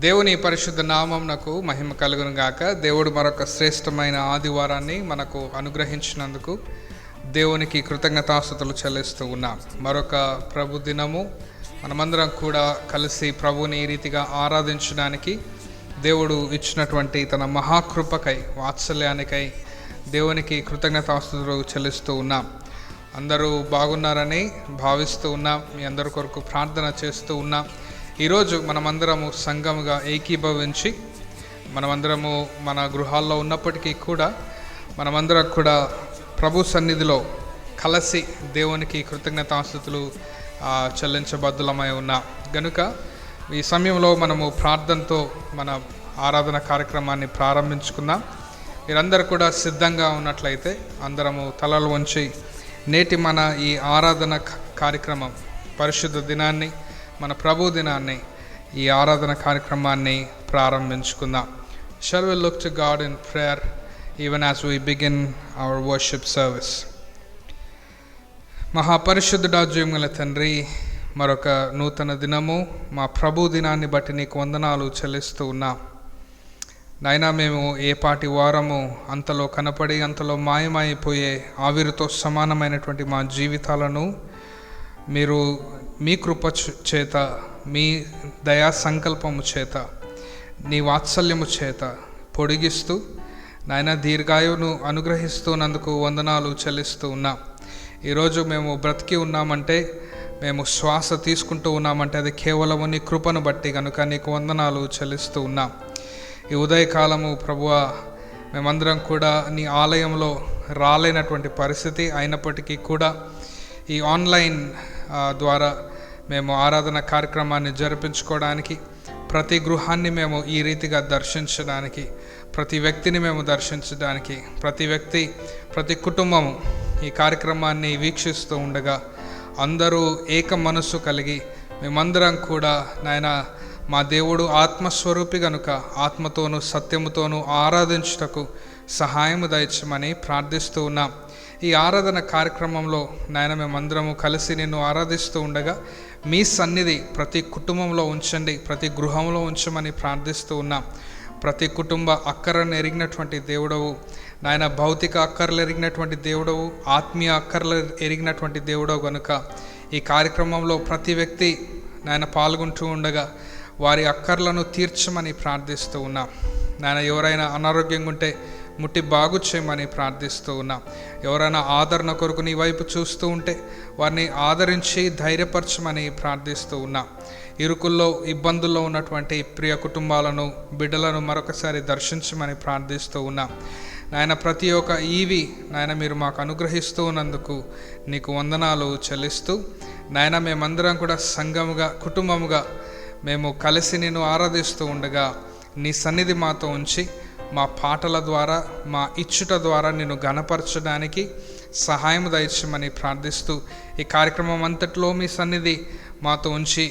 దేవుని పరిశుద్ధ నామమునకు మహిమ కలుగును గాక. దేవుడు మరొక శ్రేష్టమైన ఆదివారాన్ని మనకు అనుగ్రహించినందుకు దేవునికి కృతజ్ఞతాస్తుతులు చెల్లిస్తూ ఉన్నాం. మరొక ప్రభు దినము మనమందరం కూడా కలిసి ప్రభుని ఈ రీతిగా ఆరాధించడానికి దేవుడు ఇచ్చినటువంటి తన మహాకృపకై, వాత్సల్యానికై దేవునికి కృతజ్ఞతాస్తుతులు చెల్లిస్తూ ఉన్నాం. అందరూ బాగున్నారని భావిస్తూ ఉన్నాం. మీ అందరి కొరకు ప్రార్థన చేస్తూ ఉన్నాం. ఈరోజు మనమందరము సంఘముగా ఏకీభవించి మనమందరము మన గృహాల్లో ఉన్నప్పటికీ కూడా మనమందరం కూడా ప్రభు సన్నిధిలో కలిసి దేవునికి కృతజ్ఞతాస్తుతులు చెల్లించబద్దులమై ఉన్నాం. గనుక ఈ సమయంలో మనము ప్రార్థనతో మన ఆరాధన కార్యక్రమాన్ని ప్రారంభించుకుందాం. మీరందరూ కూడా సిద్ధంగా ఉన్నట్లయితే అందరము తలలు వంచి నేటి మన ఈ ఆరాధన కార్యక్రమం, పరిశుద్ధ దినాన్ని, మన ప్రభు దినాన్ని, ఈ ఆరాధన కార్యక్రమాన్ని ప్రారంభించుకుందాం. Shall we look to God in prayer even as we begin our worship service? మహాపరిశుద్ధుడా, జీవముగల తండ్రి, మరొక నూతన దినము, మా ప్రభు దినాన్ని బట్టి నీకు వందనాలు చెల్లిస్తూ ఉన్నాం. నాయనా, మేము ఏ పాటి వారము అంతలో కనపడి అంతలో మాయమైపోయే ఆవిరితో సమానమైనటువంటి మా జీవితాలను మీరు మీ కృప చేత, మీ దయా సంకల్పము చేత, నీ వాత్సల్యము చేత పొడిగిస్తూ నాయన దీర్ఘాయువును అనుగ్రహిస్తున్నందుకు వందనాలు చెల్లిస్తూ ఉన్నాం. ఈరోజు మేము బ్రతికి ఉన్నామంటే, మేము శ్వాస తీసుకుంటూ ఉన్నామంటే అది కేవలము నీ కృపను బట్టి కనుక నీకు వందనాలు చెల్లిస్తూ ఉన్నాం. ఈ ఉదయకాలము ప్రభువా, మేమందరం కూడా నీ ఆలయంలో రాలేనటువంటి పరిస్థితి అయినప్పటికీ కూడా ఈ ఆన్లైన్ ద్వారా మేము ఆరాధన కార్యక్రమాన్ని జరిపించుకోవడానికి, ప్రతి గృహాన్ని మేము ఈ రీతిగా దర్శించడానికి, ప్రతి వ్యక్తిని మేము దర్శించడానికి, ప్రతి కుటుంబము ఈ కార్యక్రమాన్ని వీక్షిస్తూ ఉండగా అందరూ ఏక మనస్సు కలిగి మేమందరం కూడా నాయన మా దేవుడు ఆత్మస్వరూపి గనుక ఆత్మతోనూ సత్యముతోనూ ఆరాధించుటకు సహాయము దయచమని ప్రార్థిస్తూ ఉన్నాం. ఈ ఆరాధన కార్యక్రమంలో నాయన మేమందరము కలిసి నిన్ను ఆరాధిస్తూ ఉండగా మీ సన్నిధి ప్రతి కుటుంబంలో ఉంచండి, ప్రతి గృహంలో ఉంచమని ప్రార్థిస్తూ ఉన్నాం. ప్రతి కుటుంబ అక్కరను ఎరిగినటువంటి దేవుడవు నాయన, భౌతిక అక్కర్లు ఎరిగినటువంటి దేవుడవు, ఆత్మీయ అక్కర్లు ఎరిగినటువంటి దేవుడవు కనుక ఈ కార్యక్రమంలో ప్రతి వ్యక్తి నాయన పాల్గొంటూ ఉండగా వారి అక్కర్లను తీర్చమని ప్రార్థిస్తూ ఉన్నాం. నాయన, ఎవరైనా అనారోగ్యంగా ఉంటే ముట్టి బాగు చేయమని ప్రార్థిస్తూ ఉన్నాం. ఎవరైనా ఆదరణ కొరకు నీ వైపు చూస్తూ ఉంటే వారిని ఆదరించి ధైర్యపరచమని ప్రార్థిస్తూ ఉన్నాం. ఇరుకుల్లో, ఇబ్బందుల్లో ఉన్నటువంటి ప్రియ కుటుంబాలను, బిడ్డలను మరొకసారి దర్శించమని ప్రార్థిస్తూ ఉన్నాం. నాయన, ప్రతి ఒక్క ఈవి నాయన మీరు మాకు అనుగ్రహిస్తూ ఉన్నందుకు నీకు వందనాలు చెల్లిస్తూ నాయన, మేమందరం కూడా సంఘముగా, కుటుంబముగా మేము కలిసి నిన్ను ఆరాధిస్తూ ఉండగా నీ సన్నిధి మాతో ఉంచి మా పాటల ద్వారా, మా ఇచ్చుట ద్వారా నిన్ను ఘనపరచడానికి సహాయం దయచమని ప్రార్థిస్తూ ఈ కార్యక్రమం అంతట్లో మీ సన్నిధి మాతో ఉంచి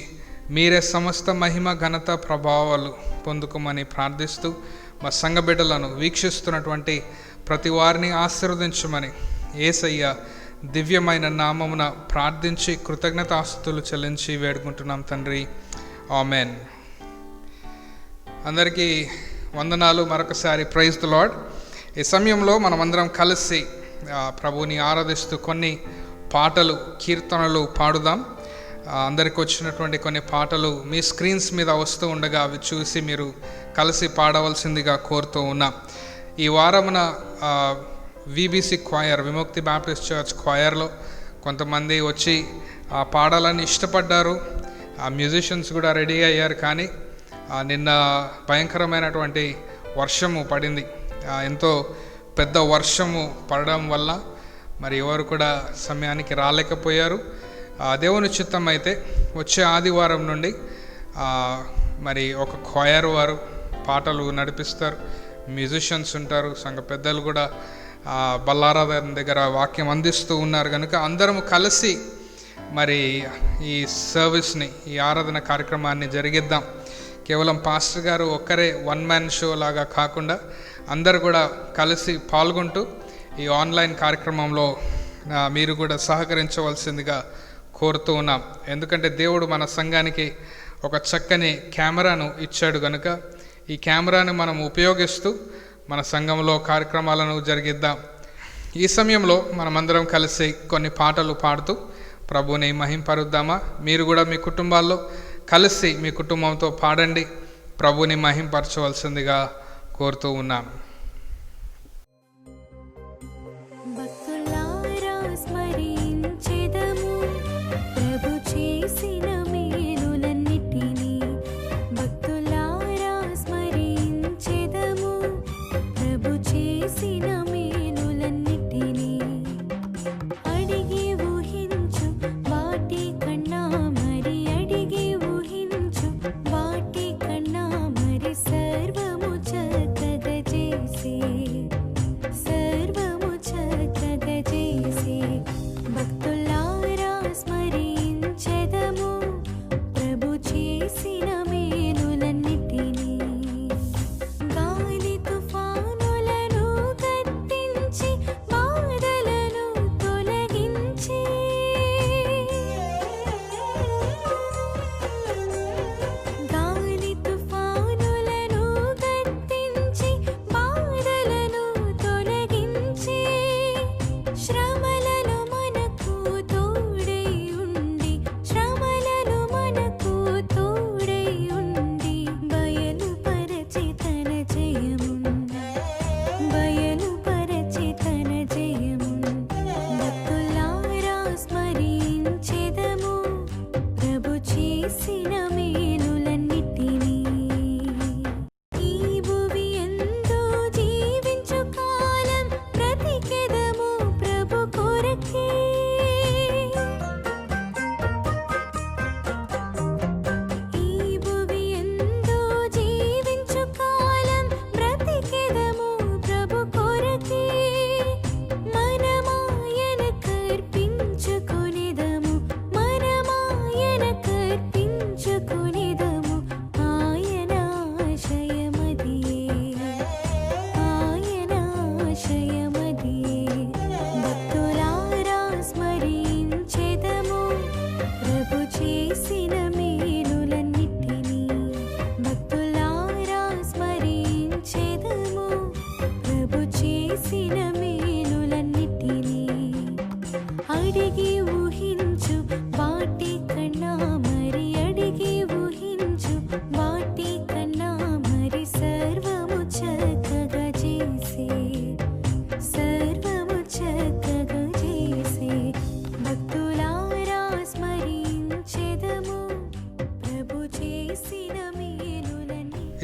మీరే సమస్త మహిమ, ఘనత, ప్రభావాలు పొందుకోమని ప్రార్థిస్తూ మా సంఘ బిడ్డలను వీక్షిస్తున్నటువంటి ప్రతి వారిని ఆశీర్వదించమని యేసయ్య దివ్యమైన నామమున ప్రార్థించి కృతజ్ఞతాస్తుతులు చెల్లించి వేడుకుంటున్నాం తండ్రి. ఆమెన్. అందరికీ వందనాలు. మరొకసారి ప్రైజ్ ది లార్డ్. ఈ సమయంలో మనమందరం కలిసి ప్రభువుని ఆరాధిస్తూ కొన్ని పాటలు, కీర్తనలు పాడుదాం. అందరికి వచ్చినటువంటి కొన్ని పాటలు మీ స్క్రీన్స్ మీద వస్తూ ఉండగా అవి చూసి మీరు కలిసి పాడవలసిందిగా కోరుతూ ఉన్నాం. ఈ వారమున విబిసి క్వైర్, విముక్తి బాప్టిస్ట్ చర్చ్ క్వైర్లో కొంతమంది వచ్చి పాడాలని ఇష్టపడ్డారు. మ్యూజిషియన్స్ కూడా రెడీ అయ్యారు. కానీ నిన్న భయంకరమైనటువంటి వర్షము పడింది. ఎంతో పెద్ద వర్షము పడడం వల్ల మరి ఎవరు కూడా సమయానికి రాలేకపోయారు. దేవుని చిత్తం అయితే వచ్చే ఆదివారం నుండి మరి ఒక క్వైర్ వారు పాటలు నడిపిస్తారు, మ్యూజిషియన్స్ ఉంటారు, సంఘ పెద్దలు కూడా బల్లారాధన దగ్గర వాక్యం అందిస్తూ ఉన్నారు. కనుక అందరము కలిసి మరి ఈ సర్వీస్ని, ఈ ఆరాధన కార్యక్రమాన్ని జరిగిద్దాం. కేవలం పాస్టర్ గారు ఒక్కరే వన్ మ్యాన్ షో లాగా కాకుండా అందరు కూడా కలిసి పాల్గొంటూ ఈ ఆన్లైన్ కార్యక్రమంలో మీరు కూడా సహకరించవలసిందిగా కోరుతూ ఉన్నాం. ఎందుకంటే దేవుడు మన సంఘానికి ఒక చక్కని కెమెరాను ఇచ్చాడు కనుక ఈ కెమెరాను మనం ఉపయోగిస్తూ మన సంఘంలో కార్యక్రమాలను జరిగిద్దాం. ఈ సమయంలో మనమందరం కలిసి కొన్ని పాటలు పాడుతూ ప్రభువుని మహింపరుద్దామా? మీరు కూడా మీ కుటుంబాల్లో కలిసి మీ కుటుంబంతో పాడండి, ప్రభువుని మహింపరచవలసిందిగా కోరుతూ ఉన్నాను.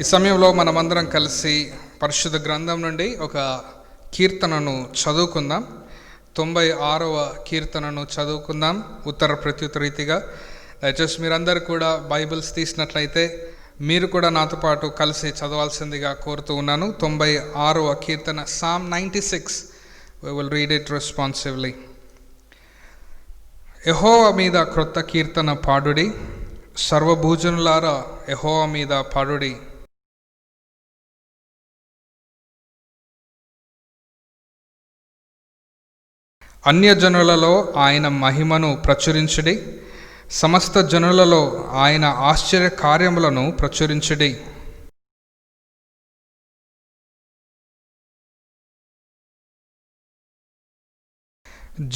ఈ సమయంలో మనమందరం కలిసి పరిశుద్ధ గ్రంథం నుండి ఒక కీర్తనను చదువుకుందాం. 96వ కీర్తనను చదువుకుందాం ఉత్తర ప్రత్యుత్తర రీతిగా. దయచేసి మీరందరూ కూడా బైబిల్స్ తీసినట్లయితే మీరు కూడా నాతో పాటు కలిసి చదవాల్సిందిగా కోరుతూ ఉన్నాను. 96వ కీర్తన, Psalm 96. We will read it responsively. యెహోవా మీద క్రొత్త కీర్తన పాడుడి, సర్వభూజనులారా యెహోవా మీద పాడుడి. అన్యజనులలో ఆయన మహిమను ప్రచురించుడి, సమస్త జనులలో ఆయన ఆశ్చర్య కార్యములను ప్రచురించుడి.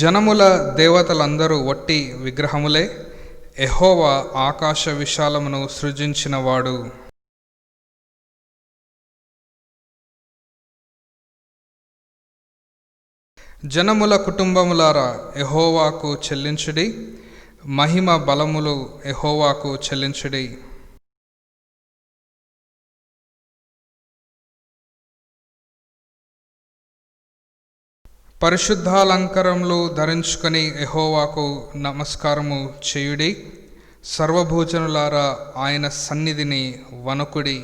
జనముల దేవతలందరూ వట్టి విగ్రహములే, యెహోవా ఆకాశ విశాలమును సృజించినవాడు. జనముల కుటుంబములారా యెహోవాకు చెల్లించుడి, మహిమ బలములు యెహోవాకు చెల్లించుడి. పరిశుద్ధాలంకరములు ధరించుకొని యెహోవాకు నమస్కారము చేయుడి, సర్వభూజనులారా ఆయన సన్నిధిని వణకుడి.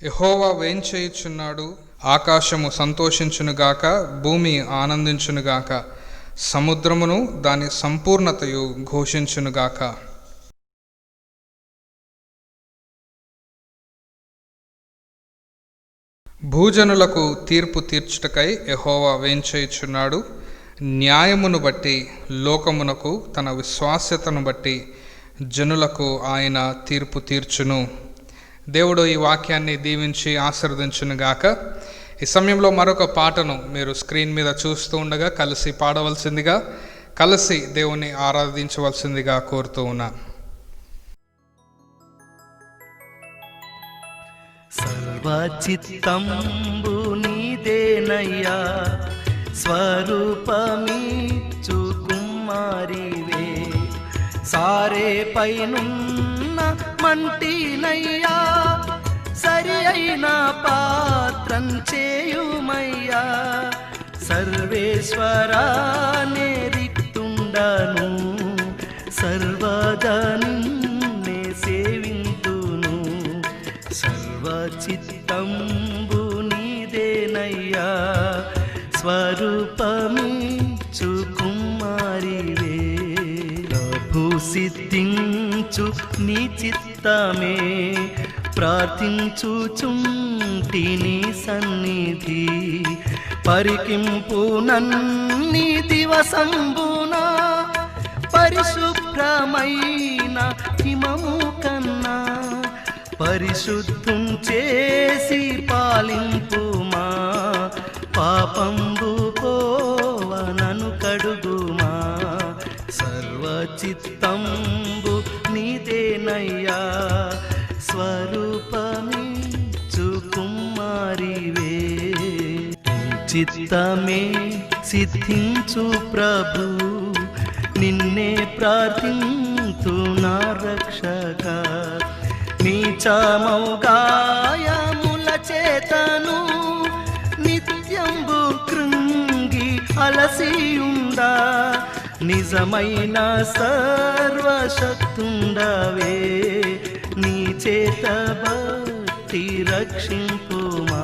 యెహోవా వేంచేయుచున్నాడు, ఆకాశము సంతోషించునుగాక, భూమి ఆనందించునుగాక, సముద్రమును దాని సంపూర్ణతయు ఘోషించునుగాక. భూజనులకు తీర్పు తీర్చుటకై యెహోవా వేంచేయుచున్నాడు. న్యాయమును బట్టి లోకమునకు, తన విశ్వాస్యతను బట్టి జనులకు ఆయన తీర్పు తీర్చును. దేవుడు ఈ వాక్యాన్ని దీవించి ఆశీర్వదించునుగాక. ఈ సమయంలో మరొక పాటను మీరు స్క్రీన్ మీద చూస్తూ ఉండగా కలిసి పాడవలసిందిగా, కలిసి దేవుని ఆరాధించవలసిందిగా కోరుతూ ఉన్నాను. సర్వచిత్తంబు నీదేనయ్యా, స్వరూపమిచ్చు కుమారివే. సారే పైనున్న మంటినయ్యా, సరి అయిన పాత్రం చేయుమయ్యా. సర్వేశ్వరా నే రిక్తుండను, సర్వదా నిన్నే సేవింతును. సర్వచిత్తంబు నీదేనయ్యా, స్వరూపమిచ్చు కుమారివే. ప్రభు సిద్ధించు నీ చిత్తమే, ప్రార్థించుచుంటిని సన్నిధి. పరికింపు నన్ని దివసంబున, పరిశుభ్రమైన హిమము కన్నా. పరిశుద్ధం చేసి పాలింపుమా, పాపంబు పోవనను కడుగుమా. సర్వచిత్తంబు నీదేనయ్యా, స్వరూపమిచ్చు కుమారివే. చిత్తమే సిద్ధించు ప్రభు, నిన్నే ప్రార్థింతు నా రక్షక. నీచమౌ గాయముల చేతను నిత్యంబు కృంగి అలసియుండా. నిజమైన సర్వశక్తుండవే, నీ చేత భక్తి రక్షింపుమా.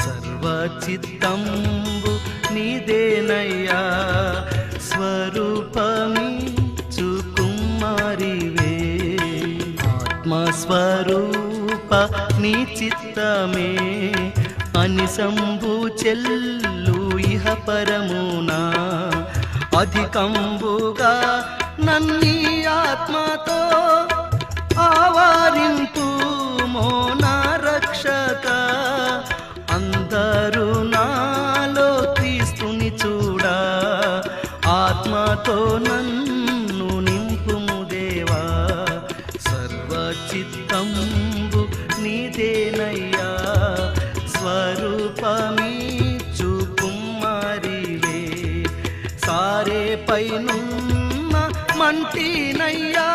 సర్వచిత్తంబు నీదేనయ్యా, స్వరూపమిచ్చు కుమారివే. ఆత్మస్వరూప నీ చిత్తమే, అనిసంబు చెల్లు ఇహ పరమునా. అధికంబుగా నన్ని ఆత్మతో ఆవారింపు మోనా రక్షక. అందరూ నాలో క్రీస్తుని చూడా, ఆత్మతో నన్ను నింపుము దేవా. సర్వచిత్తంబు నీదేనయ్యా, స్వరూపమిచ్చు కుమారివే. సారే పైనున్న మంటినయ్యా,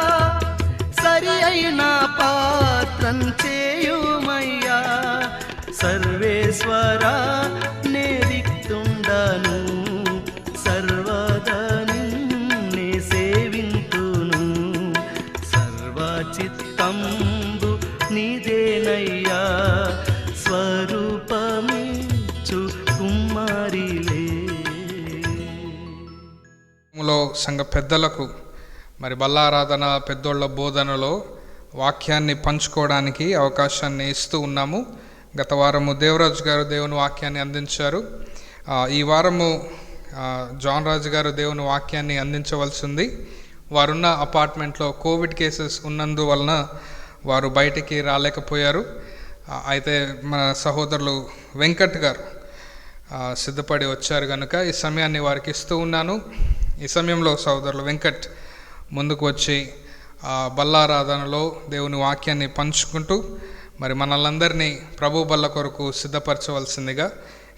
సరి అయిన పాత్రం చేయుమయ్యా. సర్వేశ్వరా నే రిక్తుండను, సర్వదా నిన్నే సేవింతును. సర్వచిత్తంబు నీదేనయ్యా, స్వరూపమిచ్చు కుమారిలే. సంఘ పెద్దలకు మరి బల్లారాధన పెద్దోళ్ళ బోధనలో వాక్యాన్ని పంచుకోవడానికి అవకాశాన్ని ఇస్తూ ఉన్నాము. గత వారము దేవరాజు గారు దేవుని వాక్యాన్ని అందించారు. ఈ వారము జాన్ రాజు గారు దేవుని వాక్యాన్ని అందించవలసింది. వారున్న అపార్ట్మెంట్లో కోవిడ్ కేసెస్ ఉన్నందువలన వారు బయటికి రాలేకపోయారు. అయితే మన సహోదరులు వెంకట్ గారు సిద్ధపడి వచ్చారు కనుక ఈ సమయాన్ని వారికి ఇస్తూ ఉన్నాను. ఈ సమయంలో సహోదరులు వెంకట్ ముందుకు వచ్చి బల్లారాధనలో దేవుని వాక్యాన్ని పంచుకుంటూ మరి మనల్ందరినీ ప్రభు బల్ల కొరకు సిద్ధపరచవలసిందిగా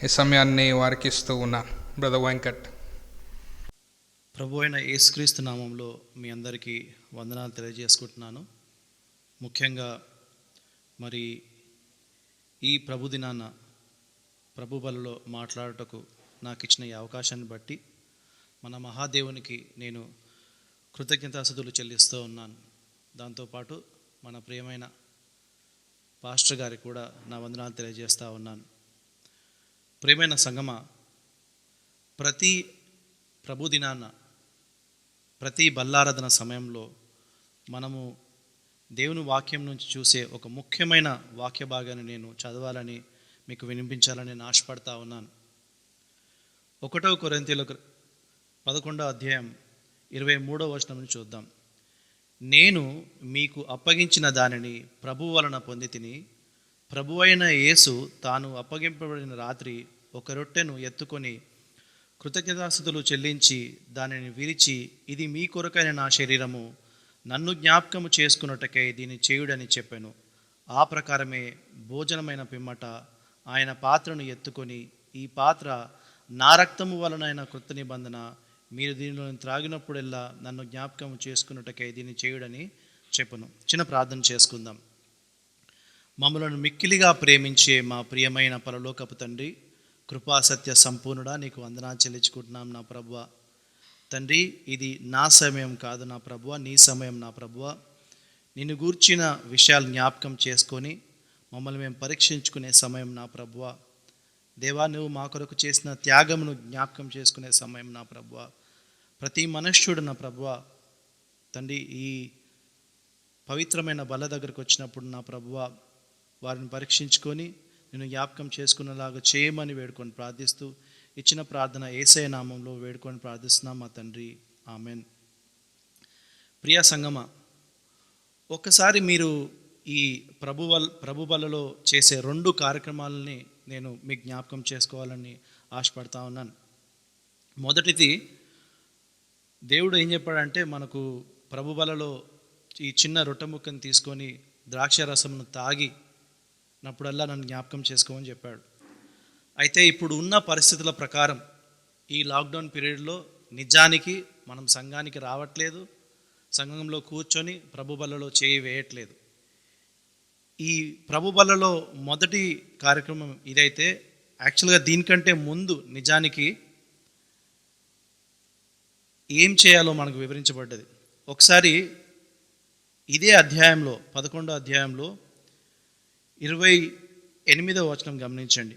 ఈ సమయాన్ని వారికి ఇస్తూ ఉన్నాను. బ్రదర్ వెంకట్. ప్రభు అయిన యేసుక్రీస్తు నామంలో మీ అందరికీ వందనాలు తెలియజేసుకుంటున్నాను. ముఖ్యంగా మరి ఈ ప్రభు దినాన ప్రభు బలలో మాట్లాడుటకు నాకు ఇచ్చిన ఈ అవకాశాన్ని బట్టి మన మహాదేవునికి నేను కృతజ్ఞతాస్తుతులు చెల్లిస్తూ ఉన్నాను. దాంతోపాటు మన ప్రియమైన పాస్టర్ గారికి కూడా నా వందనాలు తెలియజేస్తూ ఉన్నాను. ప్రియమైన సంగమా, ప్రతి ప్రభు దినాన ప్రతి బల్లారాధన సమయంలో మనము దేవుని వాక్యం నుంచి చూసే ఒక ముఖ్యమైన వాక్య భాగాన్ని నేను చదవాలని మీకు వినిపించాలని నేను ఆశపడతా ఉన్నాను. 1 కొరింథీయులకు 11వ అధ్యాయం 23వ వచనం నుంచి చూద్దాం. నేను మీకు అప్పగించిన దానిని ప్రభువు వలన పొంది తిని, ప్రభువైన యేసు తాను అప్పగింపబడిన రాత్రి ఒక రొట్టెను ఎత్తుకొని కృతజ్ఞతాస్తుతులు చెల్లించి దానిని విరిచి, ఇది మీ కొరకైన నా శరీరము, నన్ను జ్ఞాపకము చేసుకున్నట్టుకై దీన్ని చేయుడని చెప్పాను. ఆ ప్రకారమే భోజనమైన పిమ్మట ఆయన పాత్రను ఎత్తుకొని, ఈ పాత్ర నా రక్తము వలనైన కృత నిబంధన, మీరు దీనిలో త్రాగినప్పుడెల్లా నన్ను జ్ఞాపకం చేసుకున్నట్టుకై దీన్ని చేయుడని చెప్పను. చిన్న ప్రార్థన చేసుకుందాం. మమ్మలను మిక్కిలిగా ప్రేమించే మా ప్రియమైన పరలోకపు తండ్రి, కృపాసత్య సంపూర్ణుడా, నీకు వందనాలు చెల్లించుకుంటున్నాం నా ప్రభువ. తండ్రి, ఇది నా సమయం కాదు నా ప్రభువ, నీ సమయం నా ప్రభువ. నిన్ను గూర్చిన విషయాలు జ్ఞాపకం చేసుకొని మమ్మల్ని మేము పరీక్షించుకునే సమయం నా ప్రభువ. దేవా, నువ్వు మా కొరకు చేసిన త్యాగమును జ్ఞాపకం చేసుకునే సమయం నా ప్రభువ. ప్రతి మనుష్యుడు నా ప్రభువ తండ్రి, ఈ పవిత్రమైన బల్ల దగ్గరకు వచ్చినప్పుడు నా ప్రభువ వారిని పరీక్షించుకొని నేను జ్ఞాపకం చేసుకునేలాగా చేయమని వేడుకొని ప్రార్థిస్తూ ఇచ్చిన ప్రార్థన యేసయ్య నామంలో వేడుకొని ప్రార్థిస్తున్నాం మా తండ్రి, ఆమెన్. ప్రియ సంగమ, ఒక్కసారి మీరు ఈ ప్రభు బలలో చేసే 2 కార్యక్రమాలని నేను మీకు జ్ఞాపకం చేసుకోవాలని ఆశపడతా ఉన్నాను. మొదటిది, దేవుడు ఏం చెప్పాడంటే, మనకు ప్రభు బలలో ఈ చిన్న రొట్టె ముక్కను తీసుకొని ద్రాక్ష రసమును తాగినప్పుడల్లా నన్ను జ్ఞాపకం చేసుకోమని చెప్పాడు. అయితే ఇప్పుడు ఉన్న పరిస్థితుల ప్రకారం ఈ లాక్డౌన్ పీరియడ్లో నిజానికి మనం సంఘానికి రావట్లేదు, సంఘంలో కూర్చొని ప్రభు బలలో చేయి వేయట్లేదు. ఈ ప్రభు బలలో మొదటి కార్యక్రమం ఇదైతే, యాక్చువల్గా దీనికంటే ముందు నిజానికి ఏం చేయాలో మనకు వివరించబడ్డది. ఒకసారి ఇదే అధ్యాయంలో 11వ అధ్యాయంలో 28వ వచనం గమనించండి.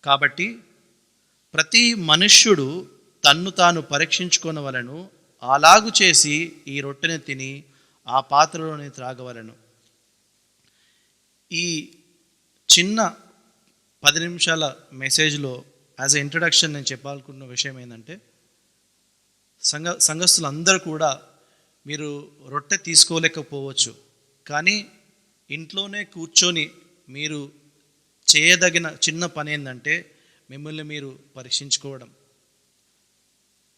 కాబట్టి ప్రతి మనుష్యుడు తన్ను తాను పరీక్షించుకొనవలెను, అలాగు చేసి ఈ రొట్టెని తిని ఆ పాత్రలోని త్రాగవలెను. ఈ చిన్న 10 నిమిషాల మెసేజ్లో యాజ్ ఎ ఇంట్రడక్షన్ నేను చెప్పాలనుకున్న విషయం ఏంటంటే, సంఘస్థులందరూ కూడా మీరు రొట్టె తీసుకోలేకపోవచ్చు, కానీ ఇంట్లోనే కూర్చొని మీరు చేయదగిన చిన్న పని ఏంటంటే మిమ్మల్ని మీరు పరీక్షించుకోవడం.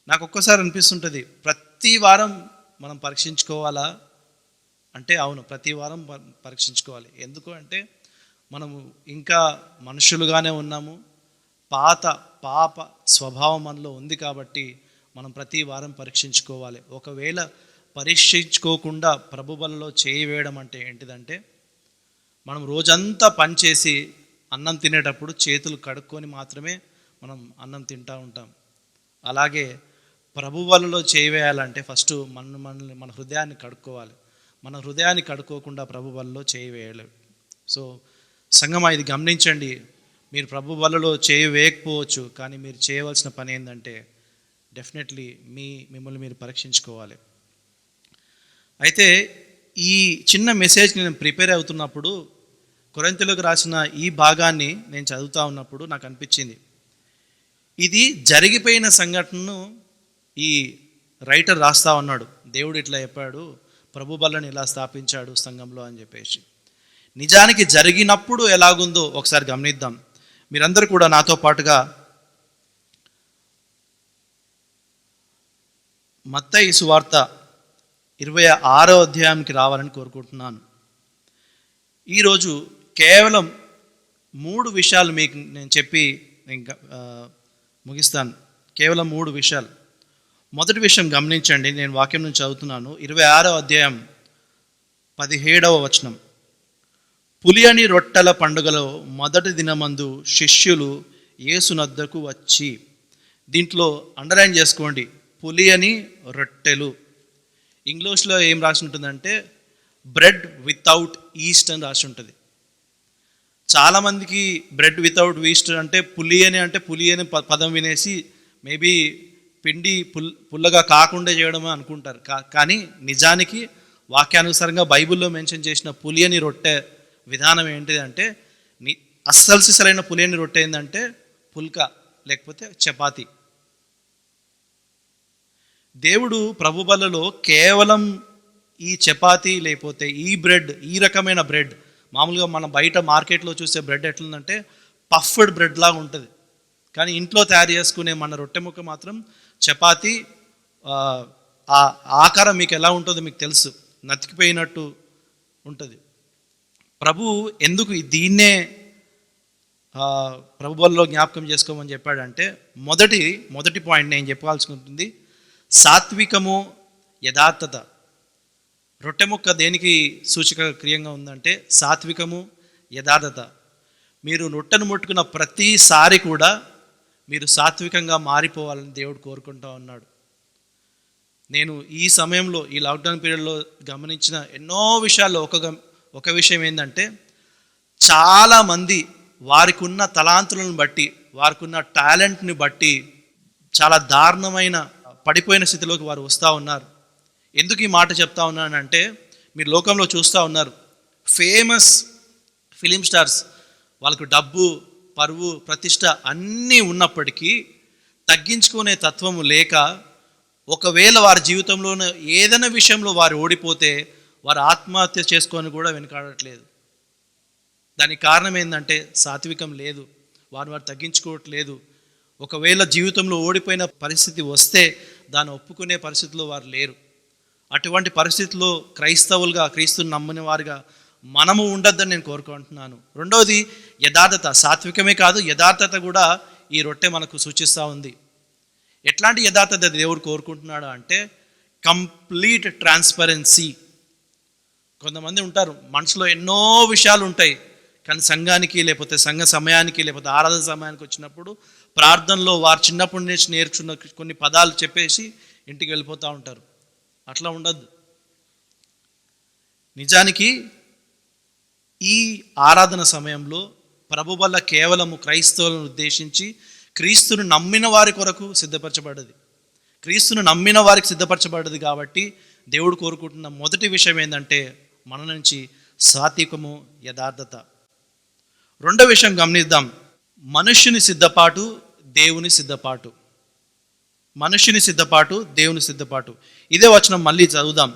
నాకు ఒక్కసారి అనిపిస్తుంటుంది, ప్రతి వారం మనం పరీక్షించుకోవాలా అంటే, అవును, ప్రతి వారం పరీక్షించుకోవాలి. ఎందుకు అంటే మనము ఇంకా మనుషులుగానే ఉన్నాము, పాప స్వభావం మనలో ఉంది కాబట్టి మనం ప్రతి వారం పరీక్షించుకోవాలి. ఒకవేళ పరీక్షించుకోకుండా ప్రభు బలలో చేయి వేయడం అంటే ఏంటిదంటే, మనం రోజంతా పనిచేసి అన్నం తినేటప్పుడు చేతులు కడుక్కొని మాత్రమే మనం అన్నం తింటూ ఉంటాం. అలాగే ప్రభు బలలో చేయి వేయాలంటే ఫస్ట్ మన హృదయాన్ని కడుక్కోవాలి. మన హృదయాన్ని కడుక్కోకుండా ప్రభు బలలో చేయి వేయలేవు. సో సంగమా, ఇది గమనించండి. మీరు ప్రభు బలలో చేయి వేయకపోవచ్చు, కానీ మీరు చేయవలసిన పని ఏంటంటే డెఫినెట్లీ మిమ్మల్ని మీరు పరీక్షించుకోవాలి. అయితే ఈ చిన్న మెసేజ్ నేను ప్రిపేర్ అవుతున్నప్పుడు కొరింథీయులకు రాసిన ఈ భాగాన్ని నేను చదువుతూ ఉన్నప్పుడు నాకు అనిపించింది, ఇది జరిగిపోయిన సంఘటనను ఈ రైటర్ రాస్తా ఉన్నాడు. దేవుడు ఇట్లా చెప్పాడు, ప్రభు బలను ఇలా స్థాపించాడు సంఘంలో అని చెప్పేసి. నిజానికి జరిగినప్పుడు ఎలాగుందో ఒకసారి గమనిద్దాం. మీరందరూ కూడా నాతో పాటుగా మత్తయి సువార్త 26వ అధ్యాయంకి రావాలని కోరుకుంటున్నాను. ఈరోజు కేవలం 3 విషయాలు మీకు నేను చెప్పి ముగిస్తాను. కేవలం 3 విషయాలు. మొదటి విషయం గమనించండి, నేను వాక్యం నుంచి చదువుతున్నాను. 26వ అధ్యాయం 17వ వచనం. పులియని రొట్టెల పండుగలో మొదటి దినమందు శిష్యులు యేసునద్దకు వచ్చి, దీంట్లో అండర్లైన్ చేసుకోండి, పులియని రొట్టెలు. ఇంగ్లీష్లో ఏం రాసి ఉంటుందంటే బ్రెడ్ వితౌట్ ఈస్ట్ అని రాసి ఉంటుంది. చాలామందికి బ్రెడ్ వితౌట్ ఈస్ట్ అంటే పులి అని పదం వినేసి మేబీ పిండి పుల్లగా కాకుండా చేయడమే అనుకుంటారు. కానీ నిజానికి వాక్యానుసారంగా బైబిల్లో మెన్షన్ చేసిన పులియని రొట్టె విధానం ఏంటిది అంటే, అస్సలు సిసలైన పులియని రొట్టె ఏంటంటే పుల్కా లేకపోతే చపాతి. దేవుడు ప్రభు బలలో కేవలం ఈ చపాతీ లేకపోతే ఈ బ్రెడ్, ఈ రకమైన బ్రెడ్, మామూలుగా మనం బయట మార్కెట్లో చూసే బ్రెడ్ ఎట్లుందంటే పఫ్డ్ బ్రెడ్ లాగా ఉంటుంది. కానీ ఇంట్లో తయారు చేసుకునే మన రొట్టె ముక్క మాత్రం చపాతీ. ఆ ఆకారం మీకు ఎలా ఉంటుందో మీకు తెలుసు, నతికిపోయినట్టు ఉంటుంది. ప్రభు ఎందుకు దీన్నే ప్రభువుల్లో జ్ఞాపకం చేసుకోమని చెప్పాడంటే, మొదటి పాయింట్ నేను చెప్పాల్సి ఉంటుంది, సాత్వికము, యథార్థత. రొట్టె ముక్క దేనికి సూచిక క్రియంగా ఉందంటే సాత్వికము, యథార్థత. మీరు రొట్టెను ముట్టుకున్న ప్రతిసారి కూడా మీరు సాత్వికంగా మారిపోవాలని దేవుడు కోరుకుంటా ఉన్నాడు. నేను ఈ సమయంలో ఈ లాక్డౌన్ పీరియడ్లో గమనించిన ఎన్నో విషయాల్లో ఒక విషయం ఏంటంటే, చాలామంది వారికి ఉన్న తలాంతులను బట్టి, వారికి ఉన్న టాలెంట్ని బట్టి చాలా దారుణమైన పడిపోయిన స్థితిలోకి వారు వస్తూ ఉన్నారు. ఎందుకు ఈ మాట చెప్తా ఉన్నానంటే, మీరు లోకంలో చూస్తూ ఉన్నారు, ఫేమస్ ఫిలిం స్టార్స్, వాళ్ళకు డబ్బు, పరువు, ప్రతిష్ట అన్నీ ఉన్నప్పటికీ తగ్గించుకునే తత్వము లేక, ఒకవేళ వారి జీవితంలోనే ఏదైనా విషయంలో వారు ఓడిపోతే వారు ఆత్మహత్య చేసుకొని కూడా వెనకాడట్లేదు. దానికి కారణం ఏంటంటే సాత్వికం లేదు, వారు తగ్గించుకోవట్లేదు. ఒకవేళ జీవితంలో ఓడిపోయిన పరిస్థితి వస్తే దాన్ని ఒప్పుకునే పరిస్థితిలో వారు లేరు. అటువంటి పరిస్థితుల్లో క్రైస్తవులుగా, క్రీస్తుని నమ్మని వారుగా మనము ఉండొద్దని నేను కోరుకుంటున్నాను. రెండవది యథార్థత. సాత్వికమే కాదు, యథార్థత కూడా ఈ రొట్టె మనకు సూచిస్తూ ఉంది. ఎట్లాంటి యథార్థత దేవుడు కోరుకుంటున్నాడు అంటే కంప్లీట్ ట్రాన్స్పరెన్సీ. కొంతమంది ఉంటారు, మనసులో ఎన్నో విషయాలు ఉంటాయి, కానీ సంఘానికి లేకపోతే సంఘ సమయానికి లేకపోతే ఆరాధన సమయానికి వచ్చినప్పుడు ప్రార్థనలో వారు చిన్నప్పటి నుంచి నేర్చుకున్న కొన్ని పదాలు చెప్పేసి ఇంటికి వెళ్ళిపోతూ ఉంటారు. అట్లా ఉండద్దు. నిజానికి ఈ ఆరాధన సమయంలో ప్రభు వల్ల కేవలము క్రైస్తవులను ఉద్దేశించి క్రీస్తును నమ్మిన వారి కొరకు సిద్ధపరచబడ్డది. క్రీస్తును నమ్మిన వారికి సిద్ధపరచబడ్డది కాబట్టి దేవుడు కోరుకుంటున్న మొదటి విషయం ఏంటంటే మన నుంచి సాత్వికము, యథార్థత. రెండో విషయం గమనిద్దాం, మనుష్యుని సిద్ధపాటు, దేవుని సిద్ధపాటు. మనుష్యుని సిద్ధపాటు, దేవుని సిద్ధపాటు. ఇదే వచనం మళ్ళీ చదువుదాం.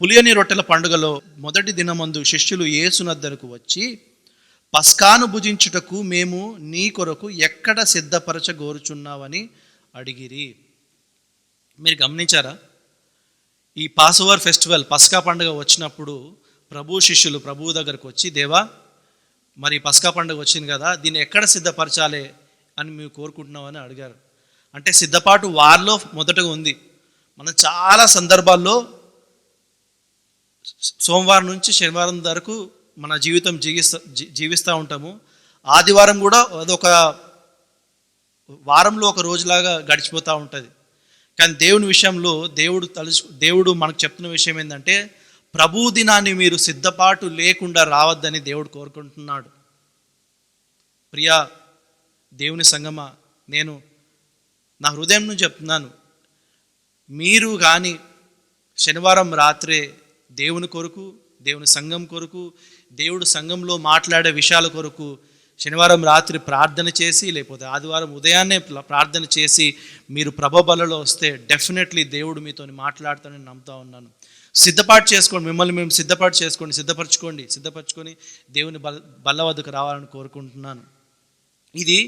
పులియని రొట్టెల పండుగలో మొదటి దినమందు శిష్యులు యేసునద్దకు వచ్చి, పస్కాను భుజించుటకు మేము నీ కొరకు ఎక్కడ సిద్ధపరచగోరుచున్నావని అడిగిరి. మీరు గమనించారా? ఈ పాస్ ఓవర్ ఫెస్టివల్, పస్కా పండుగ వచ్చినప్పుడు శిష్యులు ప్రభువు దగ్గరకు వచ్చి, దేవా మరి పస్కా పండుగ వచ్చింది కదా, దీన్ని ఎక్కడ సిద్ధపరచాలి అని మేము కోరుకుంటున్నామని అడిగారు. అంటే సిద్ధపాటు వారిలో మొదటగా ఉంది. మనం చాలా సందర్భాల్లో సోమవారం నుంచి శనివారం వరకు మన జీవితం జీవిస్తూ ఉంటాము. ఆదివారం కూడా అదొక వారంలో ఒక రోజులాగా గడిచిపోతూ ఉంటుంది. కానీ దేవుని విషయంలో దేవుడు మనకు చెప్తున్న విషయం ఏంటంటే, ప్రభు దినాన్ని మీరు సిద్ధపాటు లేకుండా రావద్దని దేవుడు కోరుకుంటున్నాడు. ప్రియా దేవుని సంగమా, నేను నా హృదయం నుంచి చెప్తున్నాను, మీరు కానీ శనివారం రాత్రే దేవుని కొరకు, దేవుని సంఘం కొరకు, దేవుడు సంఘంలో మాట్లాడే విషయాల కొరకు శనివారం రాత్రి ప్రార్థన చేసి లేకపోతే ఆదివారం ఉదయాన్నే ప్రార్థన చేసి మీరు ప్రభు బలలో వస్తే డెఫినెట్లీ దేవుడు మీతో మాట్లాడతానని నమ్ముతా ఉన్నాను. సిద్ధపాటు చేసుకోండి, మిమ్మల్ని మేము సిద్ధపరచుకొని దేవుని బల్ల వద్దకు రావాలని కోరుకుంటున్నాను. ఇది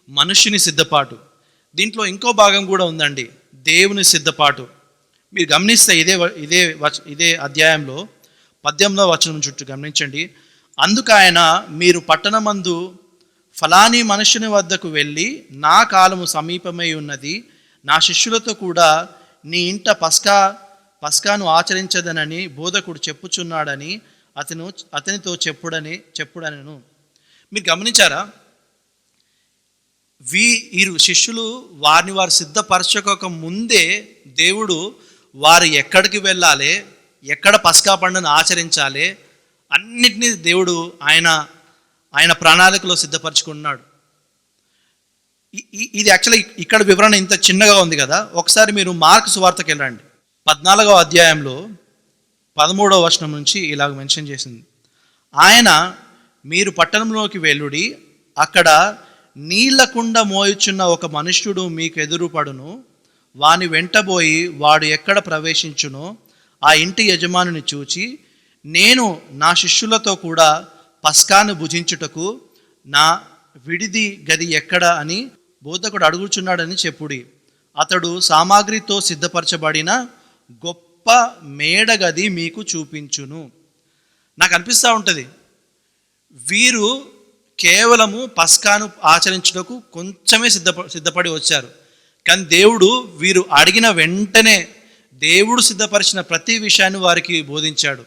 మనుష్యుని సిద్ధపాటు. దీంట్లో ఇంకో భాగం కూడా ఉందండి, దేవుని సిద్ధపాటు. మీరు గమనిస్తే ఇదే అధ్యాయంలో 18వ వచనం చుట్టూ గమనించండి. అందుకు ఆయన, మీరు పట్టణమందు ఫలాని మనుషుని వద్దకు వెళ్ళి, నా కాలము సమీపమై ఉన్నది, నా శిష్యులతో కూడా నీ ఇంట పస్కాను ఆచరించదనని బోధకుడు చెప్పుచున్నాడని అతనితో చెప్పుడనను. మీరు గమనించారా? వీరు శిష్యులు వారు సిద్ధపరచక ముందే దేవుడు వారు ఎక్కడికి వెళ్ళాలి, ఎక్కడ పస్కా పండుగను ఆచరించాలి అన్నిటినీ దేవుడు ఆయన ప్రణాళికలో సిద్ధపరచుకున్నాడు. ఇది యాక్చువల్లీ ఇక్కడ వివరణ ఇంత చిన్నగా ఉంది కదా. ఒకసారి మీరు మార్కు సువార్తకి వెళ్ళండి. 14వ అధ్యాయంలో 13వ వచనం నుంచి ఇలాగ మెన్షన్ చేసింది. ఆయన, మీరు పట్టణంలోకి వెళ్ళుడి, అక్కడ నీళ్లకుండ మోయుచున్న ఒక మనుష్యుడు మీకు ఎదురుపడును, వాని వెంటబోయి వాడు ఎక్కడ ప్రవేశించునో ఆ ఇంటి యజమానిని చూచి, నేను నా శిష్యులతో కూడా పస్కాను భుజించుటకు నా విడిది గది ఎక్కడ అని బోధకుడు అడుగుచున్నాడని చెప్పుడి. అతడు సామాగ్రితో సిద్ధపరచబడిన గొప్ప మేడగది మీకు చూపించును. నాకు అనిపిస్తూ ఉంటుంది, వీరు కేవలము పస్కాను ఆచరించుటకు కొంచెమే సిద్ధపడి వచ్చారు. కానీ దేవుడు వీరు అడిగిన వెంటనే దేవుడు సిద్ధపరిచిన ప్రతి విషయాన్ని వారికి బోధించాడు.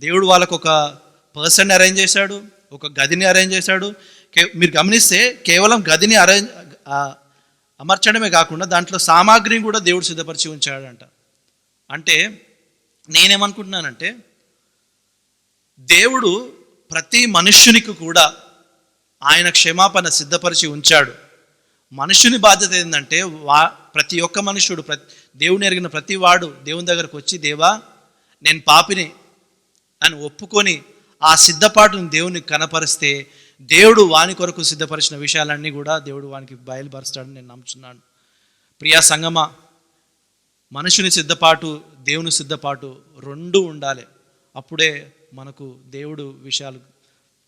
దేవుడు వాళ్ళకు ఒక పర్సన్ అరేంజ్ చేశాడు, ఒక గదిని అరేంజ్ చేశాడు. మీరు గమనిస్తే కేవలం గదిని అమర్చడమే కాకుండా దాంట్లో సామాగ్రిని కూడా దేవుడు సిద్ధపరిచి ఉంచాడంట. అంటే నేనేమనుకుంటున్నానంటే, దేవుడు ప్రతి మనుష్యునికి కూడా ఆయన క్షమాపణ సిద్ధపరిచి ఉంచాడు. మనుషుని బాధ్యత ఏంటంటే, ప్రతి ఒక్క మనుష్యుడు దేవుని ఎరిగిన ప్రతి వాడు దేవుని దగ్గరకు వచ్చి, దేవా నేను పాపిని అని ఒప్పుకొని ఆ సిద్ధపాటును దేవునికి కనపరిస్తే దేవుడు వాని కొరకు సిద్ధపరిచిన విషయాలన్నీ కూడా దేవుడు వానికి బయలుపరుస్తాడని నేను నమ్ముచున్నాను. ప్రియా సంగమా, మనుషుని సిద్ధపాటు దేవుని సిద్ధపాటు రెండు ఉండాలి. అప్పుడే మనకు దేవుడు విషయాలు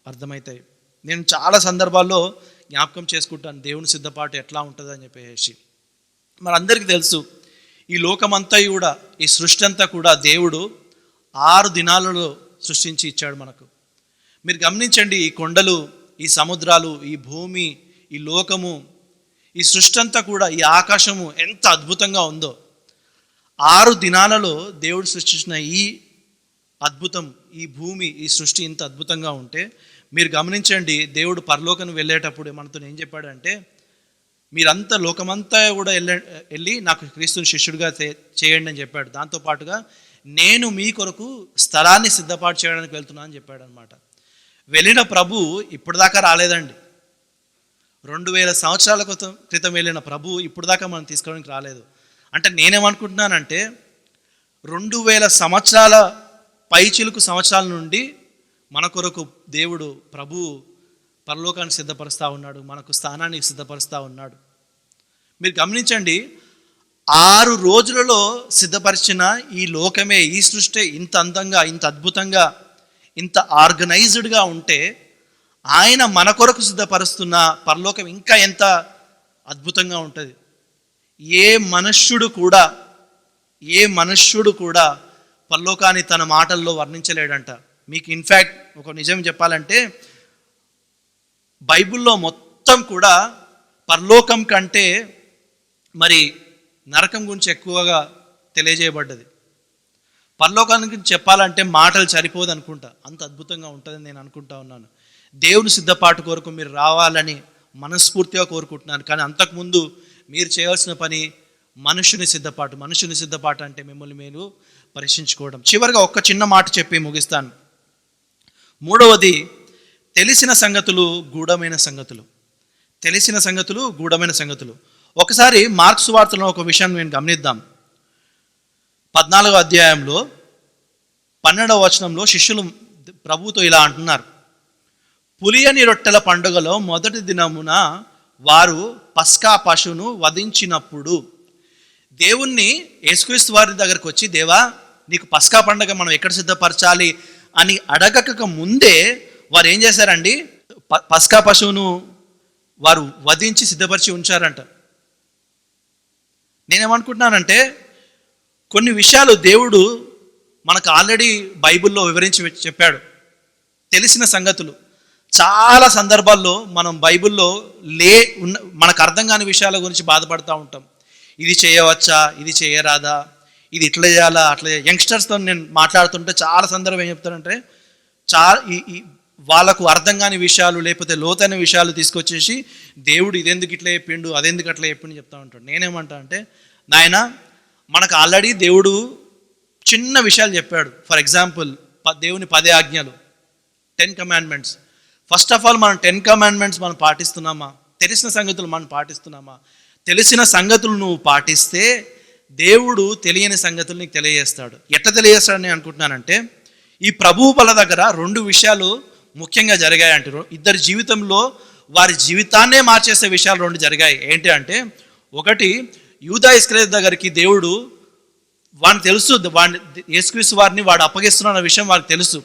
అర్థమవుతాయి. నేను చాలా సందర్భాల్లో జ్ఞాపకం చేసుకుంటాను దేవుని సిద్ధపాటు ఎట్లా ఉంటుందని చెప్పేసి. మరి అందరికీ తెలుసు, ఈ లోకమంతా కూడా, ఈ సృష్టి అంతా కూడా దేవుడు 6 దినాలలో సృష్టించి ఇచ్చాడు మనకు. మీరు గమనించండి, ఈ కొండలు, ఈ సముద్రాలు, ఈ భూమి, ఈ లోకము, ఈ సృష్టి అంతా కూడా, ఈ ఆకాశము ఎంత అద్భుతంగా ఉందో. 6 దినాలలో దేవుడు సృష్టించిన ఈ అద్భుతం, ఈ భూమి, ఈ సృష్టి ఇంత అద్భుతంగా ఉంటే మీరు గమనించండి, దేవుడు పరలోకం వెళ్ళేటప్పుడు మనతో ఏం చెప్పాడంటే, మీరంతా లోకమంతా కూడా వెళ్ళి నాకు క్రీస్తుని శిష్యుడిగా చేయండి అని చెప్పాడు. దాంతోపాటుగా నేను మీ కొరకు స్థలాన్ని సిద్ధపాటు చేయడానికి వెళ్తున్నాను అని చెప్పాడు అనమాట. వెళ్ళిన ప్రభు ఇప్పటిదాకా రాలేదండి. 2000 సంవత్సరాల క్రితం వెళ్ళిన ప్రభు ఇప్పటిదాకా మనం తీసుకోవడానికి రాలేదు. అంటే నేనేమనుకుంటున్నానంటే, 2000 సంవత్సరాల పైచిలుకు సంవత్సరాల నుండి మన కొరకు దేవుడు ప్రభు పరలోకాన్ని సిద్ధపరుస్తూ ఉన్నాడు, మనకు స్థానాన్ని సిద్ధపరుస్తూ ఉన్నాడు. మీరు గమనించండి, 6 రోజులలో సిద్ధపరిచిన ఈ లోకమే, ఈ సృష్టి ఇంత అందంగా, ఇంత అద్భుతంగా, ఇంత ఆర్గనైజ్డ్గా ఉంటే ఆయన మన కొరకు సిద్ధపరుస్తున్న పరలోకం ఇంకా ఎంత అద్భుతంగా ఉంటుంది. ఏ మనుష్యుడు కూడా పరలోకాన్ని తన మాటల్లో వర్ణించలేడంట. మీకు ఇన్ఫ్యాక్ట్ ఒక నిజం చెప్పాలంటే, బైబిల్లో మొత్తం కూడా పరలోకం కంటే మరి నరకం గురించి ఎక్కువగా తెలియజేయబడ్డది. పరలోకాన్ని గురించి చెప్పాలంటే మాటలు సరిపోదు అనుకుంటా, అంత అద్భుతంగా ఉంటుందని నేను అనుకుంటా ఉన్నాను. దేవుని సిద్ధపాటు కొరకు మీరు రావాలని మనస్ఫూర్తిగా కోరుకుంటున్నాను. కానీ అంతకుముందు మీరు చేయాల్సిన పని మనుషుని సిద్ధపాటు అంటే మిమ్మల్ని మీరు పరీక్షించుకోవడం. చివరిగా ఒక చిన్న మాట చెప్పి ముగిస్తాను. 3వది, తెలిసిన సంగతులు గూఢమైన సంగతులు. ఒకసారి మార్క్స్ వార్తలో ఒక విషయం నేను గమనిద్దాం. 14వ అధ్యాయంలో 12వ వచనంలో శిష్యులు ప్రభువుతో ఇలా అంటున్నారు, పులియని రొట్టెల పండుగలో మొదటి దినమున వారు పస్కా పశువును వధించినప్పుడు దేవుణ్ణి, యేసుక్రీస్తు వారి దగ్గరకు వచ్చి, దేవా నీకు పస్కా పండుగ మనం ఎక్కడ సిద్ధపరచాలి అని అడగక ముందే వారు ఏం చేశారండి, పస్కా పశువును వారు వధించి సిద్ధపరిచి ఉంచారంట. నేనేమనుకుంటున్నానంటే, కొన్ని విషయాలు దేవుడు మనకు ఆల్రెడీ బైబిల్లో వివరించి చెప్పాడు. తెలిసిన సంగతులు చాలా సందర్భాల్లో మనం బైబిల్లో మనకు అర్థం కాని విషయాల గురించి బాధపడుతూ ఉంటాం. ఇది చేయవచ్చా, ఇది చేయరాదా, ఇది ఇట్లా చేయాలా, అట్లా యంగ్స్టర్స్తో నేను మాట్లాడుతుంటే చాలా సందర్భం ఏం చెప్తానంటే, వాళ్ళకు అర్థం కాని విషయాలు లేకపోతే లోతైన విషయాలు తీసుకొచ్చేసి దేవుడు ఇదెందుకు ఇట్లా చెప్పిండు, అదెందుకు అట్లా చెప్పిండు చెప్తా ఉంటాడు. నేనేమంటా అంటే, నాయన మనకు ఆల్రెడీ దేవుడు చిన్న విషయాలు చెప్పాడు. ఫర్ ఎగ్జాంపుల్ దేవుని 10 ఆజ్ఞలు, 10 కమాండ్మెంట్స్. ఫస్ట్ ఆఫ్ ఆల్ మనం 10 కమాండ్మెంట్స్ మనం పాటిస్తున్నామా? తెలిసిన సంగతులు మనం పాటిస్తున్నామా? తెలిసిన సంగతులు నువ్వు పాటిస్తే దేవుడు తెలియని సంగతులు నీకు తెలియజేస్తాడు. ఎట్లా తెలియజేస్తాడని అనుకుంటున్నానంటే, ఈ ప్రభువు బల దగ్గర 2 విషయాలు ముఖ్యంగా జరిగాయంటే, ఇద్దరి జీవితంలో వారి జీవితాన్నే మార్చేసే విషయాలు రెండు జరిగాయి. ఏంటి అంటే, ఒకటి, యూదా ఇస్కరియోతు దగ్గరికి దేవుడు వాడిని తెలుసు, వాడిని యేసుక్రీస్తు వారిని వాడు అప్పగిస్తున్న విషయం వారికి తెలుసు.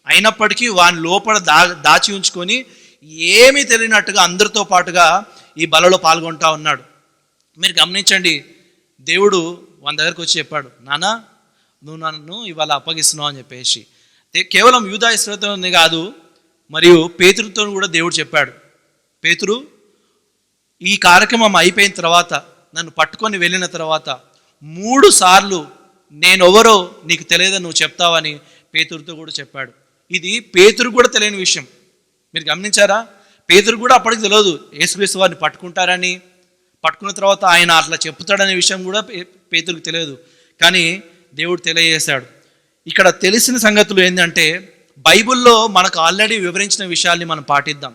అయినప్పటికీ వాని లోపల దాచి ఉంచుకొని ఏమీ తెలియనట్టుగా అందరితో పాటుగా ఈ బలలో పాల్గొంటా ఉన్నాడు. మీరు గమనించండి, దేవుడు వాని దగ్గరకు వచ్చి చెప్పాడు, నానా నువ్వు నన్ను ఇవాళ అప్పగిస్తున్నావు అని చెప్పేసి. కేవలం యూదా ఇస్కరియోతునే కాదు, మరియు పేతురుతో కూడా దేవుడు చెప్పాడు, పేతురు ఈ కార్యక్రమం అయిపోయిన తర్వాత నన్ను పట్టుకొని వెళ్ళిన తర్వాత 3 సార్లు నేనెవరో నీకు తెలియదని నువ్వు చెప్తావని పేతురుతో కూడా చెప్పాడు. ఇది పేతురు కూడా తెలియని విషయం. మీరు గమనించారా? పేతురు కూడా అప్పటికి తెలియదు యేసుక్రీస్తు వారిని పట్టుకున్న తర్వాత ఆయన అట్లా చెప్తాడనే విషయం కూడా పేతురుకు తెలియదు. కానీ దేవుడు తెలియజేశాడు. ఇక్కడ తెలిసిన సంగతులు ఏంటంటే, బైబిల్లో మనకు ఆల్రెడీ వివరించిన విషయాల్ని మనం పాటిద్దాం.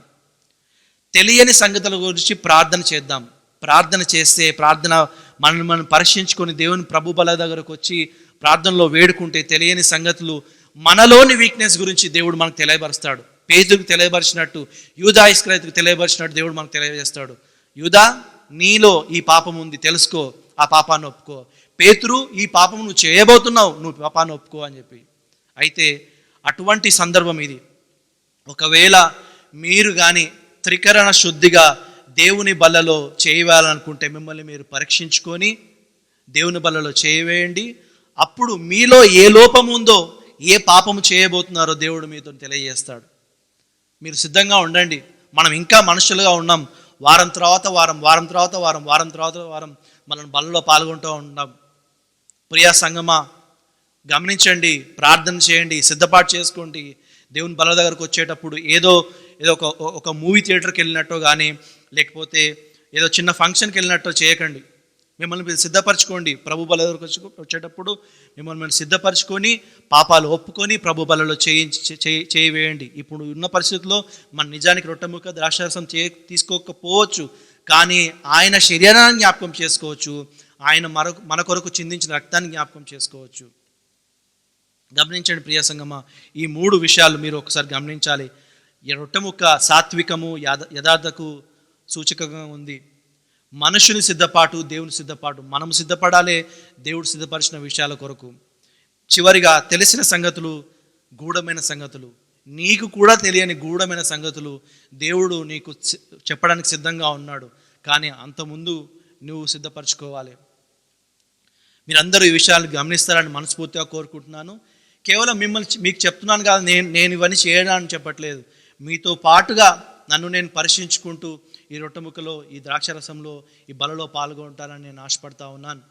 తెలియని సంగతుల గురించి ప్రార్థన చేద్దాం. ప్రార్థన చేస్తే, మనల్ని మనం పరీక్షించుకొని దేవుని ప్రభు బల దగ్గరకు వచ్చి ప్రార్థనలో వేడుకుంటే తెలియని సంగతులు, మనలోని వీక్నెస్ గురించి దేవుడు మనకు తెలియపరుస్తాడు. పేతురుకు తెలియపరిచినట్టు, యూదా ఇస్కరియోతుకు తెలియపరిచినట్టు దేవుడు మనకు తెలియజేస్తాడు. యూదా, నీలో ఈ పాపం ఉంది, తెలుసుకో, ఆ పాపాన్ని ఒప్పుకో. పేతురు, ఈ పాపం నువ్వు చేయబోతున్నావు, నువ్వు పాపాన్ని ఒప్పుకో అని చెప్పి. అయితే అటువంటి సందర్భం ఇది. ఒకవేళ మీరు కానీ త్రికరణ శుద్ధిగా దేవుని బల్లలో చేయవేయాలనుకుంటే మిమ్మల్ని మీరు పరీక్షించుకొని దేవుని బల్లలో చేయవేయండి. అప్పుడు మీలో ఏ లోపం ఉందో, ఏ పాపము చేయబోతున్నారో దేవుడు మీతో తెలియజేస్తాడు. మీరు సిద్ధంగా ఉండండి. మనం ఇంకా మనుషులుగా ఉన్నాం. వారం తర్వాత వారం మనం బలలో పాల్గొంటూ ఉంటాం. ప్రియా సంగమా, గమనించండి, ప్రార్థన చేయండి, సిద్ధపాటు చేసుకోండి. దేవుని బల దగ్గరకు వచ్చేటప్పుడు ఏదో ఒక మూవీ థియేటర్కి వెళ్ళినట్టో కానీ, లేకపోతే ఏదో చిన్న ఫంక్షన్కి వెళ్ళినట్టో చేయకండి. మిమ్మల్ని మీరు సిద్ధపరచుకోండి. ప్రభు బల దగ్గరకు వచ్చేటప్పుడు మిమ్మల్ని మీరు సిద్ధపరచుకొని పాపాలు ఒప్పుకొని ప్రభు బలలో చేయండి. ఇప్పుడు ఉన్న పరిస్థితుల్లో మన నిజానికి రొట్టెముక్క ద్రాక్షారసం తీసుకోకపోవచ్చు, కానీ ఆయన శరీరాన్ని జ్ఞాపకం చేసుకోవచ్చు. ఆయన మన కొరకు చిందించిన రక్తాన్ని జ్ఞాపకం చేసుకోవచ్చు. గమనించండి ప్రియ సంగమా, ఈ 3 విషయాలు మీరు ఒకసారి గమనించాలి. ఈ రొట్టెముక్క సాత్వికము, యథార్థకు సూచికగా ఉంది. మనుషుని సిద్ధపాటు, దేవుని సిద్ధపాటు. మనం సిద్ధపడాలి దేవుడు సిద్ధపరిచిన విషయాల కొరకు. చివరిగా తెలిసిన సంగతులు, గూఢమైన సంగతులు. నీకు కూడా తెలియని గూఢమైన సంగతులు దేవుడు నీకు చెప్పడానికి సిద్ధంగా ఉన్నాడు. కానీ అంతకుముందు నువ్వు సిద్ధపరచుకోవాలి. మీరందరూ ఈ విషయాలు గమనిస్తారని మనస్ఫూర్తిగా కోరుకుంటున్నాను. కేవలం మీకు చెప్తున్నాను కాదు, నేను ఇవన్నీ చేయడానికి చెప్పట్లేదు. మీతో పాటుగా నన్ను నేను పరీక్షించుకుంటూ ఈ రొట్టెముక్కలో, ఈ ద్రాక్షరసంలో, ఈ బలలో పాల్గొంటానని నేను ఆశపడతా ఉన్నాను.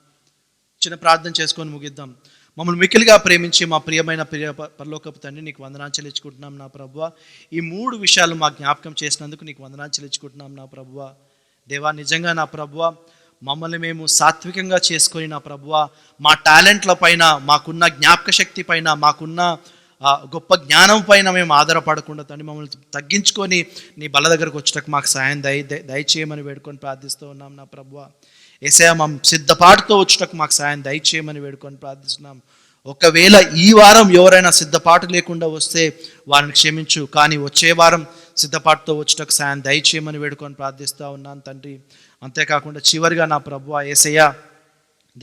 చిన్న ప్రార్థన చేసుకొని ముగిద్దాం. మమ్మల్ని మిక్కిలిగా ప్రేమించి మా ప్రియమైన పరలోకపు తండ్రి, నీకు వందనాలు చెల్లించుకుంటున్నాం నా ప్రభువా. ఈ 3 విషయాలు మా జ్ఞాపకం చేసినందుకు నీకు వందనాలు చెల్లించుకుంటున్నాం నా ప్రభువా. దేవా, నిజంగా నా ప్రభువా, మమ్మల్ని మేము సాత్వికంగా చేసుకొని నా ప్రభువా, మా టాలెంట్ల పైన, మాకున్న జ్ఞాపక శక్తి పైన, మాకున్న గొప్ప జ్ఞానం పైన మేము ఆధారపడకుండా తండ్రి మమ్మల్ని తగ్గించుకొని నీ బల దగ్గరకు వచ్చేటకు మాకు సాయం దయచేయమని వేడుకొని ప్రార్థిస్తూ ఉన్నాం నా ప్రభువా. యేసయ్య, మా సిద్ధపాటుతో వచ్చేటకు మాకు సాయం దయచేయమని వేడుకొని ప్రార్థిస్తున్నాం. ఒకవేళ ఈ వారం ఎవరైనా సిద్ధపాటు లేకుండా వస్తే వారిని క్షమించు, కానీ వచ్చే వారం సిద్ధపాటుతో వచ్చేటకు సాయం దయచేయమని వేడుకొని ప్రార్థిస్తూ ఉన్నాను తండ్రి. అంతేకాకుండా చివరిగా నా ప్రభువా యేసయ్య,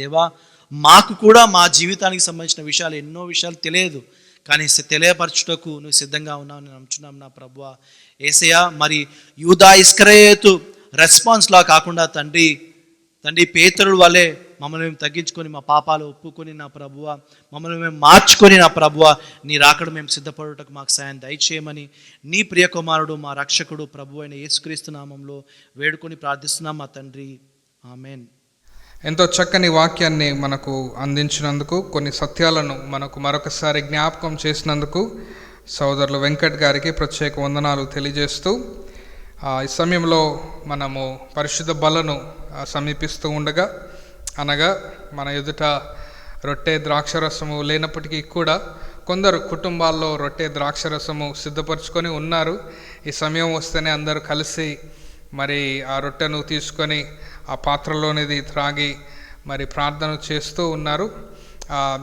దేవా, మాకు కూడా మా జీవితానికి సంబంధించిన విషయాలు, ఎన్నో విషయాలు తెలియదు, కానీ తెలియపరచుటకు నువ్వు సిద్ధంగా ఉన్నావు నేను నమ్ముచున్నాం నా ప్రభువా. యేసయ్య, మరి యూదా ఇస్కరియోతు రెస్పాన్స్లా కాకుండా తండ్రి పేతురు వలె మమ్మల్ని మేము తగ్గించుకొని మా పాపాలు ఒప్పుకొని నా ప్రభువా, మమ్మల్ని మేము మార్చుకొని నా ప్రభువా, నీ రాకడ మేము సిద్ధపడుటకు మాకు సాయం దయచేయమని నీ ప్రియకుమారుడు మా రక్షకుడు ప్రభు అయిన యేసుక్రీస్తు నామంలో వేడుకొని ప్రార్థిస్తున్నాం మా తండ్రి. ఆమెన్. ఎంతో చక్కని వాక్యాన్ని మనకు అందించినందుకు, కొన్ని సత్యాలను మనకు మరొకసారి జ్ఞాపకం చేసినందుకు సోదరులు వెంకట్ గారికి ప్రత్యేక వందనాలు తెలియజేస్తూ, ఈ సమయంలో మనము పరిశుద్ధ బలను సమీపిస్తూ ఉండగా, అనగా మన ఎదుట రొట్టె ద్రాక్షరసము లేనప్పటికీ కూడా కొందరు కుటుంబాల్లో రొట్టె ద్రాక్షరసము సిద్ధపరచుకొని ఉన్నారు. ఈ సమయం వస్తేనే అందరూ కలిసి మరి ఆ రొట్టెను తీసుకొని ఆ పాత్రలోనిది త్రాగి మరి ప్రార్థన చేస్తూ ఉన్నారు.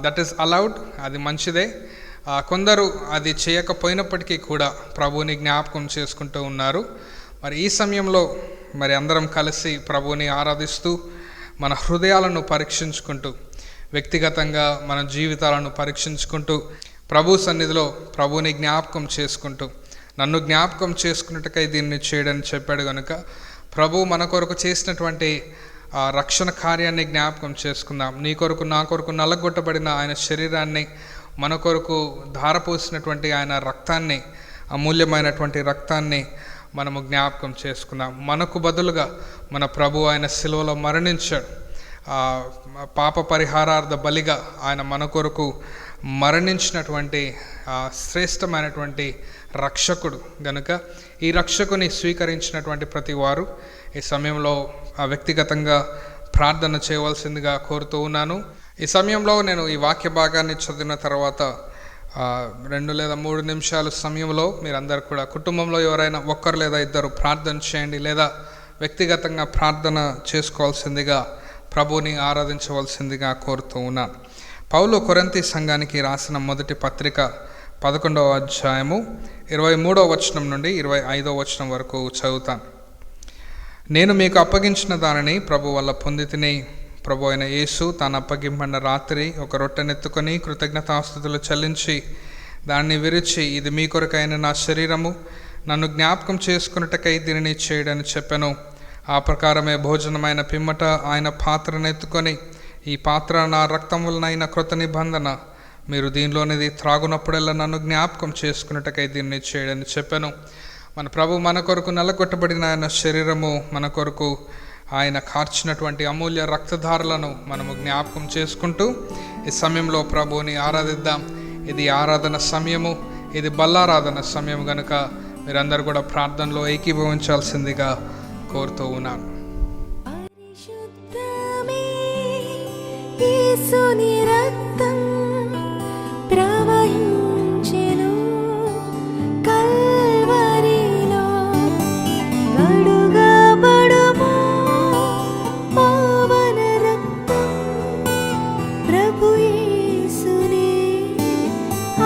దట్ ఈస్ అలౌడ్, అది మంచిదే. కొందరు అది చేయకపోయినప్పటికీ కూడా ప్రభువుని జ్ఞాపకం చేసుకుంటూ ఉన్నారు. మరి ఈ సమయంలో మరి అందరం కలిసి ప్రభువుని ఆరాధిస్తూ మన హృదయాలను పరీక్షించుకుంటూ, వ్యక్తిగతంగా మన జీవితాలను పరీక్షించుకుంటూ, ప్రభు సన్నిధిలో ప్రభువుని జ్ఞాపకం చేసుకుంటూ, నన్ను జ్ఞాపకం చేసుకున్నట్టుకై దీన్ని చేయడని చెప్పాడు కనుక ప్రభు మన కొరకు చేసినటువంటి ఆ రక్షణ కార్యాన్ని జ్ఞాపకం చేసుకుందాం. నీ కొరకు నా కొరకు నల్లగొట్టబడిన ఆయన శరీరాన్ని, మన కొరకు ధారపోసినటువంటి ఆయన రక్తాన్ని, అమూల్యమైనటువంటి రక్తాన్ని మనము జ్ఞాపకం చేసుకుందాం. మనకు బదులుగా మన ప్రభు ఆయన శిలువలో మరణించాడు. పాప పరిహారార్థ బలిగా ఆయన మన కొరకు మరణించినటువంటి శ్రేష్టమైనటువంటి రక్షకుడు గనుక ఈ రక్షకుని స్వీకరించినటువంటి ప్రతి వారు ఈ సమయంలో వ్యక్తిగతంగా ప్రార్థన చేయవలసిందిగా కోరుతూ ఉన్నాను. ఈ సమయంలో నేను ఈ వాక్య భాగాన్ని చదివిన తర్వాత 2 లేదా 3 నిమిషాల సమయంలో మీరందరూ కూడా కుటుంబంలో ఎవరైనా ఒక్కరు లేదా ఇద్దరు ప్రార్థన చేయండి, లేదా వ్యక్తిగతంగా ప్రార్థన చేసుకోవాల్సిందిగా, ప్రభువుని ఆరాధించవలసిందిగా కోరుతూ ఉన్నాను. పౌలు కొరింథీ సంఘానికి రాసిన మొదటి పత్రిక 11వ అధ్యాయము 23వ వచనం నుండి 25వ వచనం వరకు చదువుతాను. నేను మీకు అప్పగించిన దానిని ప్రభు వల్ల పొంది తిని, ప్రభు అయిన యేసు తాను అప్పగింపడిన రాత్రి ఒక రొట్టెనెత్తుకొని కృతజ్ఞతాస్తుతులు చెల్లించి దాన్ని విరిచి, ఇది మీ కొరకైన నా శరీరము, నన్ను జ్ఞాపకం చేసుకున్నట్టుకై దీనిని చేయడని చెప్పాను. ఆ ప్రకారమే భోజనమైన పిమ్మట ఆయన పాత్రనెత్తుకొని, ఈ పాత్ర నా రక్తం వలనైన కృత నిబంధన, మీరు దీనిలోనిది త్రాగునప్పుడల్లా నన్ను జ్ఞాపకం చేసుకున్నట్టుకై దీన్ని చేయడని చెప్పాను. మన ప్రభు మన కొరకు నల్లగొట్టబడిన ఆయన శరీరము, మన కొరకు ఆయన కార్చినటువంటి అమూల్య రక్తధారలను మనము జ్ఞాపకం చేసుకుంటూ ఈ సమయంలో ప్రభువుని ఆరాధిద్దాం. ఇది ఆరాధన సమయము, ఇది బల్లారాధన సమయం కనుక మీరందరూ కూడా ప్రార్థనలో ఏకీభవించాల్సిందిగా కోరుతూ ఉన్నాను. యేసుని రక్తం ప్రవహించెను కల్వరిలో, కడుగబడుము పావన రక్తం, ప్రభు యేసుని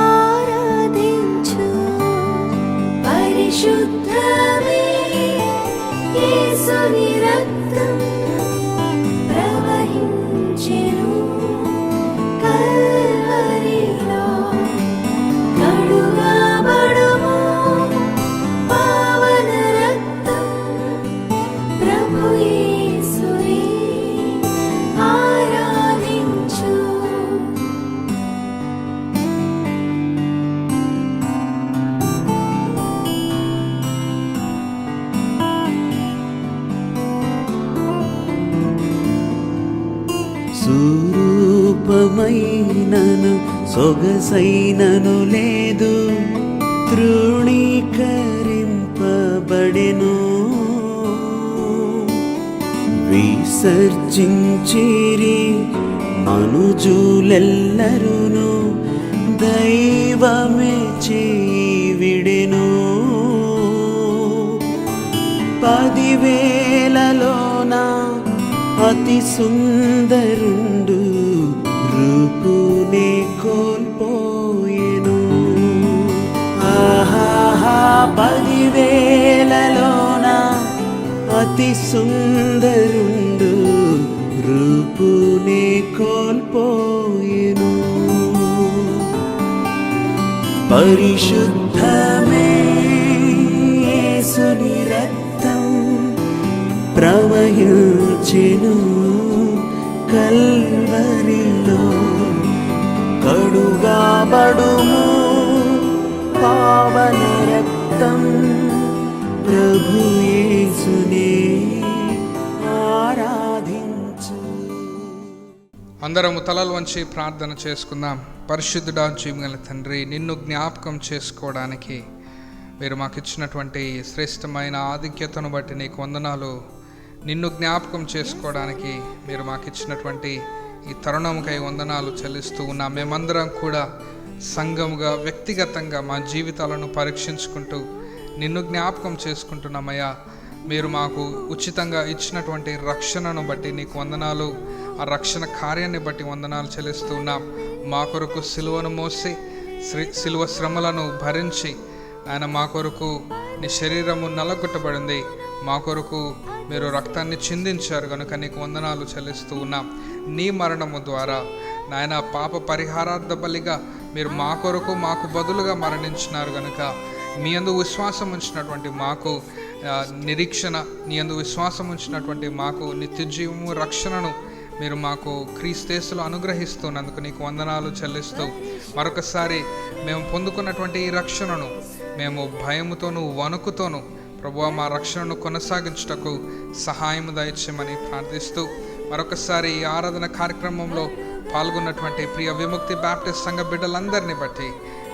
ఆరాధించు. పరిశుద్ధమే యేసుని రక్తం ప్రవహించెను కల్వరిలో, కడుగబడుము పావన రక్తం, ప్రభు యేసుని ఆరాధించు. స్వరూపమైనను సొగసైనను లేదు, తృణీకరింపబడెను. విసర్జించిరి మనుజులెల్లరును, దైవమే చేవిడెను. 10,000లోన అతి సుందరుండు, రూపునే కోల్పోయెను. ఆహాహా 10,000లోన అతి సుందరుండు, రూపునే కోల్పోయెను. పరిశుద్ధమే యేసుని రక్తం ప్రవహించెను కల్వరిలో, కడుగబడుము పావన రక్తం, ప్రభు యేసునే ఆరాధించు. అందరము తలలు వంచి ప్రార్థన చేసుకుందాం. పరిశుద్ధుడా, జీవగల తండ్రి, నిన్ను జ్ఞాపకం చేసుకోవడానికి మీరు మాకు ఇచ్చినటువంటి శ్రేష్టమైన ఆధిక్యతను బట్టి నీకు వందనాలు. నిన్ను జ్ఞాపకం చేసుకోవడానికి మీరు మాకు ఇచ్చినటువంటి ఈ తరుణంకై వందనాలు చెల్లిస్తూ ఉన్నాం. మేమందరం కూడా సంఘముగా, వ్యక్తిగతంగా మా జీవితాలను పరీక్షించుకుంటూ నిన్ను జ్ఞాపకం చేసుకుంటున్నామయ్యా. మీరు మాకు ఉచితంగా ఇచ్చినటువంటి రక్షణను బట్టి నీకు వందనాలు. ఆ రక్షణ కార్యాన్ని బట్టి వందనాలు చెల్లిస్తూ ఉన్నాం. మా కొరకు సిలువను మోసి, సిలువ శ్రమలను భరించి ఆయన మా కొరకు నీ శరీరము నల్లగొట్టబడింది, మా కొరకు మీరు రక్తాన్ని చిందించారు కనుక నీకు వందనాలు చెల్లిస్తూ ఉన్నాం. నీ మరణము ద్వారా నాయన పాప పరిహారార్థ బలిగా మీరు మా కొరకు మాకు బదులుగా మరణించినారు కనుక మీ యందు విశ్వాసం ఉంచినటువంటి మాకు నిరీక్షణ, నీ యందు విశ్వాసం ఉంచినటువంటి మాకు నిత్య జీవము, రక్షణను మీరు మాకు క్రీస్తుయేసులో అనుగ్రహిస్తున్నందుకు నీకు వందనాలు చెల్లిస్తూ మరొకసారి మేము పొందుకున్నటువంటి ఈ రక్షణను మేము భయముతోనూ వణుకుతోనూ ప్రభువా మా రక్షణను కొనసాగించుటకు సహాయం దయచేయమని ప్రార్థిస్తూ మరొకసారి ఈ ఆరాధన కార్యక్రమంలో పాల్గొన్నటువంటి ప్రియ విముక్తి బాప్టిస్ట్ సంఘ బిడ్డలందరినీ బట్టి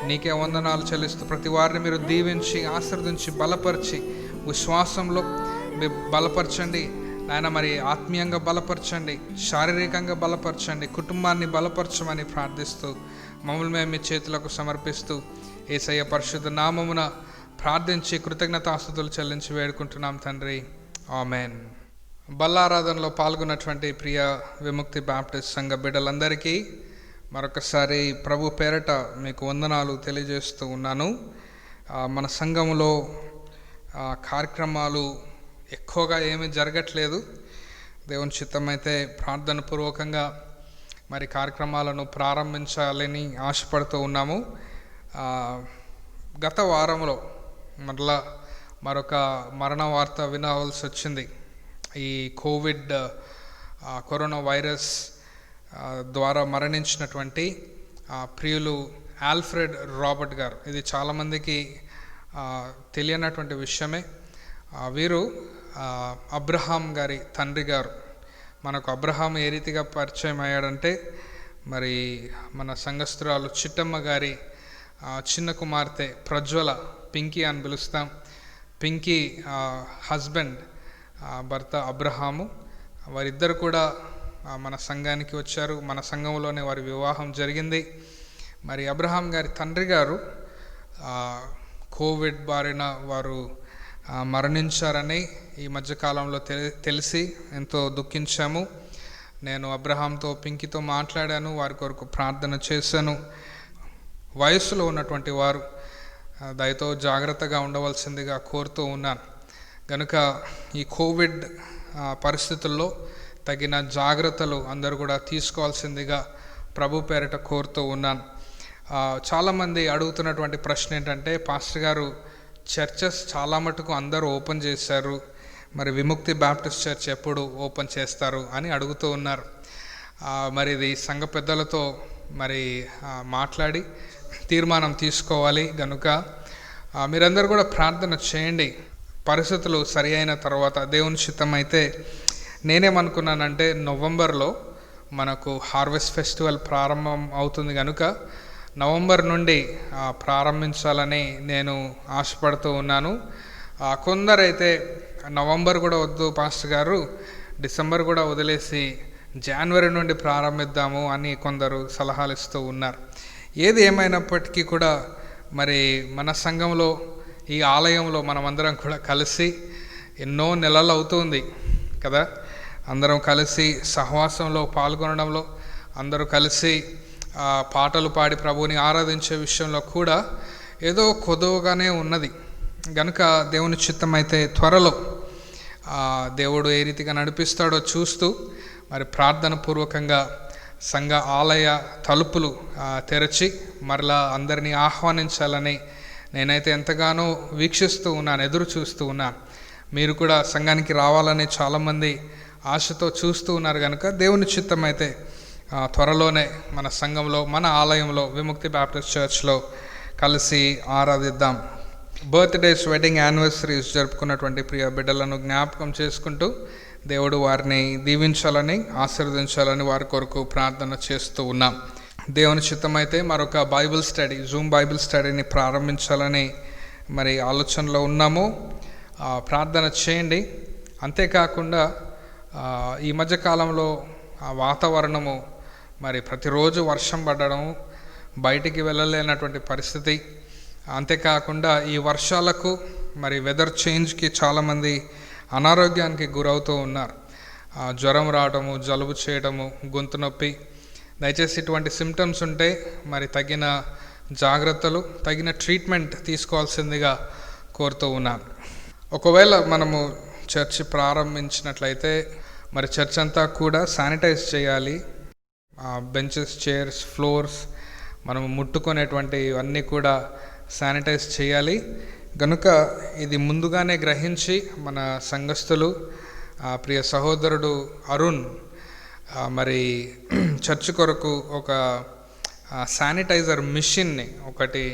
నీకే వందనాలు చెల్లిస్తూ ప్రతి వారిని మీరు దీవించి ఆశీర్వదించి బలపరిచి విశ్వాసంలో బలపరచండి నాయన, మరి ఆత్మీయంగా బలపరచండి, శారీరకంగా బలపరచండి, కుటుంబాన్ని బలపరచమని ప్రార్థిస్తూ మమ్మల్ని మేము మీ చేతులకు సమర్పిస్తూ యేసయ్య పరిశుద్ధ నామమున ప్రార్థించి కృతజ్ఞతాస్తుతులు చెల్లించి వేడుకుంటున్నాం తండ్రి, ఆమెన్. బల్లారాధనలో పాల్గొన్నటువంటి ప్రియ విముక్తి బాప్టిస్ట్ సంఘ బిడ్డలందరికీ మరొకసారి ప్రభు పేరట మీకు వందనాలు తెలియజేస్తూ ఉన్నాను. మన సంఘంలో కార్యక్రమాలు ఎక్కువగా ఏమీ జరగట్లేదు. దేవుని చిత్తమైతే ప్రార్థన పూర్వకంగా మరి కార్యక్రమాలను ప్రారంభించాలని ఆశపడుతూ ఉన్నాము. గత వారంలో మరొక మరణ వార్త వినవలసి వచ్చింది. ఈ కరోనా వైరస్ ద్వారా మరణించినటువంటి ప్రియులు ఆల్ఫ్రెడ్ రాబర్ట్ గారు. ఇది చాలామందికి తెలియనటువంటి విషయమే. వీరు అబ్రహాం గారి తండ్రి గారు. మనకు అబ్రహాం ఏ రీతిగా పరిచయం అయ్యాడంటే, మరి మన సంఘస్థురాలు చిట్టమ్మ గారి చిన్న కుమార్తె ప్రజ్వల, పింకీ అని పిలుస్తాం. పింకీ హస్బెండ్, భర్త అబ్రహాము, వారిద్దరు కూడా మన సంఘానికి వచ్చారు. మన సంఘంలోనే వారి వివాహం జరిగింది. మరి అబ్రహాం గారి తండ్రి గారు కోవిడ్ బారిన వారు మరణించారని ఈ మధ్యకాలంలో తెలిసి ఎంతో దుఃఖించాము. నేను అబ్రహాంతో, పింకీతో మాట్లాడాను, వారి కొరకు ప్రార్థన చేశాను. వయస్సులో ఉన్నటువంటి వారు దయతో జాగ్రత్తగా ఉండవలసిందిగా కోరుతూ ఉన్నాను. కనుక ఈ కోవిడ్ పరిస్థితుల్లో తగిన జాగ్రత్తలు అందరూ కూడా తీసుకోవాల్సిందిగా ప్రభు పేరిట కోరుతూ ఉన్నాను. చాలామంది అడుగుతున్నటువంటి ప్రశ్న ఏంటంటే, పాస్టర్ గారు చర్చెస్ చాలా మటుకు అందరూ ఓపెన్ చేశారు, మరి విముక్తి బాప్టిస్ట్ చర్చ్ ఎప్పుడు ఓపెన్ చేస్తారు అని అడుగుతూ ఉన్నారు. మరి ఇది సంఘ పెద్దలతో మరి మాట్లాడి తీర్మానం తీసుకోవాలి. కనుక మీరందరూ కూడా ప్రార్థన చేయండి. పరిస్థితులు సరి అయిన తర్వాత దేవుని చిత్తం అయితే నేనేమనుకున్నానంటే, నవంబర్లో మనకు హార్వెస్ట్ ఫెస్టివల్ ప్రారంభం అవుతుంది కనుక నవంబర్ నుండి ప్రారంభించాలని నేను ఆశపడుతూ ఉన్నాను. కొందరైతే నవంబర్ కూడా వద్దు పాస్టర్ గారు, డిసెంబర్ కూడా వదిలేసి జనవరి నుండి ప్రారంభిద్దాము అని కొందరు సలహాలు ఇస్తూ ఉన్నారు. ఏది ఏమైనప్పటికీ కూడా మరి మన సంఘంలో, ఈ ఆలయంలో మనమందరం కూడా కలిసి ఎన్నో నెలలు అవుతుంది కదా, అందరం కలిసి సహవాసంలో పాల్గొనడంలో, అందరూ కలిసి పాటలు పాడి ప్రభువుని ఆరాధించే విషయంలో కూడా ఏదో కొదువుగానే ఉన్నది. కనుక దేవుని చిత్తం అయితే త్వరలో దేవుడు ఏ రీతిగా నడిపిస్తాడో చూస్తూ మరి ప్రార్థన పూర్వకంగా సంఘ ఆలయ తలుపులు తెరచి మరలా అందరినీ ఆహ్వానించాలని నేనైతే ఎంతగానో వీక్షిస్తూ ఉన్నాను, ఎదురు చూస్తూ ఉన్నాను. మీరు కూడా సంఘానికి రావాలని చాలామంది ఆశతో చూస్తూ ఉన్నారు. కనుక దేవుని చిత్తం అయితే త్వరలోనే మన సంఘంలో, మన ఆలయంలో, విముక్తి బాప్టిస్ట్ చర్చ్లో కలిసి ఆరాధిద్దాం. బర్త్డేస్, వెడ్డింగ్ యానివర్సరీస్ జరుపుకున్నటువంటి ప్రియ బిడ్డలను జ్ఞాపకం చేసుకుంటూ దేవుడు వారిని దీవించాలని, ఆశీర్వదించాలని వారి కొరకు ప్రార్థన చేస్తూ ఉన్నాం. దేవుని చిత్తమైతే మరొక బైబిల్ స్టడీ, జూమ్ బైబిల్ స్టడీని ప్రారంభించాలని మరి ఆలోచనలో ఉన్నాము. ప్రార్థన చేయండి. అంతేకాకుండా ఈ మధ్యకాలంలో వాతావరణము మరి ప్రతిరోజు వర్షం పడడం, బయటికి వెళ్ళలేనటువంటి పరిస్థితి. అంతేకాకుండా ఈ వర్షాలకు మరి వెదర్ చేంజ్కి చాలామంది అనారోగ్యానికి గురవుతూ ఉన్నారు. జ్వరం రావడము, జలుబు చేయడము, గొంతు నొప్పి. దయచేసి ఇటువంటి సిమ్టమ్స్ ఉంటే మరి తగిన జాగ్రత్తలు, తగిన ట్రీట్మెంట్ తీసుకోవాల్సిందిగా కోరుతూ ఉన్నాను. ఒకవేళ మనము చర్చ్ ప్రారంభించినట్లయితే మరి చర్చ్ అంతా కూడా శానిటైజ్ చేయాలి. బెంచెస్, చైర్స్, ఫ్లోర్స్ మనము ముట్టుకునేటువంటి ఇవన్నీ కూడా శానిటైజ్ చేయాలి. కనుక ఇది ముందుగానే గ్రహించి మన సంఘస్థులు, ప్రియ సహోదరుడు అరుణ్ మరి చర్చ్ కొరకు ఒక శానిటైజర్ మిషన్ని ఒకటి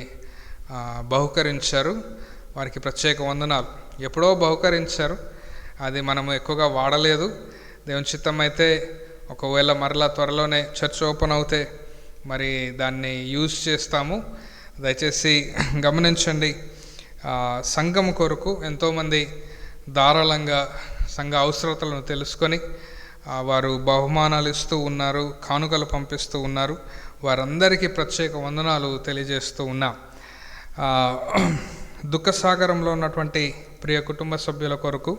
బహుకరించారు. వారికి ప్రత్యేక వందనాలు. ఎప్పుడో బహుకరించారు, అది మనము ఎక్కువగా వాడలేదు. దేవుని చిత్తం అయితే ఒకవేళ మరలా త్వరలోనే చర్చ్ ఓపెన్ అవుతే మరి దాన్ని యూజ్ చేస్తాము. దయచేసి గమనించండి. సంఘం కొరకు ఎంతోమంది ధారాళంగా సంఘ అవసరతలను తెలుసుకొని వారు బహుమానాలు ఇస్తూ ఉన్నారు, కానుకలు పంపిస్తూ ఉన్నారు. వారందరికీ ప్రత్యేక వందనాలు తెలియజేస్తూ ఉన్నాం. దుఃఖసాగరంలో ఉన్నటువంటి ప్రియ కుటుంబ సభ్యుల కొరకు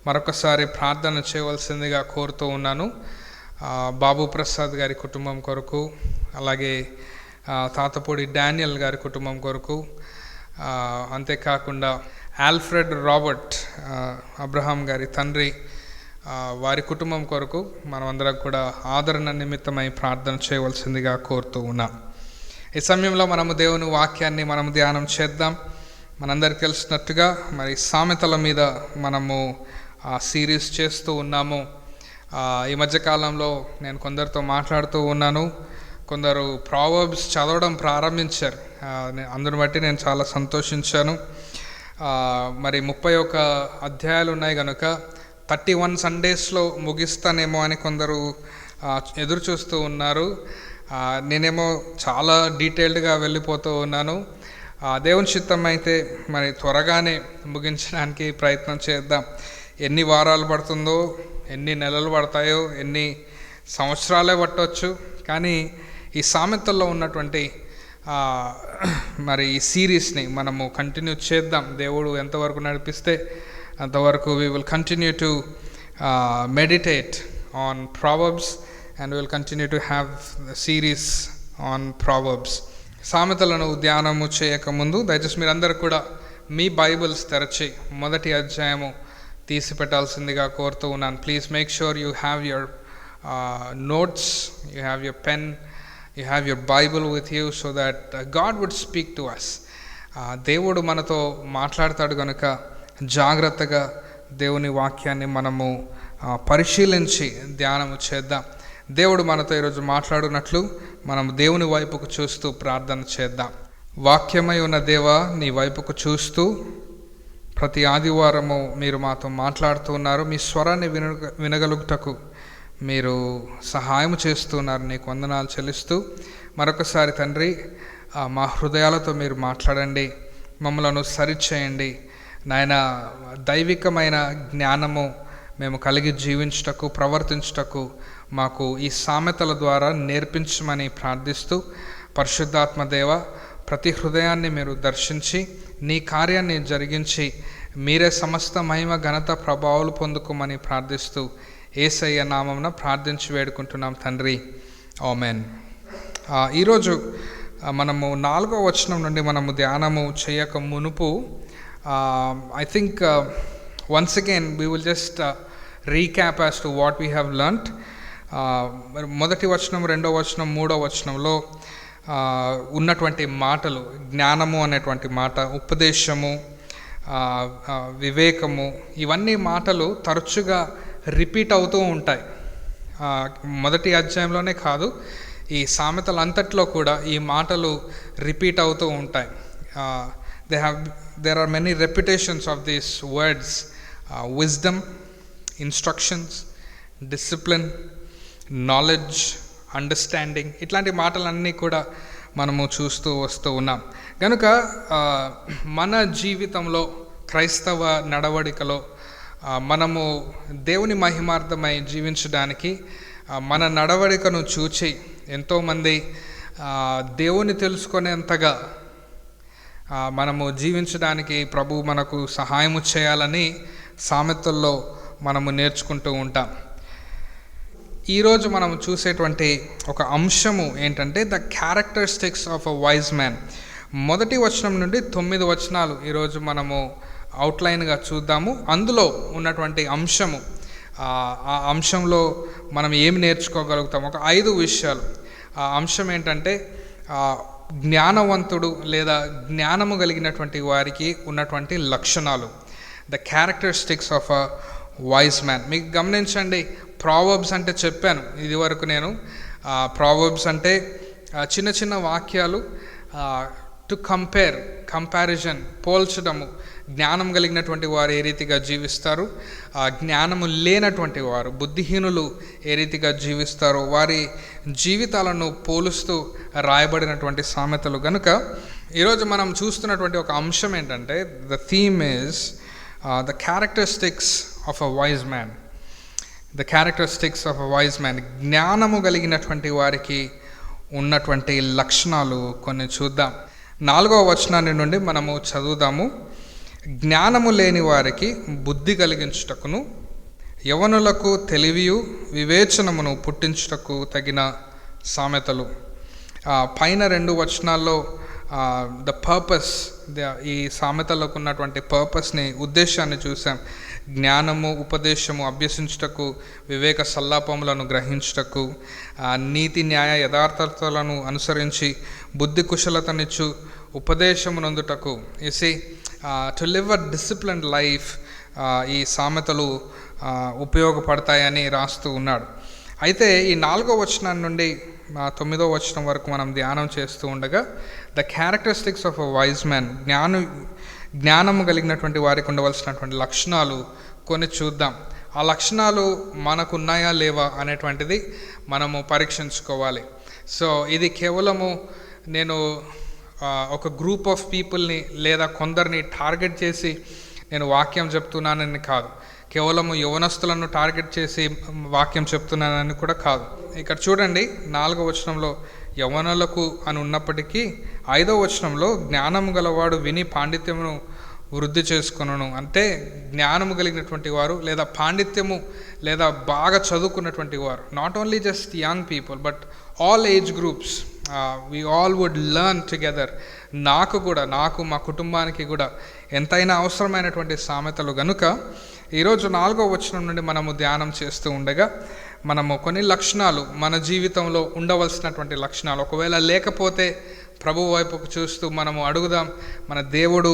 మరొకసారి ప్రార్థన చేయవలసిందిగా కోరుతూ ఉన్నాను. బాబు ప్రసాద్ గారి కుటుంబం కొరకు, అలాగే తాతపూడి డానియల్ గారి కుటుంబం కొరకు, అంతేకాకుండా ఆల్ఫ్రెడ్ రాబర్ట్ అబ్రహాం గారి తండ్రి వారి కుటుంబం కొరకు మనమందరం కూడా ఆదరణ నిమిత్తమై ప్రార్థన చేయవలసిందిగా కోరుతూ ఉన్నాం. ఈ సమయంలో మనము దేవుని వాక్యాన్ని మనము ధ్యానం చేద్దాం. మనందరికీ తెలిసినట్టుగా మరి సామెతల మీద మనము సిరీస్ చేస్తూ ఉన్నాము. ఈ మధ్యకాలంలో నేను కొందరితో మాట్లాడుతూ ఉన్నాను. కొందరు ప్రావర్బ్స్ చదవడం ప్రారంభించారు. అందుని బట్టి నేను చాలా సంతోషించాను. మరి 31 అధ్యాయాలు ఉన్నాయి కనుక 31 సండేస్లో ముగిస్తానేమో అని కొందరు ఎదురు చూస్తూ ఉన్నారు. నేనేమో చాలా డీటెయిల్డ్గా వెళ్ళిపోతూ ఉన్నాను. దేవుని చిత్తం అయితే మరి త్వరగానే ముగించడానికి ప్రయత్నం చేద్దాం. ఎన్ని వారాలు పడుతుందో, ఎన్ని నెలలు పడతాయో, ఎన్ని సంవత్సరాలే పట్టవచ్చు, కానీ ఈ సామెతల్లో ఉన్నటువంటి మరి ఈ సిరీస్ని మనము కంటిన్యూ చేద్దాం. దేవుడు ఎంతవరకు నడిపిస్తే అంతవరకు we will continue to meditate on Proverbs and we will continue to have the series on Proverbs. సామెతలను ధ్యానము చేయకముందు దయచేసి మీరందరూ కూడా మీ బైబిల్స్ తెరచి 1వ అధ్యాయము తీసి పెట్టాల్సిందిగా కోరుతూ ఉన్నాను. Please make sure you have your notes, you have your pen, you have your Bible with you so that God would speak to us. దేవుడు మనతో మాట్లాడతాడు కనుక జాగ్రత్తగా దేవుని వాక్యాన్ని మనము పరిశీలించి ధ్యానము చేద్దాం. దేవుడు మనతో ఈరోజు మాట్లాడునట్లు మనం దేవుని వైపుకు చూస్తూ ప్రార్థన చేద్దాం. వాక్యమై ఉన్న దేవా, నీ వైపుకు చూస్తూ ప్రతి ఆదివారము మీరు మాతో మాట్లాడుతూ ఉన్నారు. మీ స్వరాన్ని వినగలుగుటకు మీరు సహాయం చేస్తున్నారు. నీకు వందనాలు చెల్లిస్తూ మరొకసారి తండ్రి, మా హృదయాలతో మీరు మాట్లాడండి, మమ్మలను సరిచేయండి నాయన. దైవికమైన జ్ఞానము మేము కలిగి జీవించుటకు, ప్రవర్తించుటకు మాకు ఈ సామెతల ద్వారా నేర్పించమని ప్రార్థిస్తూ, పరిశుద్ధాత్మ దేవ, ప్రతి హృదయాన్ని మీరు దర్శించి నీ కార్యాన్ని జరిగించి మీరే సమస్త మహిమ ఘనత ప్రభావాలు పొందుకోమని ప్రార్థిస్తూ యేసయ్య నామమున ప్రార్థించి వేడుకుంటున్నాం తండ్రి, ఆమేన్. ఈరోజు మనము 4వ వచనం నుండి మనము ధ్యానము చేయక మునుపు I think once again we will just recap as to what we have learnt. మొదటి వచనం, 2వ వచనం, 3వ వచనంలో ఉన్నటువంటి మాటలు, జ్ఞానము అనేటువంటి మాట, ఉపదేశము, వివేకము, ఇవన్నీ మాటలు తరచుగా రిపీట్ అవుతూ ఉంటాయి. మొదటి అధ్యాయంలోనే కాదు, ఈ సామెతలంతట్లో కూడా ఈ మాటలు రిపీట్ అవుతూ ఉంటాయి. there are many repetitions of these words: wisdom, instructions, discipline, knowledge, understanding, ఇట్లాంటి మాటలన్నీ కూడా మనము చూస్తూ వస్తూ ఉన్నాం. కనుక మన జీవితంలో, క్రైస్తవ నడవడికలో మనము దేవుని మహిమార్థమై జీవించడానికి మన నడవడికను చూచి ఎంతోమంది దేవుని తెలుసుకునేంతగా మనము జీవించడానికి ప్రభు మనకు సహాయము చేయాలని సామెతల్లో మనము నేర్చుకుంటూ ఉంటాం. ఈరోజు మనం చూసేటువంటి ఒక అంశము ఏంటంటే the characteristics of a wise man. మొదటి వచనం నుండి 9 వచనాలు ఈరోజు మనము అవుట్లైన్గా చూద్దాము. అందులో ఉన్నటువంటి అంశము, ఆ అంశంలో మనం ఏమి నేర్చుకోగలుగుతాం, ఒక 5 విషయాలు. ఆ అంశం ఏంటంటే జ్ఞానవంతుడు లేదా జ్ఞానము కలిగినటువంటి వారికి ఉన్నటువంటి లక్షణాలు, the characteristics of a wise man. మీకు గమనించండి, ప్రావర్బ్స్ అంటే చెప్పాను ఇది వరకు నేను. ప్రావర్బ్స్ అంటే చిన్న చిన్న వాక్యాలు, టు కంపారిజన్, పోల్చడము. జ్ఞానం కలిగినటువంటి వారు ఏ రీతిగా జీవిస్తారు, జ్ఞానము లేనటువంటి వారు, బుద్ధిహీనులు ఏ రీతిగా జీవిస్తారో వారి జీవితాలను పోలుస్తూ రాయబడినటువంటి సామెతలు. కనుక ఈరోజు మనం చూస్తున్నటువంటి ఒక అంశం ఏంటంటే, the theme is the characteristics of a wise man. The characteristics of a wise man. జ్ఞానము కలిగినటువంటి వారికి ఉన్నటువంటి లక్షణాలు కొన్ని చూద్దాం. 4వ వచనాన్ని నుండి మనము చదువుదాము. జ్ఞానము లేని వారికి బుద్ధి కలిగించుటకును, యవనులకు తెలివియు వివేచనమును పుట్టించుటకు తగిన సామెతలు. పైన 2 వచనాల్లో ద పర్పస్, ఈ సామెతలకు ఉన్నటువంటి పర్పస్ని, ఉద్దేశాన్ని చూసాం. జ్ఞానము, ఉపదేశము అభ్యసించుటకు, వివేక సల్లాపములను గ్రహించుటకు, నీతి న్యాయ యథార్థతలను అనుసరించి బుద్ధి కుశలతనిచ్చు ఉపదేశమునందుటకు. Is to live a disciplined life ఈ సామెతలు ఉపయోగపడతాయని రాస్తూ ఉన్నాడు. అయితే ఈ 4వ వచనం నుండి 9వ వచనం వరకు మనం ధ్యానం చేస్తూ ఉండగా, the characteristics of a wise man, జ్ఞానము కలిగినటువంటి వారికి ఉండవలసినటువంటి లక్షణాలు కొన్ని చూద్దాం. ఆ లక్షణాలు మనకు ఉన్నాయా లేవా అనేటువంటిది మనము పరీక్షించుకోవాలి. సో ఇది కేవలము నేను ఒక గ్రూప్ ఆఫ్ పీపుల్ని లేదా కొందరిని టార్గెట్ చేసి నేను వాక్యం చెప్తున్నానని కాదు, కేవలము యవనస్తులను టార్గెట్ చేసి వాక్యం చెప్తున్నానని కూడా కాదు. ఇక్కడ చూడండి, 4వ వచనంలో యవనులకు అని ఉన్నప్పటికీ 5వ వచనంలో జ్ఞానము గలవాడు విని పాండిత్యమును వృద్ధి చేసుకొనును. అంటే జ్ఞానము కలిగినటువంటి వారు లేదా పాండిత్యము లేదా బాగా చదువుకున్నటువంటి వారు, not only just young people but all age groups, we all would learn together. నాకు మా కుటుంబానికి కూడా ఎంతైనా అవసరమైనటువంటి సామెతలు. కనుక ఈరోజు 4వ వచనం నుండి మనము ధ్యానం చేస్తూ ఉండగా మనము కొన్ని లక్షణాలు, మన జీవితంలో ఉండవలసినటువంటి లక్షణాలు, ఒకవేళ లేకపోతే ప్రభు వైపుకు చూస్తూ మనము అడుగుదాం. మన దేవుడు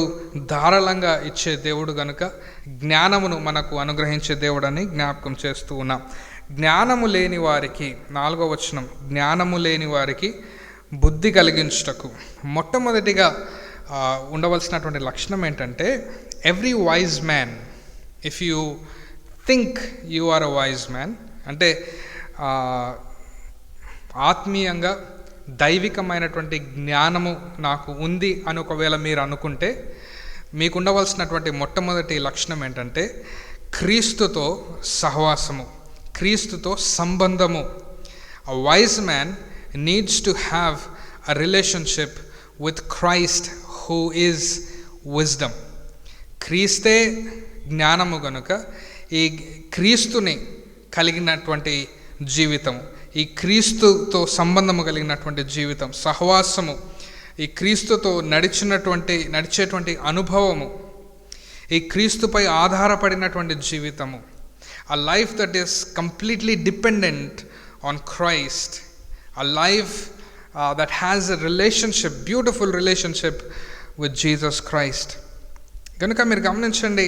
ధారాళంగా ఇచ్చే దేవుడు కనుక జ్ఞానమును మనకు అనుగ్రహించే దేవుడని జ్ఞాపకం చేస్తూ ఉన్నాం. జ్ఞానము లేని వారికి, 4వ వచనం, జ్ఞానము లేని వారికి బుద్ధి కలిగించుటకు. మొట్టమొదటిగా ఉండవలసినటువంటి లక్షణం ఏంటంటే, every wise man, if you think you are a wise man, అంటే ఆత్మీయంగా దైవికమైనటువంటి జ్ఞానము నాకు ఉంది అని ఒకవేళ మీరు అనుకుంటే, మీకు ఉండవలసినటువంటి మొట్టమొదటి లక్షణం ఏంటంటే క్రీస్తుతో సహవాసము, క్రీస్తుతో సంబంధము. A wise man needs to have a relationship with Christ who is wisdom. క్రీస్తే జ్ఞానము గనుక ఈ క్రీస్తుని కలిగినటువంటి జీవితము, ఈ క్రీస్తుతో సంబంధము కలిగినటువంటి జీవితం, సహవాసము, ఈ క్రీస్తుతో నడిచేటువంటి అనుభవము, ఈ క్రీస్తుపై ఆధారపడినటువంటి జీవితము, a life that is completely dependent on Christ, a life that has a relationship, beautiful relationship with Jesus Christ. కనుక మీరు గమనించండి,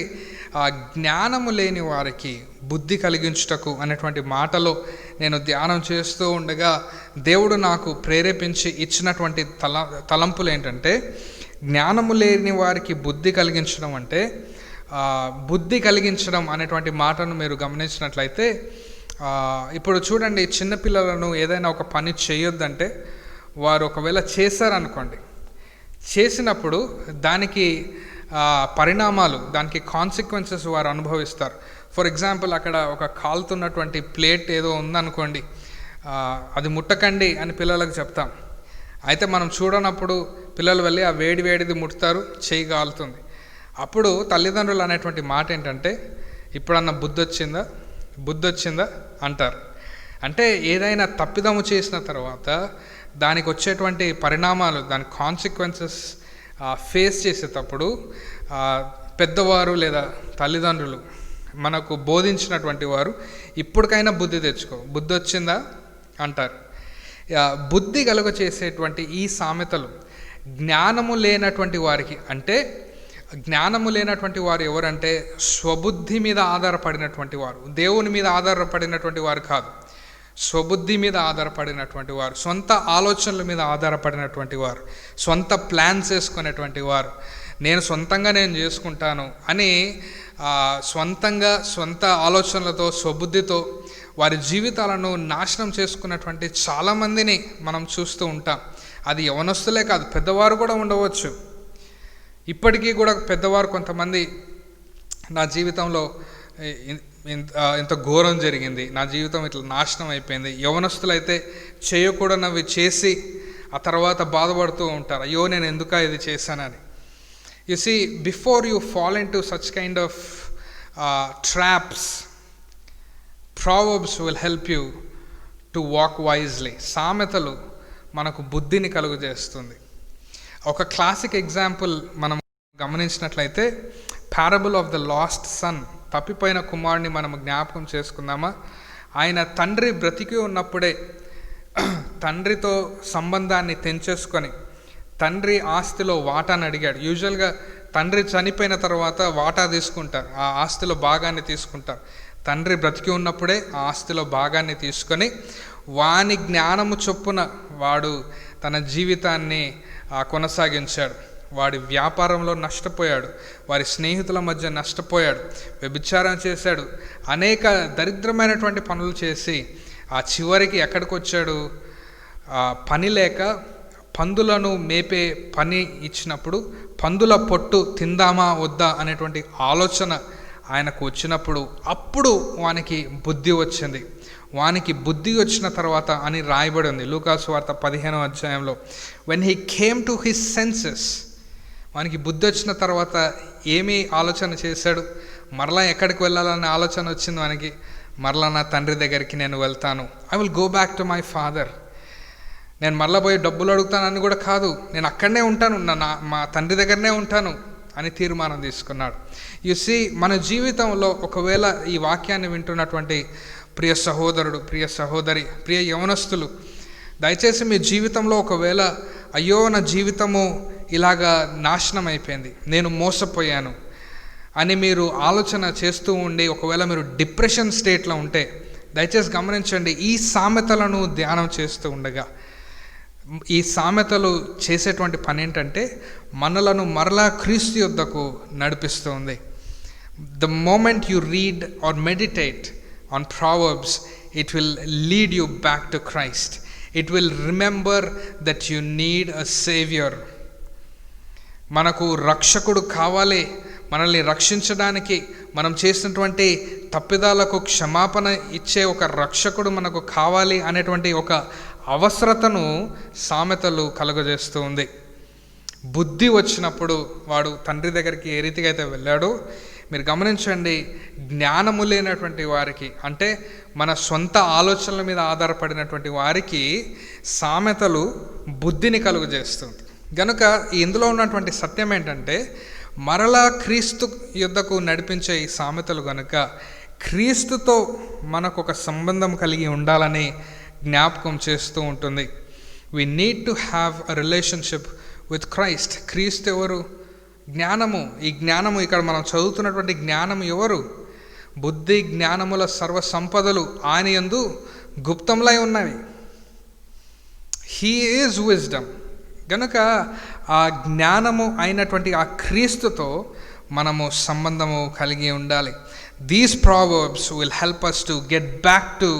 జ్ఞానము లేని వారికి బుద్ధి కలిగించుటకు అనేటువంటి మాటలో నేను ధ్యానం చేస్తూ ఉండగా దేవుడు నాకు ప్రేరేపించి ఇచ్చినటువంటి తలంపులు ఏంటంటే, జ్ఞానము లేని వారికి బుద్ధి కలిగించడం అంటే, బుద్ధి కలిగించడం అనేటువంటి మాటను మీరు గమనించినట్లయితే, ఇప్పుడు చూడండి, చిన్నపిల్లలను ఏదైనా ఒక పని చేయొద్దంటే వారు ఒకవేళ చేశారనుకోండి, చేసినప్పుడు దానికి పరిణామాలు, దానికి కాన్సిక్వెన్సెస్ వారు అనుభవిస్తారు. ఫర్ ఎగ్జాంపుల్, అక్కడ ఒక కాలుతున్నటువంటి ప్లేట్ ఏదో ఉందనుకోండి, అది ముట్టకండి అని పిల్లలకు చెప్తాం. అయితే మనం చూడనప్పుడు పిల్లలు వెళ్ళి ఆ వేడిది ముట్టుతారు, చేయి కాలుతుంది. అప్పుడు తల్లిదండ్రులు అనేటువంటి మాట ఏంటంటే, ఇప్పుడన్నా బుద్ధి వచ్చిందా అంటారు. అంటే ఏదైనా తప్పిదము చేసిన తర్వాత దానికి వచ్చేటువంటి పరిణామాలు, దాని కాన్సిక్వెన్సెస్ ఫేస్ చేసేటప్పుడు పెద్దవారు లేదా తల్లిదండ్రులు మనకు బోధించినటువంటి వారు ఇప్పటికైనా బుద్ధి తెచ్చుకో, బుద్ధి వచ్చిందా అంటారు. బుద్ధి కలుగ చేసేటువంటి ఈ సామెతలు జ్ఞానము లేనటువంటి వారికి, అంటే జ్ఞానము లేనటువంటి వారు ఎవరంటే స్వబుద్ధి మీద ఆధారపడినటువంటి వారు, దేవుని మీద ఆధారపడినటువంటి వారు కాదు, స్వబుద్ధి మీద ఆధారపడినటువంటి వారు, సొంత ఆలోచనల మీద ఆధారపడినటువంటి వారు, సొంత ప్లాన్స్ వేసుకునేటువంటి వారు, నేను సొంతంగా నేను చేసుకుంటాను అని సొంత ఆలోచనలతో స్వబుద్ధితో వారి జీవితాలను నాశనం చేసుకున్నటువంటి చాలామందిని మనం చూస్తూ ఉంటాం. అది యవనస్తులే కాదు, పెద్దవారు కూడా ఉండవచ్చు. ఇప్పటికీ కూడా పెద్దవారు కొంతమంది నా జీవితంలో ఇంత ఘోరం జరిగింది, నా జీవితం ఇట్లా నాశనం అయిపోయింది, యవనస్తులైతే చేయకూడనవి చేసి ఆ తర్వాత బాధపడుతూ ఉంటారు, అయ్యో నేను ఎందుకు ఇది చేశానని. You see, before you fall into such kind of traps, Proverbs will help you to walk wisely. సామెతలు మనకు బుద్ధిని కలుగజేస్తుంది. ఒక క్లాసిక్ ఎగ్జాంపుల్ మనం గమనించినట్లయితే parable of the lost son, తప్పిపోయిన కుమారుని మనం జ్ఞాపకం చేసుకుందామా. ఆయన తండ్రి బ్రతికి ఉన్నప్పుడే తండ్రితో సంబంధాన్ని తెంచేసుకొని తండ్రి ఆస్తిలో వాటాను అడిగాడు. యూజువల్గా తండ్రి చనిపోయిన తర్వాత వాటా తీసుకుంటారు, ఆ ఆస్తిలో భాగాన్ని తీసుకుంటారు. తండ్రి బ్రతికి ఉన్నప్పుడే ఆ ఆస్తిలో భాగాన్ని తీసుకొని వాని జ్ఞానము చొప్పున వాడు తన జీవితాన్ని కొనసాగించాడు. వాడి వ్యాపారంలో నష్టపోయాడు, వారి స్నేహితుల మధ్య నష్టపోయాడు, వ్యభిచారం చేశాడు, అనేక దరిద్రమైనటువంటి పనులు చేసి ఆ చివరికి ఎక్కడికి వచ్చాడు, పని లేక పందులను మేపే పని ఇచ్చినప్పుడు పందుల పొట్టు తిందామా వద్దా అనేటువంటి ఆలోచన ఆయనకు వచ్చినప్పుడు అప్పుడు వానికి బుద్ధి వచ్చింది. వానికి బుద్ధి వచ్చిన తర్వాత అని రాయబడి ఉంది లూకాసు వార్త 15వ అధ్యాయంలో. When he came to his senses, వానికి బుద్ధి వచ్చిన తర్వాత ఏమీ ఆలోచన చేశాడు, మరలా ఎక్కడికి వెళ్ళాలనే ఆలోచన వచ్చింది వానికి. మరలా నా తండ్రి దగ్గరికి నేను వెళ్తాను, I will go back to my father. నేను మరలా పోయి డబ్బులు అడుగుతానని కూడా కాదు, నేను అక్కడనే ఉంటాను, మా తండ్రి దగ్గరనే ఉంటాను అని తీర్మానం తీసుకున్నాడు. యు సీ, మన జీవితంలో ఒకవేళ ఈ వాక్యాన్ని వింటున్నటువంటి ప్రియ సహోదరుడు, ప్రియ సహోదరి, ప్రియ యవనస్తులు, దయచేసి మీ జీవితంలో ఒకవేళ అయ్యో నా జీవితము ఇలాగా నాశనం అయిపోయింది, నేను మోసపోయాను అని మీరు ఆలోచన చేస్తూ ఉండి ఒకవేళ మీరు డిప్రెషన్ స్టేట్లో ఉంటే దయచేసి గమనించండి, ఈ సామెతలను ధ్యానం చేస్తూ ఉండగా ఈ సామెతలు చేసేటువంటి పని ఏంటంటే మనలను మరలా క్రీస్తు యొద్దకు నడిపిస్తుంది. The moment you read or meditate on Proverbs, it will lead you back to Christ. It will remember that you need a saviour. మనకు రక్షకుడు కావాలి, మనల్ని రక్షించడానికి, మనం చేసినటువంటి తప్పిదాలకు క్షమాపణ ఇచ్చే ఒక రక్షకుడు మనకు కావాలి అనేటువంటి ఒక అవసరతను సామెతలు కలుగజేస్తూ ఉంది. బుద్ధి వచ్చినప్పుడు వాడు తండ్రి దగ్గరికి ఏ రీతిగా అయితే వెళ్ళాడో మీరు గమనించండి. జ్ఞానము లేనటువంటి వారికి, అంటే మన సొంత ఆలోచనల మీద ఆధారపడినటువంటి వారికి సామెతలు బుద్ధిని కలుగజేస్తుంది. గనుక ఇందులో ఉన్నటువంటి సత్యం ఏంటంటే మరలా క్రీస్తు యుద్ధకు నడిపించే ఈ సామెతలు గనుక క్రీస్తుతో మనకు ఒక సంబంధం కలిగి ఉండాలని జ్ఞాపకం చేస్తూ ఉంటుంది. We need to have a relationship with Christ. క్రీస్తు ఎవరు? జ్ఞానము. ఈ జ్ఞానము, ఇక్కడ మనం చదువుతున్నటువంటి జ్ఞానము ఎవరు? బుద్ధి జ్ఞానముల సర్వ సంపదలు ఆయన యందు గుప్తంలై ఉన్నవి. He is wisdom. గనుక ఆ జ్ఞానము అయినటువంటి ఆ క్రీస్తుతో మనము సంబంధము కలిగి ఉండాలి. These Proverbs will help us to get back to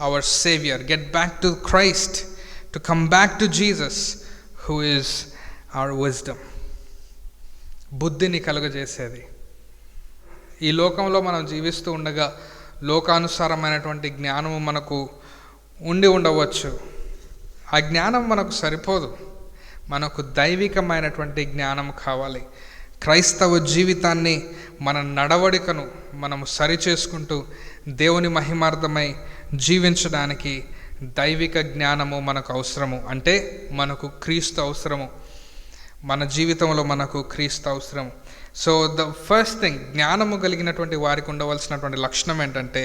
our Savior, get back to Christ, to come back to Jesus who is our wisdom. బుద్ధిని కలుగజేసేది. ఈ లోకంలో మనం జీవిస్తూ ఉండగా లోకానుసారమైనటువంటి జ్ఞానము మనకు ఉండి ఉండవచ్చు. ఆ జ్ఞానం మనకు సరిపోదు, మనకు దైవికమైనటువంటి జ్ఞానం కావాలి. క్రైస్తవ జీవితాన్ని, మన నడవడికను మనము సరిచేసుకుంటూ దేవుని మహిమార్థమై జీవించడానికి దైవిక జ్ఞానము మనకు అవసరము. అంటే మనకు క్రీస్తు అవసరము. మన జీవితంలో మనకు క్రీస్తు అవసరం. సో ద ఫస్ట్ థింగ్, జ్ఞానము కలిగినటువంటి వారికి ఉండవలసినటువంటి లక్షణం ఏంటంటే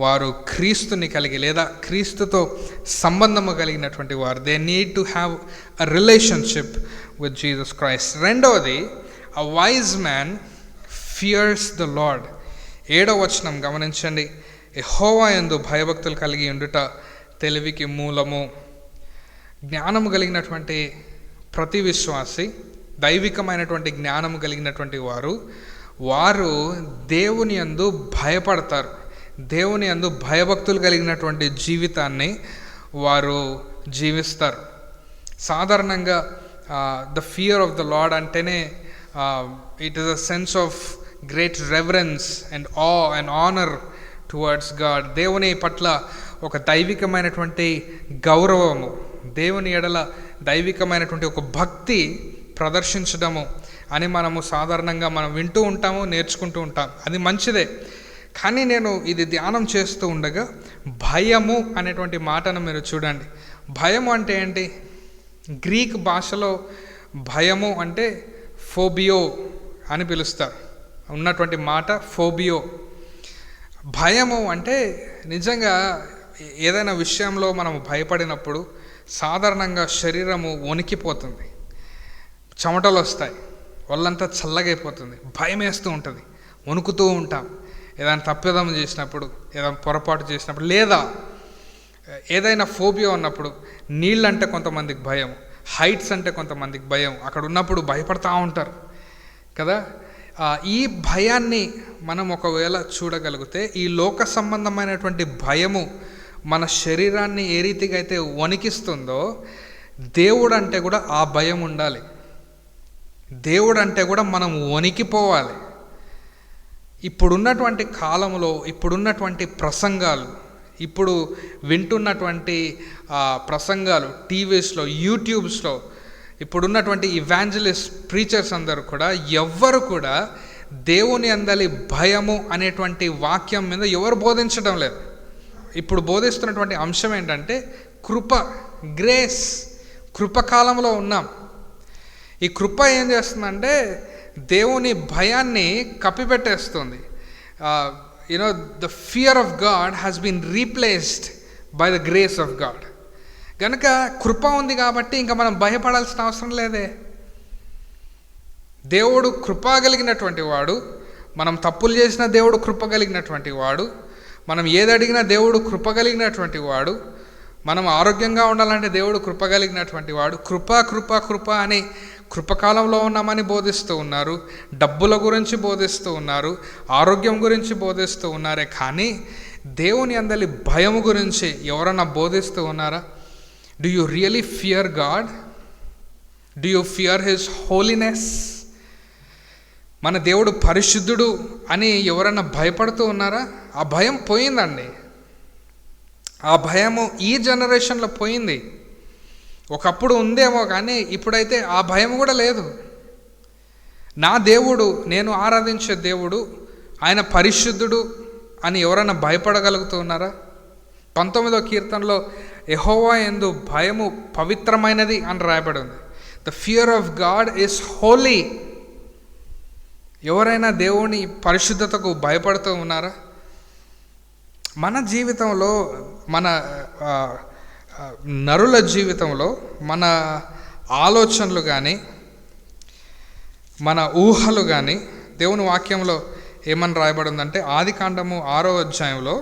వారు క్రీస్తుని కలిగి లేదా క్రీస్తుతో సంబంధము కలిగినటువంటి వారు. They need to have a relationship with Jesus Christ. రెండవది, a wise man fears the Lord. 7వ వచనం గమనించండి. యెహోవా యందు భయభక్తులు కలిగి ఉండుట తెలివికి మూలము. జ్ఞానము కలిగినటువంటి ప్రతి విశ్వాసి, దైవికమైనటువంటి జ్ఞానము కలిగినటువంటి వారు దేవుని యందు భయపడతారు. దేవుని యందు భయభక్తులు కలిగినటువంటి జీవితాన్ని వారు జీవిస్తారు. సాధారణంగా the fear of the Lord అంటేనే it is a sense of great reverence and ah and honour towards God. దేవుని పట్ల ఒక దైవికమైనటువంటి గౌరవము, దేవుని ఎడల దైవికమైనటువంటి ఒక భక్తి ప్రదర్శించడము అని మనము సాధారణంగా మనం వింటూ ఉంటాము, నేర్చుకుంటూ ఉంటాం. అది మంచిదే. కానీ నేను ఇది ధ్యానం చేస్తూ ఉండగా భయము అనేటువంటి మాటను మీరు చూడండి. భయము అంటే ఏంటి? గ్రీక్ భాషలో భయము అంటే ఫోబియో అని పిలుస్తారు. ఉన్నటువంటి మాట ఫోబియో. భయము అంటే నిజంగా ఏదైనా విషయంలో మనము భయపడినప్పుడు సాధారణంగా శరీరము వణికిపోతుంది, చెమటలు వస్తాయి, ఒళ్ళంతా చల్లగైపోతుంది, భయం వేస్తూ ఉంటుంది, వణుకుతూ ఉంటాం. ఏదైనా తప్పిదం చేసినప్పుడు, ఏదైనా పొరపాటు చేసినప్పుడు, లేదా ఏదైనా ఫోబియా ఉన్నప్పుడు, నీళ్ళంటే కొంతమందికి భయం, హైట్స్ అంటే కొంతమందికి భయం, అక్కడ ఉన్నప్పుడు భయపడతా ఉంటారు కదా. ఈ భయాన్ని మనం ఒకవేళ చూడగలిగితే, ఈ లోక సంబంధమైనటువంటి భయము మన శరీరాన్ని ఏ రీతిగా అయితే వణికిస్తుందో, దేవుడు అంటే కూడా ఆ భయం ఉండాలి. దేవుడు అంటే కూడా మనం వణికిపోవాలి. ఇప్పుడున్నటువంటి కాలంలో, ఇప్పుడున్నటువంటి ప్రసంగాలు, ఇప్పుడు వింటున్నటువంటి ప్రసంగాలు టీవీస్లో, యూట్యూబ్స్లో, ఇప్పుడున్నటువంటి ఇవాంజలిస్ట్ ప్రీచర్స్ అందరూ కూడా ఎవ్వరు కూడా దేవుని అందలి భయము అనేటువంటి వాక్యం మీద ఎవరు బోధించడం లేదు. ఇప్పుడు బోధిస్తున్నటువంటి అంశం ఏంటంటే కృప, గ్రేస్. కృపకాలంలో ఉన్నాం. ఈ కృప ఏం చేస్తుందంటే దేవుని భయాన్ని కప్పిపెట్టేస్తుంది. The fear of God has been replaced by the grace of God. కనుక కృప ఉంది కాబట్టి ఇంకా మనం భయపడాల్సిన అవసరం లేదే. దేవుడు కృప కలిగినటువంటి వాడు. మనం తప్పులు చేసిన దేవుడు కృప కలిగినటువంటి వాడు. మనం ఏది అడిగినా దేవుడు కృప కలిగినటువంటి వాడు. మనం ఆరోగ్యంగా ఉండాలంటే దేవుడు కృప కలిగినటువంటి వాడు. కృప కృప కృప అని కృపకాలంలో ఉన్నామని బోధిస్తూ ఉన్నారు, డబ్బుల గురించి బోధిస్తూ ఉన్నారు, ఆరోగ్యం గురించి బోధిస్తూ ఉన్నారే కానీ దేవుని అందలి భయం గురించి ఎవరన్నా బోధిస్తూ ఉన్నారా? Do you really fear God? Do you fear His holiness? మన దేవుడు పరిశుద్ధుడు అని ఎవరన్నా భయపడుతూ ఉన్నారా? ఆ భయం పోయిందండి. ఆ భయము ఈ జనరేషన్లో పోయింది. ఒకప్పుడు ఉందేమో కానీ ఇప్పుడైతే ఆ భయం కూడా లేదు. నా దేవుడు, నేను ఆరాధించే దేవుడు, ఆయన పరిశుద్ధుడు అని ఎవరన్నా భయపడగలుగుతూ ఉన్నారా? 19వ కీర్తనలో యెహోవా యందు భయము పవిత్రమైనది అని రాయబడి ఉంది. The fear of God is holy. ఎవరైనా దేవుని పరిశుద్ధతకు భయపడుతూ ఉన్నారా? మన జీవితంలో, మన నరుల జీవితంలో మన ఆలోచనలు కానీ, మన ఊహలు కానీ దేవుని వాక్యంలో ఏమని రాయబడి ఉందంటే ఆదికాండము 6వ అధ్యాయంలో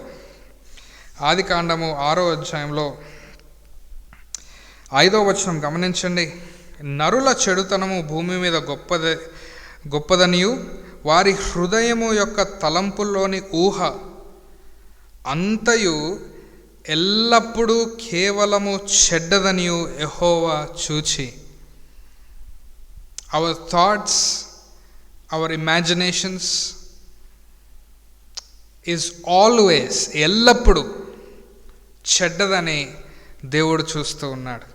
5వ వచనం గమనించండి. నరుల చెడుతనము భూమి మీద గొప్పదనియు వారి హృదయము యొక్క తలంపుల్లోని ఊహ అంతయు ఎల్లప్పుడూ కేవలము చెడ్డదనియు యెహోవా చూచి. Our thoughts, our imaginations is always, ఎల్లప్పుడూ చెడ్డదని దేవుడు చూస్తూ ఉన్నాడు.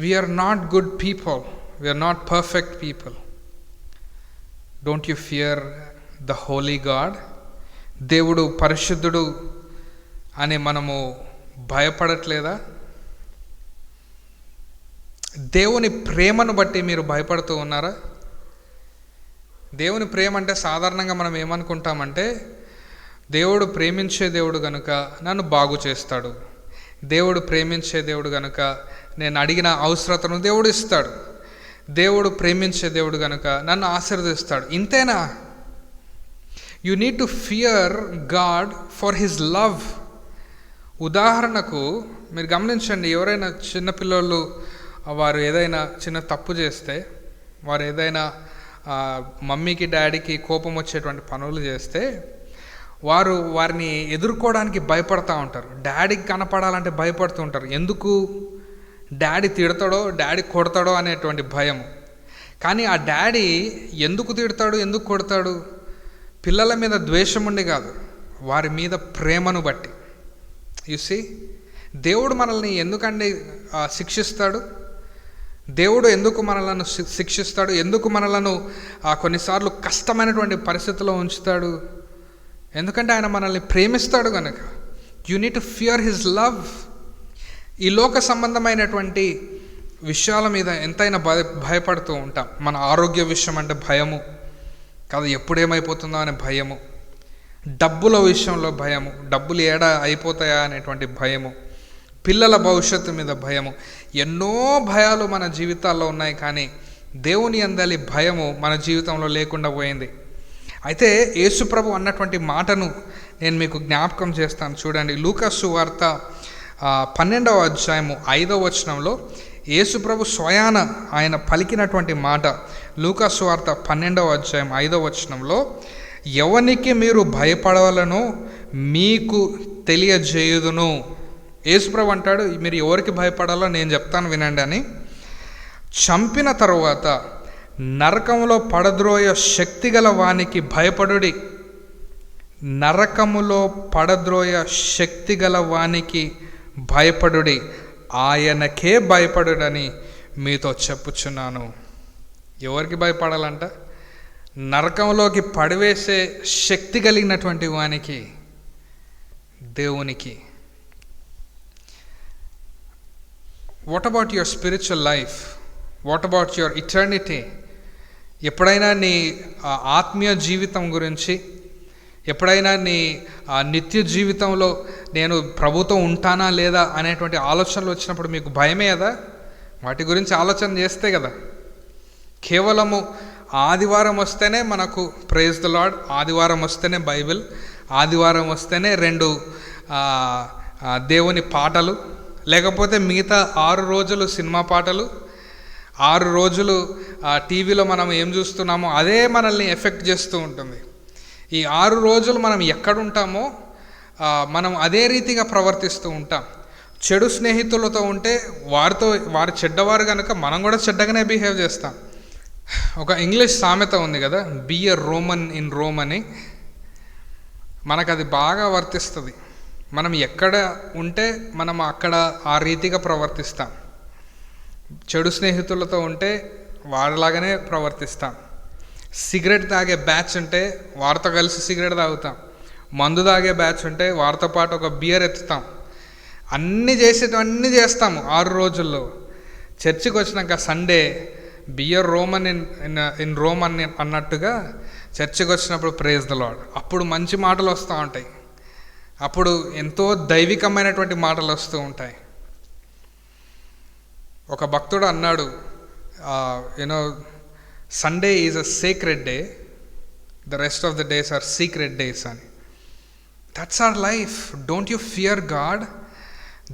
We are not good people, we are not perfect people. Don't you fear the holy God? దేవుడు పరిశుద్ధుడు అని మనము భయపడట్లేదా? దేవుని ప్రేమను బట్టి మీరు భయపడుతూ ఉన్నారా? దేవుని ప్రేమ అంటే సాధారణంగా మనం ఏమనుకుంటామంటే, దేవుడు ప్రేమించే దేవుడు కనుక నన్ను బాగు చేస్తాడు, దేవుడు ప్రేమించే దేవుడు కనుక నేను అడిగిన అవసరతను దేవుడు ఇస్తాడు, దేవుడు ప్రేమించే దేవుడు కనుక నన్ను ఆశీర్వదిస్తాడు. ఇంతేనా? You need to fear God for his love. ఉదాహరణకు మీరు గమనించండి, ఎవరైనా చిన్నపిల్లలు వారు ఏదైనా చిన్న తప్పు చేస్తే, వారు ఏదైనా మమ్మీకి డాడీకి కోపం వచ్చేటువంటి పనులు చేస్తే వారిని ఎదుర్కోవడానికి భయపడతా ఉంటారు. డాడీకి కనపడాలంటే భయపడుతూ ఉంటారు. ఎందుకు? డాడీ తిడతాడో, డాడీ కొడతాడో అనేటువంటి భయం. కానీ ఆ డాడీ ఎందుకు తిడతాడు, ఎందుకు కొడతాడు? పిల్లల మీద ద్వేషం ఉండి కాదు, వారి మీద ప్రేమను బట్టి. యు సీ, దేవుడు మనల్ని ఎందుకండి శిక్షిస్తాడు? దేవుడు ఎందుకు మనలను శిక్షిస్తాడు? ఎందుకు మనలను కొన్నిసార్లు కష్టమైనటువంటి పరిస్థితుల్లో ఉంచుతాడు? ఎందుకంటే ఆయన మనల్ని ప్రేమిస్తాడు కనుక. You need to fear his love. ఈ లోక సంబంధమైనటువంటి విషయాల మీద ఎంతైనా భయపడుతూ ఉంటాం. మన ఆరోగ్య విషయం అంటే భయము కాదు, ఎప్పుడేమైపోతుందో అనే భయము, డబ్బుల విషయంలో భయము, డబ్బులు ఏడా అయిపోతాయా అనేటువంటి భయము, పిల్లల భవిష్యత్తు మీద భయము, ఎన్నో భయాలు మన జీవితాల్లో ఉన్నాయి. కానీ దేవుని యందలి భయము మన జీవితంలో లేకుండా పోయింది. అయితే యేసుప్రభు అన్నటువంటి మాటను నేను మీకు జ్ఞాపకం చేస్తాను. చూడండి, లూకా సువార్త 12వ అధ్యాయము 5వ వచనంలో యేసుప్రభు స్వయాన ఆయన పలికినటువంటి మాట. లూకా సువార్త 12వ అధ్యాయం 5వ వచనంలో, ఎవనికి మీరు భయపడవలనో మీకు తెలియజేయుదును. యేసుప్రభు అంటాడు, మీరు ఎవరికి భయపడాలో నేను చెప్తాను వినండి అని. చంపిన తరువాత నరకములో పడద్రోయ శక్తిగల వానికి భయపడుడి. నరకములో పడద్రోయ శక్తిగల వానికి భయపడుడి, ఆయనకే భయపడుడని మీతో చెప్పుచున్నాను. ఎవరికి భయపడాలంట? నరకంలోకి పడివేసే శక్తి కలిగినటువంటి వానికి, దేవునికి. What about your spiritual life? What about your eternity? ఎప్పుడైనా నీ ఆత్మీయ జీవితం గురించి, ఎప్పుడైనా నీ నిత్య జీవితంలో నేను ప్రభుతో ఉంటానా లేదా అనేటువంటి ఆలోచనలు వచ్చినప్పుడు మీకు భయమే కదా? వాటి గురించి ఆలోచన చేస్తే కదా. కేవలము ఆదివారం వస్తేనే మనకు ప్రైజ్ ద లార్డ్, ఆదివారం వస్తేనే బైబిల్, ఆదివారం వస్తేనే 2 దేవుని పాటలు, లేకపోతే మిగతా 6 రోజులు సినిమా పాటలు, 6 రోజులు టీవీలో మనం ఏం చూస్తున్నామో అదే మనల్ని ఎఫెక్ట్ చేస్తూ ఉంటుంది. ఈ 6 రోజులు మనం ఎక్కడుంటామో మనం అదే రీతిగా ప్రవర్తిస్తూ ఉంటాం. చెడు స్నేహితులతో ఉంటే వారు చెడ్డవారు కనుక మనం కూడా చెడ్డగానే బిహేవ్ చేస్తాం. ఒక ఇంగ్లీష్ సామెత ఉంది కదా, be a Roman in Rome అని. మనకు అది బాగా వర్తిస్తుంది. మనం ఎక్కడ ఉంటే మనం అక్కడ ఆ రీతిగా ప్రవర్తిస్తాం. చెడు స్నేహితులతో ఉంటే వారిలాగానే ప్రవర్తిస్తాం. సిగరెట్ తాగే బ్యాచ్ ఉంటే వారితో కలిసి సిగరెట్ తాగుతాం. మందు తాగే బ్యాచ్ ఉంటే వారితో పాటు ఒక బియర్ ఎత్తుతాం. అన్నీ చేస్తాము 6 రోజుల్లో. చర్చికి వచ్చినాక Sunday be a Roman in Rome అని అన్నట్టుగా చర్చికి వచ్చినప్పుడు ప్రైజ్ ద లార్డ్. అప్పుడు మంచి మాటలు వస్తూ ఉంటాయి, అప్పుడు ఎంతో దైవికమైనటువంటి మాటలు వస్తూ ఉంటాయి. ఒక భక్తుడు అన్నాడు, Sunday is a secret day, the rest of the days are secret days అని. That's our life. Don't you fear God?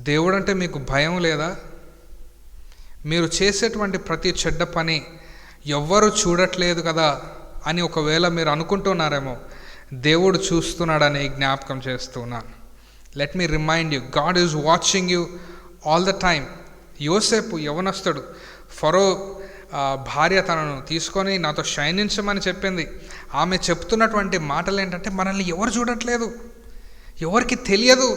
దేవుడు అంటే మీకు భయం లేదా? మీరు చేసేటువంటి ప్రతి చెడ్డ పని ఎవ్వరు చూడట్లేదు కదా అని ఒకవేళ మీరు అనుకుంటున్నారేమో, దేవుడు చూస్తున్నాడని జ్ఞాపకం చేస్తున్నాను. Let me remind you, God is watching you all the time. యోసేపు యవనస్తుడు, ఫరో భార్య తనను తీసుకొని నాతో శయనించమని చెప్పింది. ఆమె చెప్తున్నటువంటి మాటలు ఏంటంటే, మనల్ని ఎవరు చూడట్లేదు, ఎవరికి తెలియదు.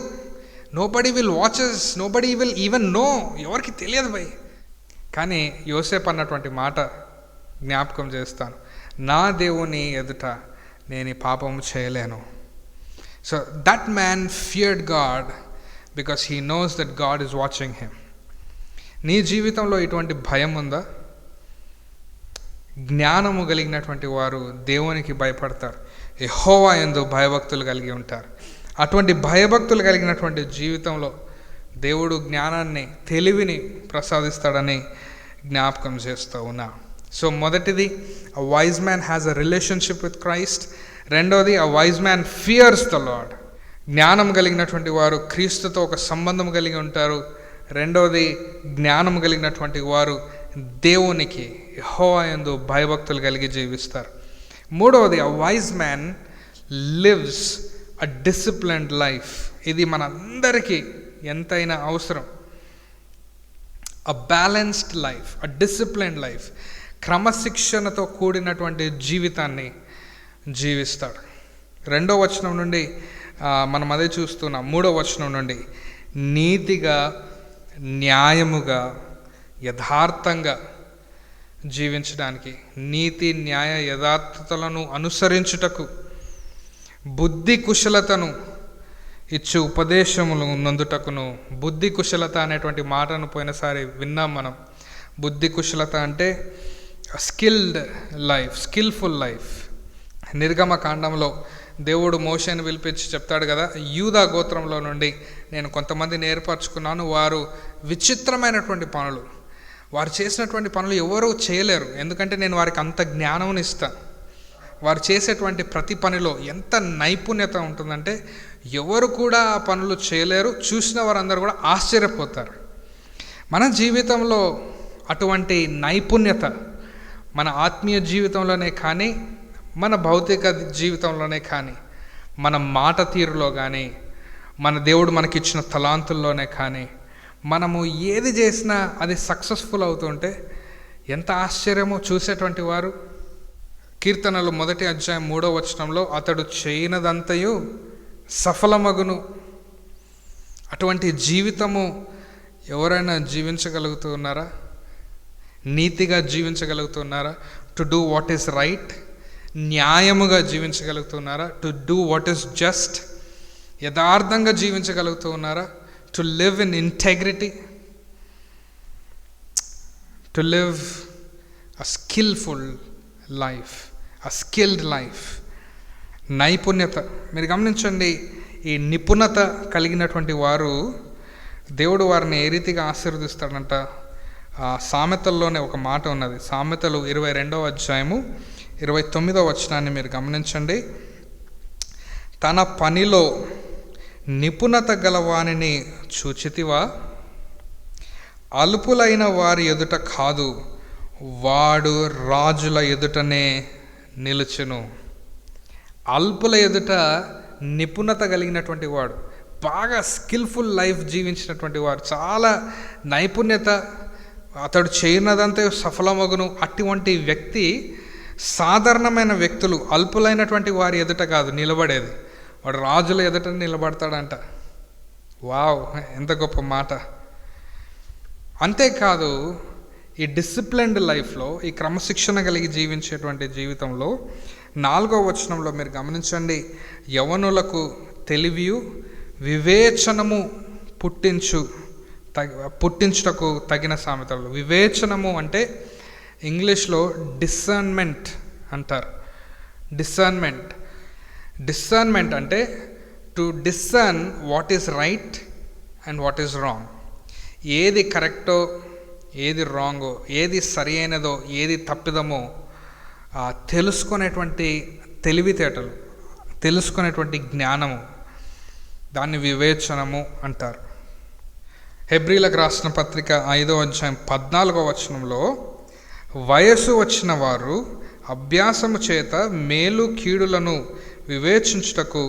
Nobody will watches, nobody will even know. ఎవరికి తెలియదు భయ్. కానీ యోసేపు అన్నటువంటి మాట జ్ఞాపకం చేస్తాను, నా దేవుని ఎదుట నేను ఈ పాపము చేయలేను. So that man feared God because he knows that God is watching him. నీ జీవితంలో ఇటువంటి భయం ఉందా? జ్ఞానము కలిగినటువంటి వారు దేవునికి భయపడతారు, యెహోవా యందు భయభక్తులు కలిగి ఉంటారు. అటువంటి భయభక్తులు కలిగినటువంటి జీవితంలో దేవుడు జ్ఞానాన్ని, తెలివిని ప్రసాదిస్తాడని జ్ఞాపకం చేస్తూ ఉన్నా. సో మొదటిది, a wise man has a relationship with Christ. రెండోది, a wise man fears the Lord. జ్ఞానం కలిగినటువంటి వారు క్రీస్తుతో ఒక సంబంధం కలిగి ఉంటారు. రెండవది, జ్ఞానం కలిగినటువంటి వారు దేవునికి, యెహోవా యందు భయభక్తులు కలిగి జీవిస్తారు. మూడవది, అ వైజ్ మ్యాన్ లివ్స్ అ డిసిప్లిన్డ్ లైఫ్. ఇది మనందరికీ ఎంతైనా అవసరం. A balanced life, a disciplined life, క్రమశిక్షణతో కూడినటువంటి జీవితాన్ని జీవిస్తాడు. 2వ వచనం నుండి మనం అదే చూస్తున్నాం. 3వ వచనం నుండి, నీతిగా, న్యాయముగా, యథార్థంగా జీవించడానికి, నీతి, న్యాయ, యథార్థతలను అనుసరించుటకు, బుద్ధి కుశలతను ఇచ్చు ఉపదేశములు నందుటకును. బుద్ధి కుశలత అనేటువంటి మాటను పోయినసారి విన్నాం మనం. బుద్ధి కుశలత అంటే స్కిల్డ్ లైఫ్, స్కిల్ఫుల్ లైఫ్. నిర్గమకాండంలో దేవుడు మోషేని పిలిపించి చెప్తాడు కదా, యూదా గోత్రంలో నుండి నేను కొంతమందిని ఏర్పరచుకున్నాను, వారు విచిత్రమైనటువంటి పనులు, వారు చేసినటువంటి పనులు ఎవరూ చేయలేరు, ఎందుకంటే నేను వారికి అంత జ్ఞానం ఇస్తాను. వారు చేసేటువంటి ప్రతి పనిలో ఎంత నైపుణ్యత ఉంటుందంటే ఎవరు కూడా ఆ పనులు చేయలేరు, చూసిన వారందరూ కూడా ఆశ్చర్యపోతారు. మన జీవితంలో అటువంటి నైపుణ్యత మన ఆత్మీయ జీవితంలోనే కానీ, మన భౌతిక జీవితంలోనే కానీ, మన మాట తీరులో కానీ, మన దేవుడు మనకిచ్చిన తలాంతుల్లోనే కానీ, మనము ఏది చేసినా అది సక్సెస్ఫుల్ అవుతుంటే ఎంత ఆశ్చర్యమో చూసేటువంటి వారు. కీర్తనలు 1వ అధ్యాయం 3వ వచనంలో, అతడు చేయనదంతయు సఫలమగును. అటువంటి జీవితము ఎవరైనా జీవించగలుగుతున్నారా? నీతిగా జీవించగలుగుతున్నారా? To do what is right, న్యాయముగా జీవించగలుగుతున్నారా? To do what is just, యథార్థంగా జీవించగలుగుతున్నారా? To live in integrity, to live a skilful life, a skilled life. నైపుణ్యత, మీరు గమనించండి, ఈ నిపుణత కలిగినటువంటి వారు దేవుడు వారిని ఏ రీతిగా ఆశీర్వదిస్తాడంట. సామెతల్లోనే ఒక మాట ఉన్నది. సామెతలు 22వ అధ్యాయము 29వ వచనాన్ని మీరు గమనించండి. తన పనిలో నిపుణత గలవానిని చూచితివా, అల్పులైన వారి ఎదుట కాదు, వాడు రాజుల ఎదుటనే నిలుచును. అల్పుల ఎదుట నిపుణత కలిగినటువంటి వాడు, బాగా స్కిల్ఫుల్ లైఫ్ జీవించినటువంటి వారు, చాలా నైపుణ్యత, అతడు చేయనదంతా సఫలమగును. అటువంటి వ్యక్తి, సాధారణమైన వ్యక్తులు, అల్పులైనటువంటి వారి ఎదుట కాదు నిలబడేది, వాడు రాజుల ఎదుట నిలబడతాడంట. వావ్, ఎంత గొప్ప మాట. అంతేకాదు, ఈ డిసిప్లిన్డ్ లైఫ్లో, ఈ క్రమశిక్షణ కలిగి జీవించేటువంటి జీవితంలో 4వ వచనంలో మీరు గమనించండి, యవనులకు తెలివియు వివేచనము పుట్టించుటకు తగిన సామెతలు. వివేచనము అంటే ఇంగ్లీష్లో డిసర్న్మెంట్ అంటారు. డిసర్న్మెంట్ అంటే to discern what is right and what is wrong. ఏది కరెక్టో, ఏది రాంగో, ఏది సరి అయినదో, ఏది తప్పిదమో తెలుసుకునేటువంటి తెలివితేటలు, తెలుసుకునేటువంటి జ్ఞానము, దాన్ని వివేచనము అంటారు. హెబ్రీలకు రాసిన పత్రిక 5వ అధ్యాయం 14వ వచనంలో, వయసు వచ్చిన వారు అభ్యాసము చేత మేలు కీడులను వివేచించుటకు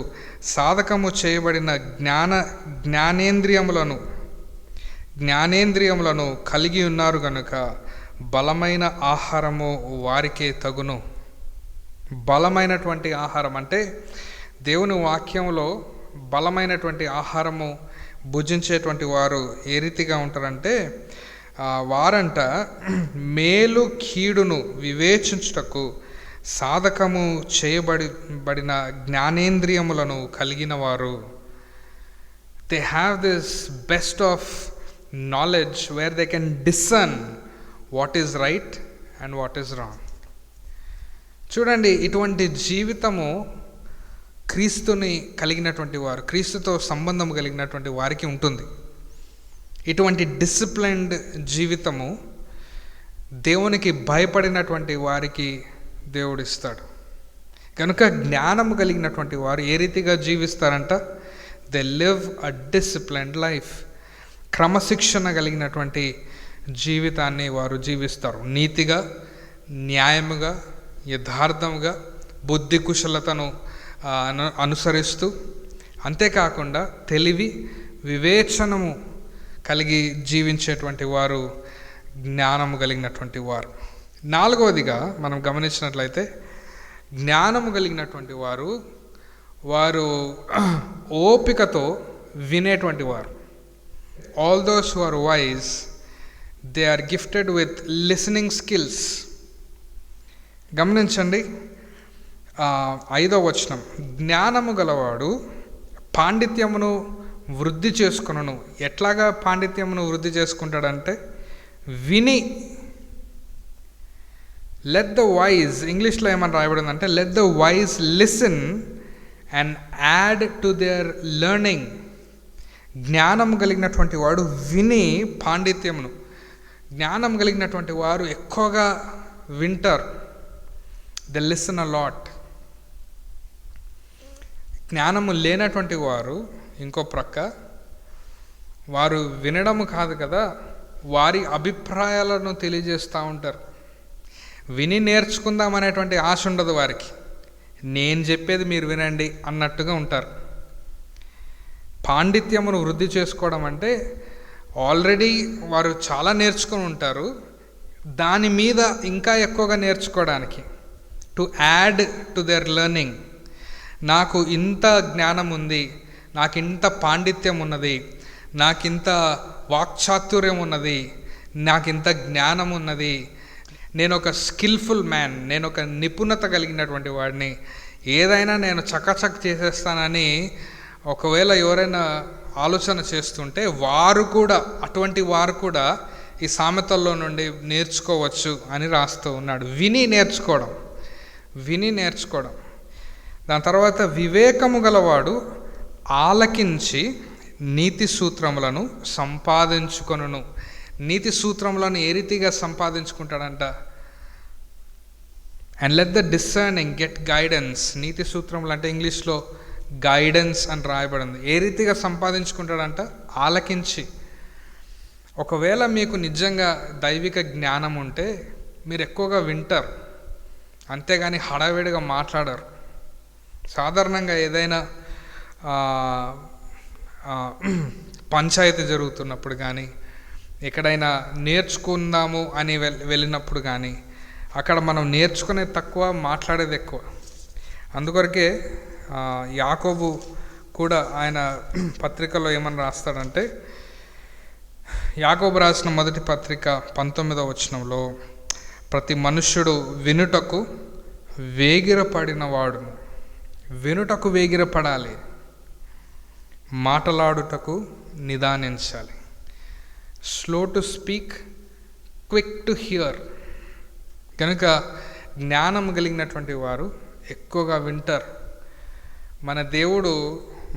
సాధకము చేయబడిన జ్ఞానేంద్రియములను కలిగి ఉన్నారు గనుక బలమైన ఆహారము వారికే తగును. బలమైనటువంటి ఆహారం అంటే దేవుని వాక్యంలో బలమైనటువంటి ఆహారము భుజించేటువంటి వారు ఏ రీతిగా ఉంటారంటే, వారంట మేలు కీడును వివేచించుటకు సాధకము చేయబడిన జ్ఞానేంద్రియములను కలిగిన వారు. They have this best of knowledge where they can discern what is right and what is wrong. చూడండి, ఇటువంటి జీవితము క్రీస్తుని కలిగినటువంటి వారు, క్రీస్తుతో సంబంధం కలిగినటువంటి వారికి ఉంటుంది. ఇటువంటి డిసిప్లైన్డ్ జీవితము దేవునికి భయపడినటువంటి వారికి దేవుడు ఇస్తాడు. కనుక జ్ఞానం కలిగినటువంటి వారు ఏ రీతిగా జీవిస్తారంట? They live a disciplined life. క్రమశిక్షణ కలిగినటువంటి జీవితాన్ని వారు జీవిస్తారు. నీతిగా, న్యాయముగా, యథార్థముగా, బుద్ధి కుశలతను అనుసరిస్తూ, అంతేకాకుండా తెలివి, వివేచనము కలిగి జీవించేటువంటి వారు జ్ఞానము కలిగినటువంటి వారు. నాలుగవదిగా మనం గమనించినట్లయితే, జ్ఞానము కలిగినటువంటి వారు ఓపికతో వినేటువంటి వారు. All those who are wise, they are gifted with listening skills. గమనించండి 5వ వచనం, జ్ఞానము గలవాడు పాండిత్యమును వృద్ధి చేసుకొనును. ఎట్లాగా పాండిత్యమును వృద్ధి చేసుకుంటాడంటే విని. లెట్ ద వైజ్, ఇంగ్లీష్లో ఏమని రాయబడిందంటే let the wise listen and add to their learning. జ్ఞానం కలిగినటువంటి వాడు విని పాండిత్యమును, జ్ఞానం కలిగినటువంటి వారు ఎక్కువగా వింటారు. They listen a lot. జ్ఞానము లేనటువంటి వారు ఇంకో ప్రక్క, వారు వినడము కాదు కదా, వారి అభిప్రాయాలను తెలియజేస్తూ ఉంటారు. విని నేర్చుకుందాం అనేటువంటి ఆశ ఉండదు వారికి. నేను చెప్పేది మీరు వినండి అన్నట్టుగా ఉంటారు. పాండిత్యమును వృద్ధి చేసుకోవడం అంటే ఆల్రెడీ వారు చాలా నేర్చుకొని ఉంటారు, దాని మీద ఇంకా ఎక్కువగా నేర్చుకోవడానికి, to add to their learning. నాకు ఇంత జ్ఞానం ఉంది, నాకు ఇంత పాండిత్యం ఉన్నది, నాకింత వాక్చాతుర్యం ఉన్నది, నాకింత జ్ఞానం ఉన్నది, నేను ఒక స్కిల్ఫుల్ మ్యాన్, నేను ఒక నిపుణత కలిగినటువంటి వాడిని, ఏదైనా నేను చకచక్ చేసేస్తానని ఒకవేళ ఎవరైనా ఆలోచన చేస్తుంటే అటువంటి వారు కూడా ఈ సామెతల్లో నుండి నేర్చుకోవచ్చు అని రాస్తూ ఉన్నాడు. విని నేర్చుకోవడం. దాని తర్వాత, వివేకము గలవాడు ఆలకించి నీతి సూత్రములను సంపాదించుకొనును. నీతి సూత్రములను ఏ రీతిగా సంపాదించుకుంటాడంట? And let the discerning get guidance. నీతి సూత్రములు అంటే ఇంగ్లీష్లో గైడెన్స్ అని రాయబడింది. ఏ రీతిగా సంపాదించుకుంటాడంట? ఆలకించి. ఒకవేళ మీకు నిజంగా దైవిక జ్ఞానం ఉంటే మీరు ఎక్కువగా వింటారు, అంతేగాని హడావిడిగా మాట్లాడరు. సాధారణంగా ఏదైనా పంచాయతీ జరుగుతున్నప్పుడు కానీ, ఎక్కడైనా నేర్చుకుందాము అని వెళ్ళినప్పుడు కానీ, అక్కడ మనం నేర్చుకునేది తక్కువ, మాట్లాడేది ఎక్కువ. అందుకొరకే యాకోబు కూడా ఆయన పత్రికలో ఏమని రాస్తాడంటే, యాకోబు రాసిన మొదటి పత్రిక 19వ వచనంలో, ప్రతి మనుష్యుడు వినుటకు వేగిరపడినవాడును. వినుటకు వేగిరపడాలి, మాటలాడుటకు నిదానించాలి. Slow to speak, quick to hear. కనుక జ్ఞానం కలిగినటువంటి వారు ఎక్కువగా వింటారు. మన దేవుడు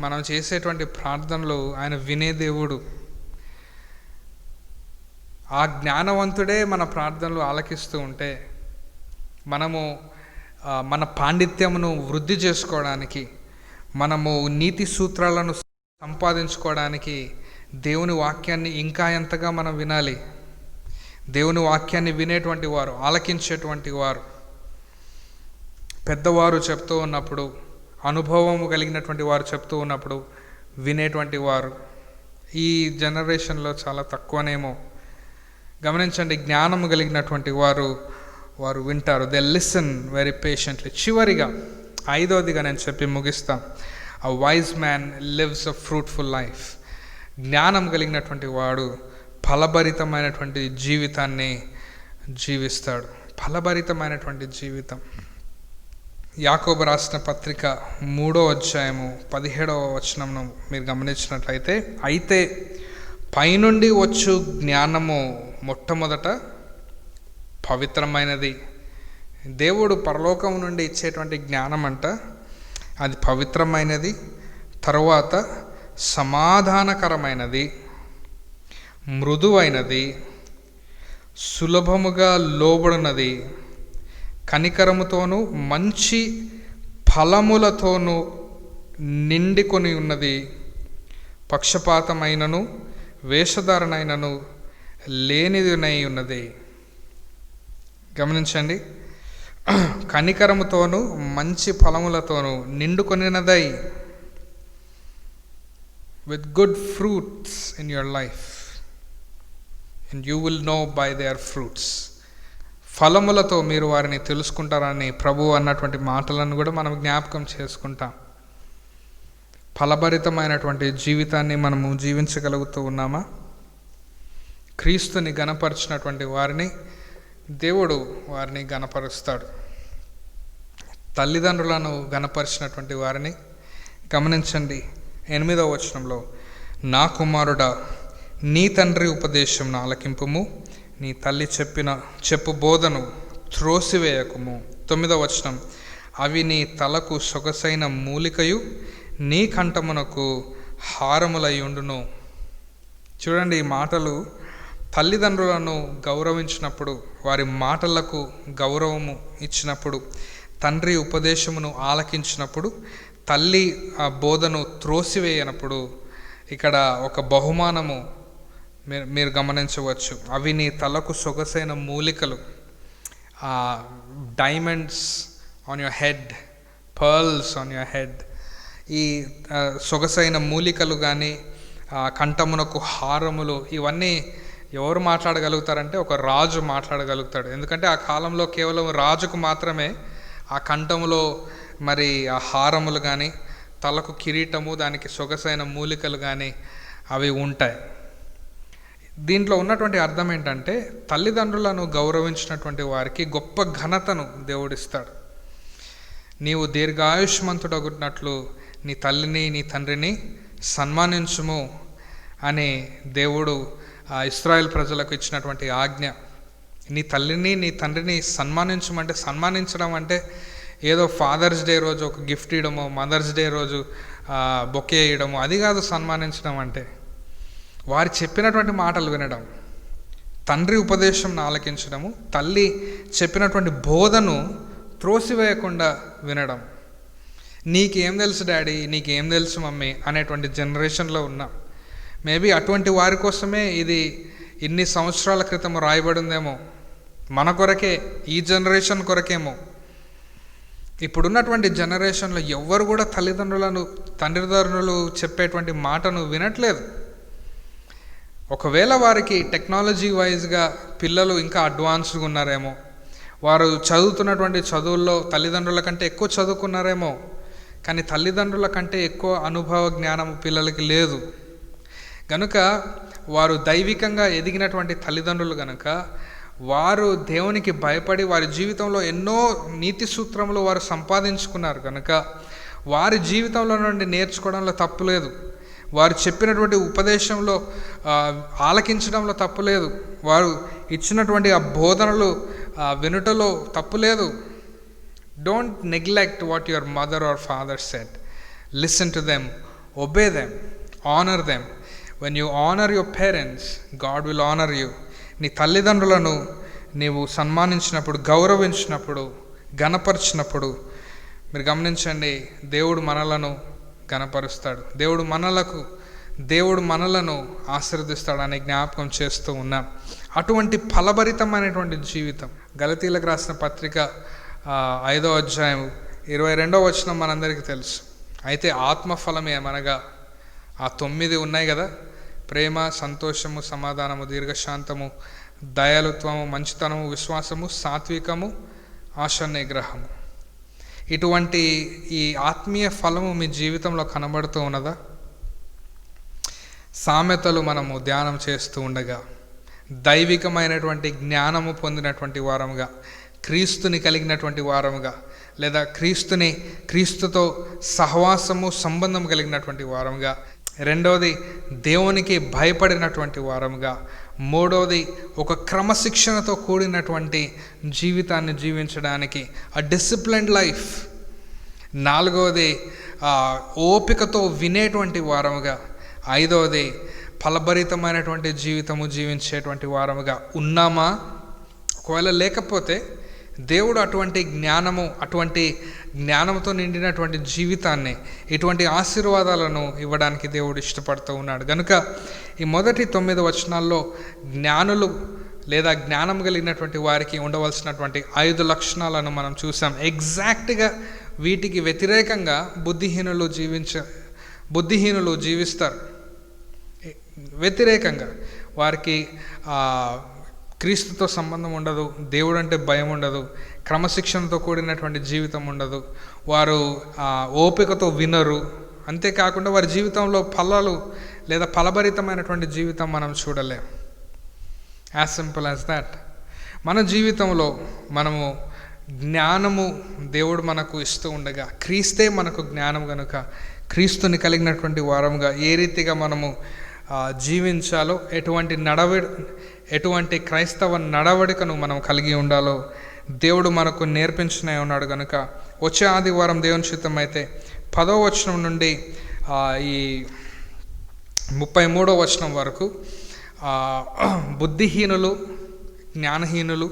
మనం చేసేటువంటి ప్రార్థనలు ఆయన వినే దేవుడు. ఆ జ్ఞానవంతుడే మన ప్రార్థనలు ఆలకిస్తూ ఉంటే మనము మన పాండిత్యమును వృద్ధి చేసుకోవడానికి, మనము నీతి సూత్రాలను సంపాదించుకోవడానికి దేవుని వాక్యాన్ని ఇంకా ఎంతగా మనం వినాలి. దేవుని వాక్యాన్ని వినేటువంటి వారు, ఆలకించేటువంటి వారు, పెద్దవారు చెప్తూ ఉన్నప్పుడు, అనుభవము కలిగినటువంటి వారు చెప్తూ ఉన్నప్పుడు వినేటువంటి వారు ఈ జనరేషన్లో చాలా తక్కువనేమో. గమనించండి, జ్ఞానము కలిగినటువంటి వారు వింటారు. They listen very patiently. చివరిగా 5వదిగా నేను చెప్పి ముగిస్తాను. A wise man lives a fruitful life. జ్ఞానం కలిగినటువంటి వాడు ఫలభరితమైనటువంటి జీవితాన్ని జీవిస్తాడు. ఫలభరితమైనటువంటి జీవితం. యాకోబు రాసిన పత్రిక 3వ అధ్యాయము 17వ వచనంను మీరు గమనించినట్లయితే, అయితే పైనుండి వచ్చు జ్ఞానము మొట్టమొదట పవిత్రమైనది. దేవుడు పరలోకం నుండి ఇచ్చేటువంటి జ్ఞానం అంట అది పవిత్రమైనది, తరువాత సమాధానకరమైనది, మృదువైనది, సులభముగా లోబడినది, కనికరముతోనూ మంచి ఫలములతోనూ నిండుకొని ఉన్నది, పక్షపాతమైనను వేషధారణైనను లేనిదినై ఉన్నది. గమనించండి, కనికరముతోనూ మంచి ఫలములతోనూ నిండుకొనినదై, with good fruits in your life, and you will know by their fruits. ఫలములతో మీరు వారిని తెలుసుకుంటారని ప్రభువు అన్నటువంటి మాటలను కూడా మనం జ్ఞాపకం చేసుకుంటాం. ఫలభరితమైనటువంటి జీవితాన్ని మనము జీవించగలుగుతూ ఉన్నామా? క్రీస్తుని గణపరిచినటువంటి వారిని దేవుడు వారిని గణపరుస్తాడు. తల్లిదండ్రులను గణపరిచినటువంటి వారిని గమనించండి. 8వ వచనంలో, నా కుమారుడా, నీ తండ్రి ఉపదేశం ఆలకింపుము, నీ తల్లి చెప్పు బోధను త్రోసివేయకుము. 9వ వచనం, అవి నీ తలకు సొగసైన మూలికయు నీ కంఠమునకు హారములై ఉండును. చూడండి, ఈ మాటలు తల్లిదండ్రులను గౌరవించినప్పుడు, వారి మాటలకు గౌరవము ఇచ్చినప్పుడు, తండ్రి ఉపదేశమును ఆలకించినప్పుడు, తల్లి ఆ బోధను త్రోసివేయనప్పుడు ఇక్కడ ఒక బహుమానము మీరు గమనించవచ్చు. అవి నీ తలకు సొగసైన మూలికలు, diamonds on your head, pearls on your head. ఈ సొగసైన మూలికలు కానీ కంఠమునకు హారములు, ఇవన్నీ ఎవరు మాట్లాడగలుగుతారంటే ఒక రాజు మాట్లాడగలుగుతాడు. ఎందుకంటే ఆ కాలంలో కేవలం రాజుకు మాత్రమే ఆ కంఠములో మరి ఆ హారములు కానీ, తలకు కిరీటము, దానికి సొగసైన మూలికలు కానీ అవి ఉంటాయి. దీంట్లో ఉన్నటువంటి అర్థం ఏంటంటే, తల్లిదండ్రులను గౌరవించినటువంటి వారికి గొప్ప ఘనతను దేవుడిస్తాడు. నీవు దీర్ఘాయుష్మంతుడగునట్లు నీ తల్లిని నీ తండ్రిని సన్మానించుము అని దేవుడు ఆ ఇశ్రాయేల్ ప్రజలకు ఇచ్చినటువంటి ఆజ్ఞ. నీ తల్లిని నీ తండ్రిని సన్మానించమంటే, సన్మానించడం అంటే ఏదో ఫాదర్స్ డే రోజు ఒక గిఫ్ట్ ఇవ్వడమో, మదర్స్ డే రోజు బొకే ఇవ్వడమో అది కాదు సన్మానించడం అంటే. వారు చెప్పినటువంటి మాటలు వినడం, తండ్రి ఉపదేశం ఆలకించడము, తల్లి చెప్పినటువంటి బోధను త్రోసివేయకుండా వినడం. నీకేం తెలుసు డాడీ, నీకేం తెలుసు మమ్మీ అనేటువంటి జనరేషన్లో ఉన్నాం. మేబీ అటువంటి వారి కోసమే ఇది ఇన్ని సంవత్సరాల క్రితం రాయబడిందేమో, మన కొరకే, ఈ జనరేషన్ కొరకేమో. ఇప్పుడున్నటువంటి జనరేషన్లో ఎవ్వరు కూడా తల్లిదండ్రులు చెప్పేటువంటి మాటను వినట్లేదు. ఒకవేళ వారికి టెక్నాలజీ వైజ్గా పిల్లలు ఇంకా అడ్వాన్స్డ్గా ఉన్నారేమో, వారు చదువుతున్నటువంటి చదువుల్లో తల్లిదండ్రుల కంటే ఎక్కువ చదువుకున్నారేమో, కానీ తల్లిదండ్రుల కంటే ఎక్కువ అనుభవ జ్ఞానం పిల్లలకి లేదు. కనుక వారు దైవికంగా ఎదిగినటువంటి తల్లిదండ్రులు కనుక వారు దేవునికి భయపడి వారి జీవితంలో ఎన్నో నీతి సూత్రములు వారు సంపాదించుకున్నారు కనుక వారి జీవితంలో నుండి నేర్చుకోవడంలో తప్పులేదు. వారు చెప్పినటువంటి ఉపదేశంలో ఆలకించడంలో తప్పులేదు. వారు ఇచ్చినటువంటి ఆ బోధనలు వినుటలో తప్పులేదు. Don't neglect what your mother or father said. Listen to them, obey them, honour them. When you honour your parents, God will honour you. నీ తల్లిదండ్రులను నీవు సన్మానించినప్పుడు, గౌరవించినప్పుడు, ఘనపరిచినప్పుడు మీరు గమనించండి, దేవుడు మనలను ఘనపరుస్తాడు. దేవుడు మనలను ఆశీర్వదిస్తాడని జ్ఞాపకం చేస్తూ ఉన్నాం. అటువంటి ఫలభరితమైనటువంటి జీవితం. గలతీలకు రాసిన పత్రిక 5వ అధ్యాయం 22వ వచనం మనందరికీ తెలుసు. అయితే ఆత్మఫలమే అనగా ఆ 9 ఉన్నాయి కదా, ప్రేమ, సంతోషము, సమాధానము, దీర్ఘశాంతము, దయాలుత్వము, మంచితనము, విశ్వాసము, సాత్వికము, ఆశా నిగ్రహము. ఇటువంటి ఈ ఆత్మీయ ఫలము మీ జీవితంలో కనబడుతూ ఉన్నదా? సామెతలు మనము ధ్యానం చేస్తూ ఉండగా దైవికమైనటువంటి జ్ఞానము పొందినటువంటి వారముగా, క్రీస్తుని కలిగినటువంటి వారముగా, లేదా క్రీస్తుతో సహవాసము, సంబంధం కలిగినటువంటి వారముగా, రెండవది దేవునికి భయపడినటువంటి వారముగా, మూడవది ఒక క్రమశిక్షణతో కూడినటువంటి జీవితాన్ని జీవించడానికి డిసిప్లిన్డ్ లైఫ్, నాలుగవది ఓపికతో వినేటువంటి వారముగా, ఐదవది ఫలభరితమైనటువంటి జీవితము జీవించేటువంటి వారముగా ఉన్నామా? ఒకవేళ లేకపోతే దేవుడు అటువంటి జ్ఞానంతో నిండినటువంటి జీవితాన్ని, ఇటువంటి ఆశీర్వాదాలను ఇవ్వడానికి దేవుడు ఇష్టపడుతూ ఉన్నాడు. కనుక ఈ మొదటి 9 వచనాల్లో జ్ఞానులు లేదా జ్ఞానం కలిగినటువంటి వారికి ఉండవలసినటువంటి 5 లక్షణాలను మనం చూసాం. ఎగ్జాక్ట్గా వీటికి వ్యతిరేకంగా బుద్ధిహీనులు జీవిస్తారు. వ్యతిరేకంగా వారికి క్రీస్తుతో సంబంధం ఉండదు, దేవుడు అంటే భయం ఉండదు, క్రమశిక్షణతో కూడినటువంటి జీవితం ఉండదు, వారు ఓపికతో వినరు. అంతేకాకుండా వారి జీవితంలో ఫలాలు లేదా ఫలభరితమైనటువంటి జీవితం మనం చూడలేం. As simple as that. మన జీవితంలో మనము జ్ఞానము దేవుడు మనకు ఇస్తూ ఉండగా, క్రీస్తే మనకు జ్ఞానం కనుక క్రీస్తుని కలిగినటువంటి వారముగా ఏ రీతిగా మనము జీవించాలో, ఎటువంటి క్రైస్తవ నడవడికను మనం కలిగి ఉండాలో దేవుడు మనకు నేర్పించనే ఉన్నాడు. కనుక వచ్చే ఆదివారం దేవుని చిత్తం అయితే 10వ వచనం నుండి ఈ 33వ వచనం వరకు బుద్ధిహీనులు, జ్ఞానహీనులు,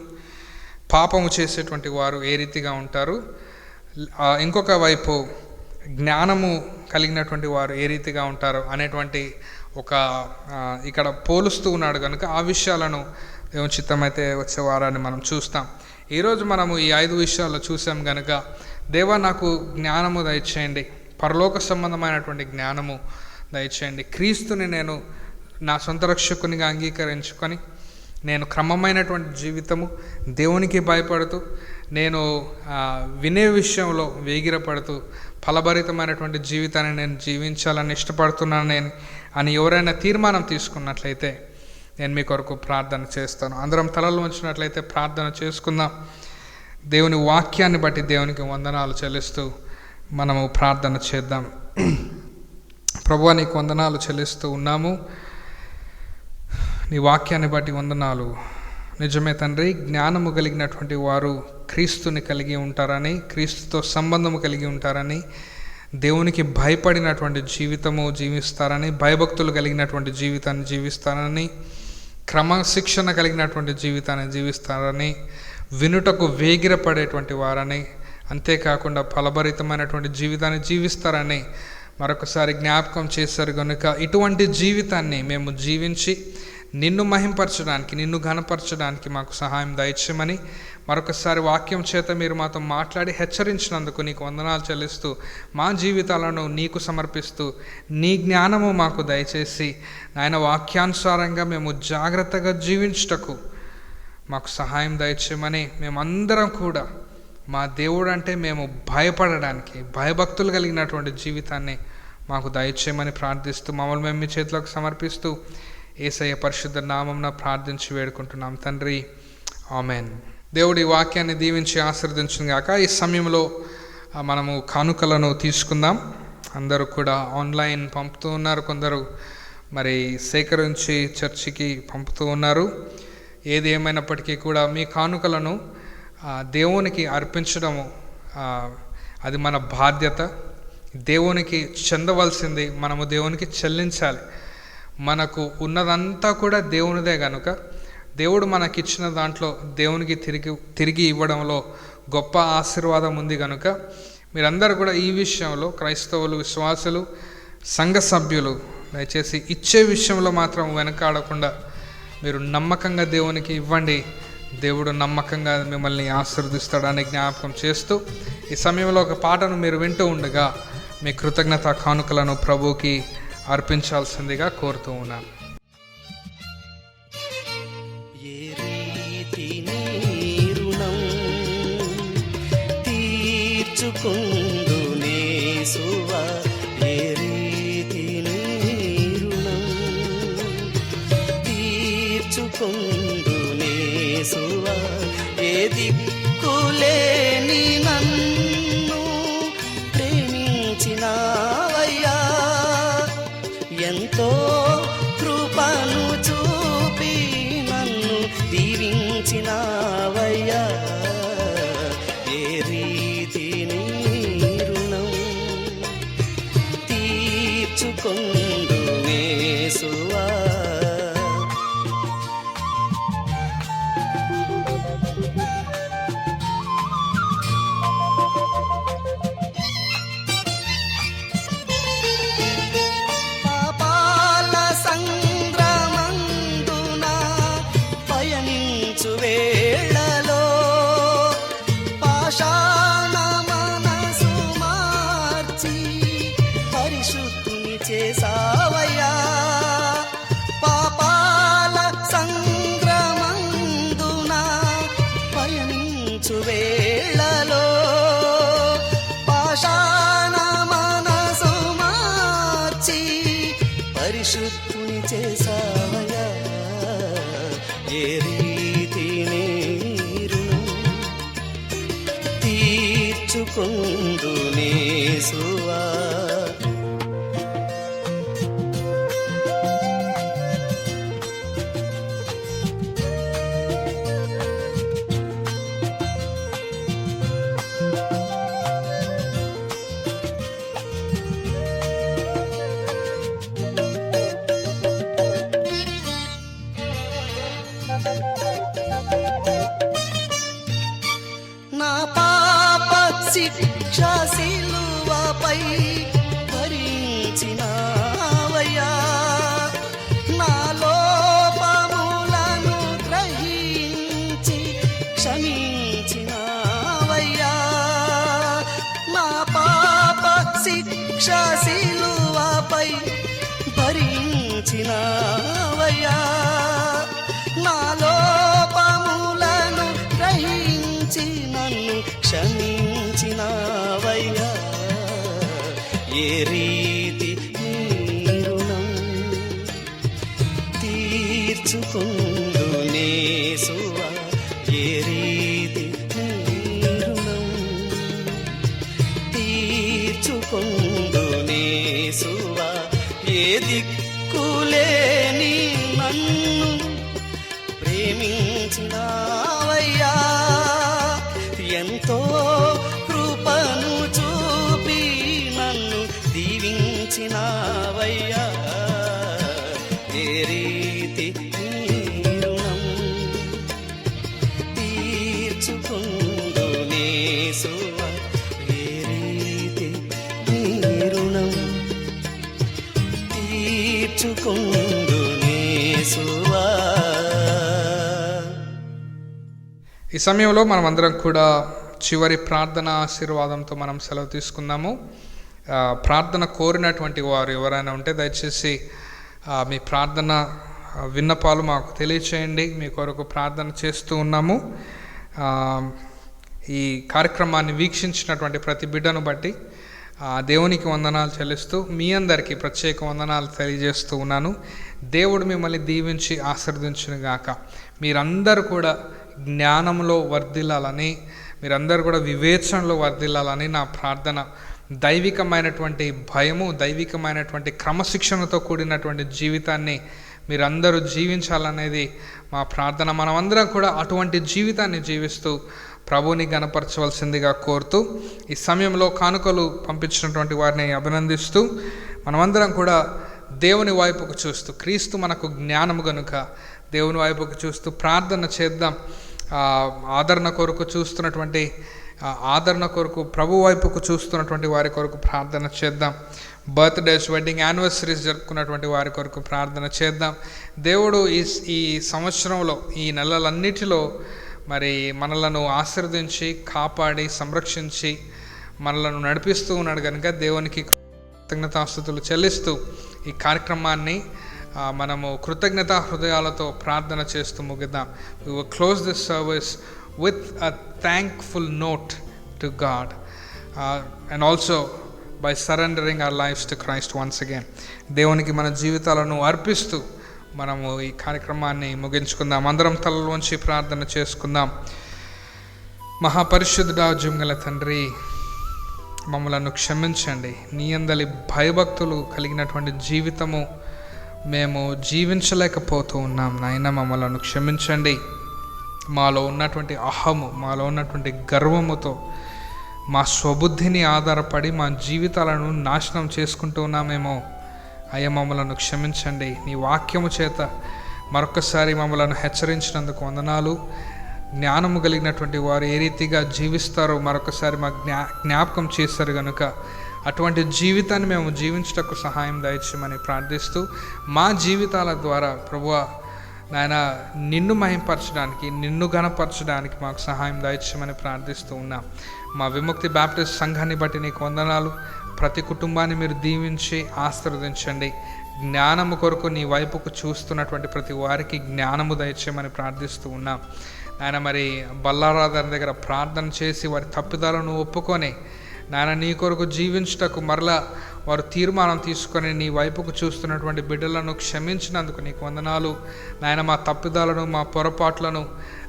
పాపము చేసేటువంటి వారు ఏ రీతిగా ఉంటారు, ఇంకొక వైపు జ్ఞానము కలిగినటువంటి వారు ఏ రీతిగా ఉంటారు అనేటువంటి ఇక్కడ పోలుస్తూ ఉన్నాడు. కనుక ఆ విషయాలను దేవుని చిత్తమైతే వచ్చే వారాన్ని మనం చూస్తాం. ఈరోజు మనము ఈ 5 విషయాలు చూసాం. కనుక దేవా నాకు జ్ఞానము దయచేయండి, పరలోక సంబంధమైనటువంటి జ్ఞానము దయచేయండి. క్రీస్తుని నేను నా సొంత రక్షకునిగా అంగీకరించుకొని నేను క్రమమైనటువంటి జీవితము, దేవునికి భయపడుతూ, నేను వినే విషయంలో వేగిరపడుతూ ఫలభరితమైనటువంటి జీవితాన్ని నేను జీవించాలని ఇష్టపడుతున్నాను అని ఎవరైనా తీర్మానం తీసుకున్నట్లయితే నేను మీ కొరకు ప్రార్థన చేస్తాను. అందరం తలలు ఉంచినట్లయితే ప్రార్థన చేసుకుందాం. దేవుని వాక్యాన్ని బట్టి దేవునికి వందనాలు చెల్లిస్తూ మనము ప్రార్థన చేద్దాం. ప్రభువా, నీకు వందనాలు చెల్లిస్తూ ఉన్నాము. నీ వాక్యాన్ని బట్టి వందనాలు. నిజమే తండ్రి, జ్ఞానము కలిగినటువంటి వారు క్రీస్తుని కలిగి ఉంటారని, క్రీస్తుతో సంబంధము కలిగి ఉంటారని, దేవునికి భయపడినటువంటి జీవితము జీవిస్తారని, భయభక్తులు కలిగినటువంటి జీవితాన్ని జీవిస్తారని, క్రమశిక్షణ కలిగినటువంటి జీవితాన్ని జీవిస్తారని, వినుటకు వేగిరపడేటువంటి వారని, అంతేకాకుండా ఫలభరితమైనటువంటి జీవితాన్ని జీవిస్తారని మరొకసారి జ్ఞాపకం చేశారు. కనుక ఇటువంటి జీవితాన్ని మేము జీవించి నిన్ను మహింపరచడానికి, నిన్ను ఘనపరచడానికి మాకు సహాయం దయచేయమని మరొకసారి వాక్యం చేత మీరు మాతో మాట్లాడి హెచ్చరించినందుకు నీకు వందనాలు చెల్లిస్తూ, మా జీవితాలను నీకు సమర్పిస్తూ, నీ జ్ఞానము మాకు దయచేసి నాయన వాక్యానుసారంగా మేము జాగ్రత్తగా జీవించుటకు మాకు సహాయం దయచేయమని, మేమందరం కూడా మా దేవుడు అంటే మేము భయపడడానికి, భయభక్తులు కలిగినటువంటి జీవితాన్ని మాకు దయచేయమని ప్రార్థిస్తూ, మమ్మల్ని మేము మీ చేతిలోకి సమర్పిస్తూ యేసయ్య పరిశుద్ధ నామమున ప్రార్థించి వేడుకుంటున్నాం తండ్రి, ఆమెన్. దేవుడి వాక్యాన్ని దీవించి ఆశీర్వదించును గాక. ఈ సమయంలో మనము కానుకలను తీసుకుందాం. అందరూ కూడా ఆన్లైన్ పంపుతూ ఉన్నారు, కొందరు మరి సేకరించి చర్చికి పంపుతూ ఉన్నారు. ఏది ఏమైనప్పటికీ కూడా మీ కానుకలను దేవునికి అర్పించడము అది మన బాధ్యత. దేవునికి చెందవలసింది మనము దేవునికి చెల్లించాలి. మనకు ఉన్నదంతా కూడా దేవునిదే కనుక దేవుడు మనకిచ్చిన దాంట్లో దేవునికి తిరిగి ఇవ్వడంలో గొప్ప ఆశీర్వాదం ఉంది. కనుక మీరందరూ కూడా ఈ విషయంలో క్రైస్తవులు, విశ్వాసులు, సంఘ సభ్యులు దయచేసి ఇచ్చే విషయంలో మాత్రం వెనకాడకుండా మీరు నమ్మకంగా దేవునికి ఇవ్వండి. దేవుడు నమ్మకంగా మిమ్మల్ని ఆశీర్వదిస్తాడని జ్ఞాపకం చేస్తూ ఈ సమయంలో ఒక పాటను మీరు వింటూ ఉండగా మీ కృతజ్ఞత కానుకలను ప్రభువుకి అర్పించాల్సిందిగా కోరుతూ ఉన్నాను. ఏ రీతి రుణం తీర్చుకుందునే సువా, ఏ రీతి రుణం తీర్చుకుందునే సువా, ఏ దిక్కులేని నన్ను ప్రేమించినావయ్యా, జ్ఞానవంతుని చేసావయ్యా ఏ రీతి నీ రుణం తీర్చుకొందునే యేసువా నా పాప శిక్ష సిలువపై భరించినావయ్యా నా లోపములను గ్రహించి క్షమించినావయ్యా నా పాప శిక్ష సిలువపై భరించినావయ్యా నా లోపములను గ్రహించి నన్ను క్షమించినావయ్యా ఏ రీతి నీ రుణం తీర్చుకొందునే యేసువా ఏ రీతి నీ రుణం తీర్చుకొందునే యేసువా ఏ దిక్కులేని నన్ను ప్రేమించినావయ్యా ఎంతో కృపను చూపి నన్ను దీవించినావయ్యా ఏ రీతి నీ రుణం తీర్చుకొందునే యేసువా ఏ రీతి నీ రుణం తీర్చుకొందునే యేసువా. ఈ సమయంలో మనం అందరం కూడా చివరి ప్రార్థన ఆశీర్వాదంతో మనం సెలవు తీసుకుందాము. ప్రార్థన కోరినటువంటి వారు ఎవరైనా ఉంటే దయచేసి మీ ప్రార్థన విన్నపాలు మాకు తెలియచేయండి. మీ కొరకు ప్రార్థన చేస్తూ ఉన్నాము. ఈ కార్యక్రమాన్ని వీక్షించినటువంటి ప్రతి బిడ్డను బట్టి దేవునికి వందనాలు చెల్లిస్తూ మీ అందరికీ ప్రత్యేక వందనాలు తెలియజేస్తూ ఉన్నాను. దేవుడు మిమ్మల్ని దీవించి ఆశీర్వదించును గాక. మీరందరూ కూడా జ్ఞానంలో వర్ధిల్లాలని, మీరందరూ కూడా వివేచనలో వర్ధిల్లాలని నా ప్రార్థన. దైవికమైనటువంటి భయము, దైవికమైనటువంటి క్రమశిక్షణతో కూడినటువంటి జీవితాన్ని మీరందరూ జీవించాలనేది మా ప్రార్థన. మనమందరం కూడా అటువంటి జీవితాన్ని జీవిస్తూ ప్రభువుని గణపరచవలసిందిగా కోరుతూ ఈ సమయంలో కానుకలు పంపించినటువంటి వారిని అభినందిస్తూ మనమందరం కూడా దేవుని వైపుకు చూస్తూ, క్రీస్తు మనకు జ్ఞానము గనుక దేవుని వైపుకు చూస్తూ ప్రార్థన చేద్దాం. ఆదరణ కొరకు చూస్తున్నటువంటి ఆదరణ కొరకు ప్రభు వైపుకు చూస్తున్నటువంటి వారి కొరకు ప్రార్థన చేద్దాం. బర్త్డేస్, వెడ్డింగ్ యానివర్సరీస్ జరుపుకున్నటువంటి వారి కొరకు ప్రార్థన చేద్దాం. దేవుడు ఈ సంవత్సరంలో, ఈ నెలలన్నిటిలో మరి మనలను ఆశీర్వదించి కాపాడి సంరక్షించి మనలను నడిపిస్తూ ఉన్నాడు కనుక దేవునికి కృతజ్ఞతాస్తుతులు చెల్లిస్తూ ఈ కార్యక్రమాన్ని మనము కృతజ్ఞతా హృదయాలతో ప్రార్థన చేస్తూ ముగిద్దాం. We will close this service with a thankful note to God and also by surrendering our lives to Christ once again. దేవునికి మన జీవితాలను అర్పిస్తూ మనము ఈ కార్యక్రమాన్ని ముగించుకుందాం. అందరం తలలోంచి ప్రార్థన చేసుకుందాం. మహాపరిశుద్ధుడా, జుంగల తండ్రి, మమ్మలను క్షమించండి. నీ యందలి భయభక్తులు కలిగినటువంటి జీవితము మేము జీవించలేకపోతూ ఉన్నాం నాయన. మమ్మలను క్షమించండి. మాలో ఉన్నటువంటి అహము, మాలో ఉన్నటువంటి గర్వముతో మా స్వబుద్ధిని ఆధారపడి మా జీవితాలను నాశనం చేసుకుంటూ ఉన్నామేమో. అయ్యా, మమ్మలను క్షమించండి. నీ వాక్యము చేత మరొకసారి మమ్మలను హెచ్చరించినందుకు వందనాలు. జ్ఞానము కలిగినటువంటి వారు ఏ రీతిగా జీవిస్తారో మరొకసారి మా జ్ఞాపకం చేశారు కనుక అటువంటి జీవితాన్ని మేము జీవించటకు సహాయం దయచేయమని ప్రార్థిస్తూ మా జీవితాల ద్వారా ప్రభువా నాయన నిన్ను మహింపరచడానికి, నిన్ను ఘనపరచడానికి మాకు సహాయం దయచేయమని ప్రార్థిస్తూ ఉన్నాం. మా విముక్తి బాప్టిస్ట్ సంఘాన్ని బట్టి నీకు వందనాలు. ప్రతి కుటుంబాన్ని మీరు దీవించి ఆశీర్వదించండి. జ్ఞానము కొరకు నీ వైపుకు చూస్తున్నటువంటి ప్రతి వారికి జ్ఞానము దయచేయమని ప్రార్థిస్తూ ఉన్నాం. ఆయన మరి బల్లారాధన దగ్గర ప్రార్థన చేసి వారి తప్పిదాలను ఒప్పుకొని నాయన నీ కొరకు జీవించుటకు మరలా వారు తీర్మానం తీసుకొని నీ వైపుకు చూస్తున్నటువంటి బిడ్డలను క్షమించినందుకు నీకు వందనాలు నాయన. మా తప్పిదాలను, మా పొరపాట్లను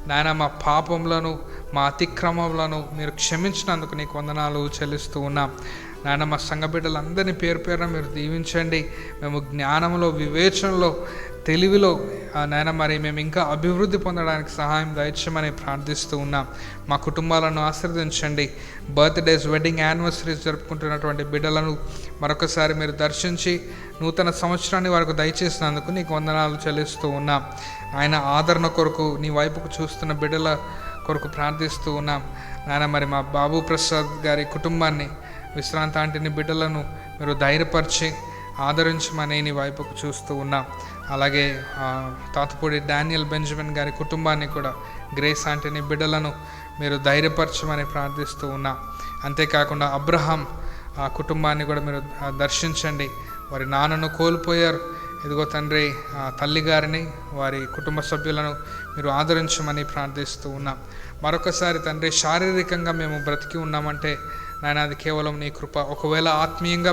నాయన, మా పాపములను, మా అతిక్రమములను మీరు క్షమించినందుకు నీకు వందనాలు చెల్లిస్తూ ఉన్నాం నాయన. మా సంఘ బిడ్డలందరినీ పేరు పేరున మీరు దీవించండి. మేము జ్ఞానంలో, వివేచనలో, తెలివిలో నాయన మరి మేము ఇంకా అభివృద్ధి పొందడానికి సహాయం దయచేయమని ప్రార్థిస్తూ ఉన్నాం. మా కుటుంబాలను ఆశీర్వదించండి. బర్త్డేస్, వెడ్డింగ్ యానివర్సరీస్ జరుపుకుంటున్నటువంటి బిడ్డలను మరొకసారి మీరు దర్శించి నూతన సంవత్సరాన్ని వారికి దయచేసినందుకు నీకు వందనాలు చెల్లిస్తూ ఉన్నాం. ఆయన ఆదరణ కొరకు నీ వైపుకు చూస్తున్న బిడ్డల కొరకు ప్రార్థిస్తూ ఉన్నాం నాయన. మరి మా బాబు ప్రసాద్ గారి కుటుంబాన్ని, విశ్రాంతి ఆంటీని, బిడ్డలను మీరు ధైర్యపరిచి ఆదరించమని నీ వైపుకు చూస్తూ ఉన్నాం. అలాగే తాతపూడి డానియల్ బెంజమిన్ గారి కుటుంబాన్ని కూడా, గ్రేస్ ఆంటీని, బిడ్డలను మీరు ధైర్యపరచమని ప్రార్థిస్తూ ఉన్నాం. అంతేకాకుండా అబ్రహాం ఆ కుటుంబాన్ని కూడా మీరు దర్శించండి. వారి నాన్నను కోల్పోయారు. ఇదిగో తండ్రి, తల్లిగారిని, వారి కుటుంబ సభ్యులను మీరు ఆదరించమని ప్రార్థిస్తూ ఉన్నాం. మరొకసారి తండ్రి, శారీరకంగా మేము బ్రతికి ఉన్నామంటే నాయన అది కేవలం నీ కృప. ఒకవేళ ఆత్మీయంగా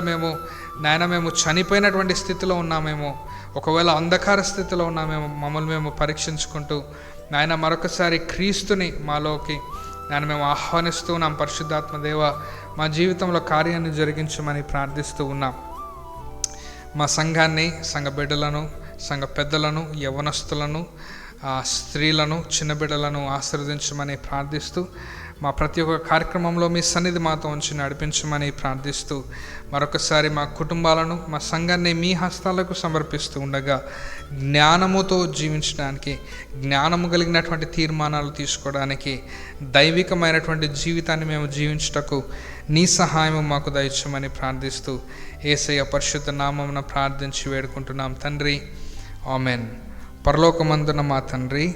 మేము చనిపోయినటువంటి స్థితిలో ఉన్నామేమో, ఒకవేళ అంధకార స్థితిలో ఉన్నామేమో, మమ్మల్ని మేము పరీక్షించుకుంటూ నాయన మరొకసారి క్రీస్తుని మాలోకి నాయన మేము ఆహ్వానిస్తూ ఉన్నాం. పరిశుద్ధాత్మ దేవ, మా జీవితంలో కార్యాన్ని జరిగించమని ప్రార్థిస్తూ ఉన్నాం. మా సంఘాన్ని, సంఘ బిడ్డలను, సంఘ పెద్దలను, యవ్వనస్తులను, స్త్రీలను, చిన్న బిడ్డలను ఆశీర్వదించమని ప్రార్థిస్తూ మా ప్రతి ఒక్క కార్యక్రమంలో మీ సన్నిధి మాతో ఉంచి నడిపించమని ప్రార్థిస్తూ మరొకసారి మా కుటుంబాలను, మా సంఘాన్ని మీ హస్తాలకు సమర్పిస్తూ ఉండగా జ్ఞానముతో జీవించడానికి, జ్ఞానము కలిగినటువంటి తీర్మానాలు తీసుకోవడానికి, దైవికమైనటువంటి జీవితాన్ని మేము జీవించుటకు నీ సహాయం మాకు దయచేయమని ప్రార్థిస్తూ యేసయ్య పరిశుద్ధ నామమున ప్రార్థించి వేడుకుంటున్నాం తండ్రి. ఆమెన్. పరలోకమందున మా తండ్రి,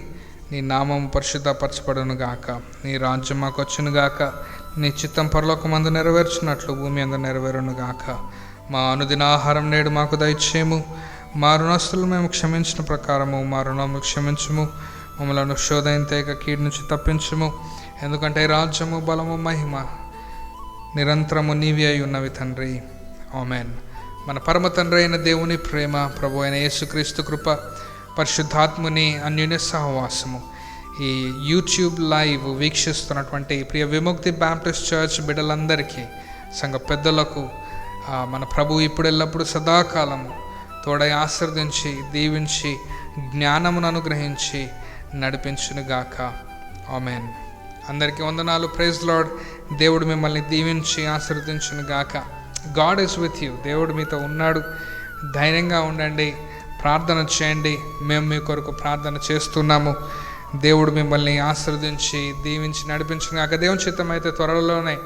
నీ నామము పరిశుద్ధపరచబడును గాక, నీ రాజ్యం మాకు వచ్చును గాక, నీ చిత్తం పరలోకమందు నెరవేర్చినట్లు భూమి అందు నెరవేరును గాక. మా అనుదిన ఆహారం నేడు మాకు దయచేయము. మా రుణస్తులు మేము క్షమించిన ప్రకారము మా రుణములు క్షమించుము. మమ్మలను శోధన తేక కీడు నుంచి తప్పించుము. ఎందుకంటే రాజ్యము, బలము, మహిమ నిరంతరము నీవి అయి ఉన్నవి తండ్రి. ఆమెన్. మన పరమ తండ్రి అయిన దేవుని ప్రేమ, ప్రభు అయిన యేసుక్రీస్తు కృప, పరిశుద్ధాత్ముని అన్యోన్య సహవాసము ఈ యూట్యూబ్ లైవ్ వీక్షిస్తున్నటువంటి ప్రియ విముక్తి బాప్టిస్ట్ చర్చ్ బిడ్డలందరికీ, సంఘ పెద్దలకు మన ప్రభు ఇప్పుడు ఎల్లప్పుడూ సదాకాలము తోడై ఆశీర్వదించి, దీవించి, జ్ఞానమును అనుగ్రహించి నడిపించునుగాక. ఆమెన్. అందరికీ వందనాలు. Praise Lord. దేవుడు మిమ్మల్ని దీవించి ఆశీర్వదించునుగాక. God is with you. దేవుడు మీతో ఉన్నాడు. ధైర్యంగా ఉండండి, ప్రార్థన చేయండి. మేము మీ కొరకు ప్రార్థన చేస్తున్నాము. దేవుడు మిమ్మల్ని ఆశీర్వదించి, దీవించి నడిపించునుగాక. దేవుని చిత్తం అయితే త్వరలోనే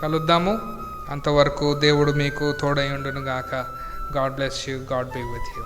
కలుద్దాము. అంతవరకు దేవుడు మీకు తోడై ఉండునుగాక. God bless you. God be with you.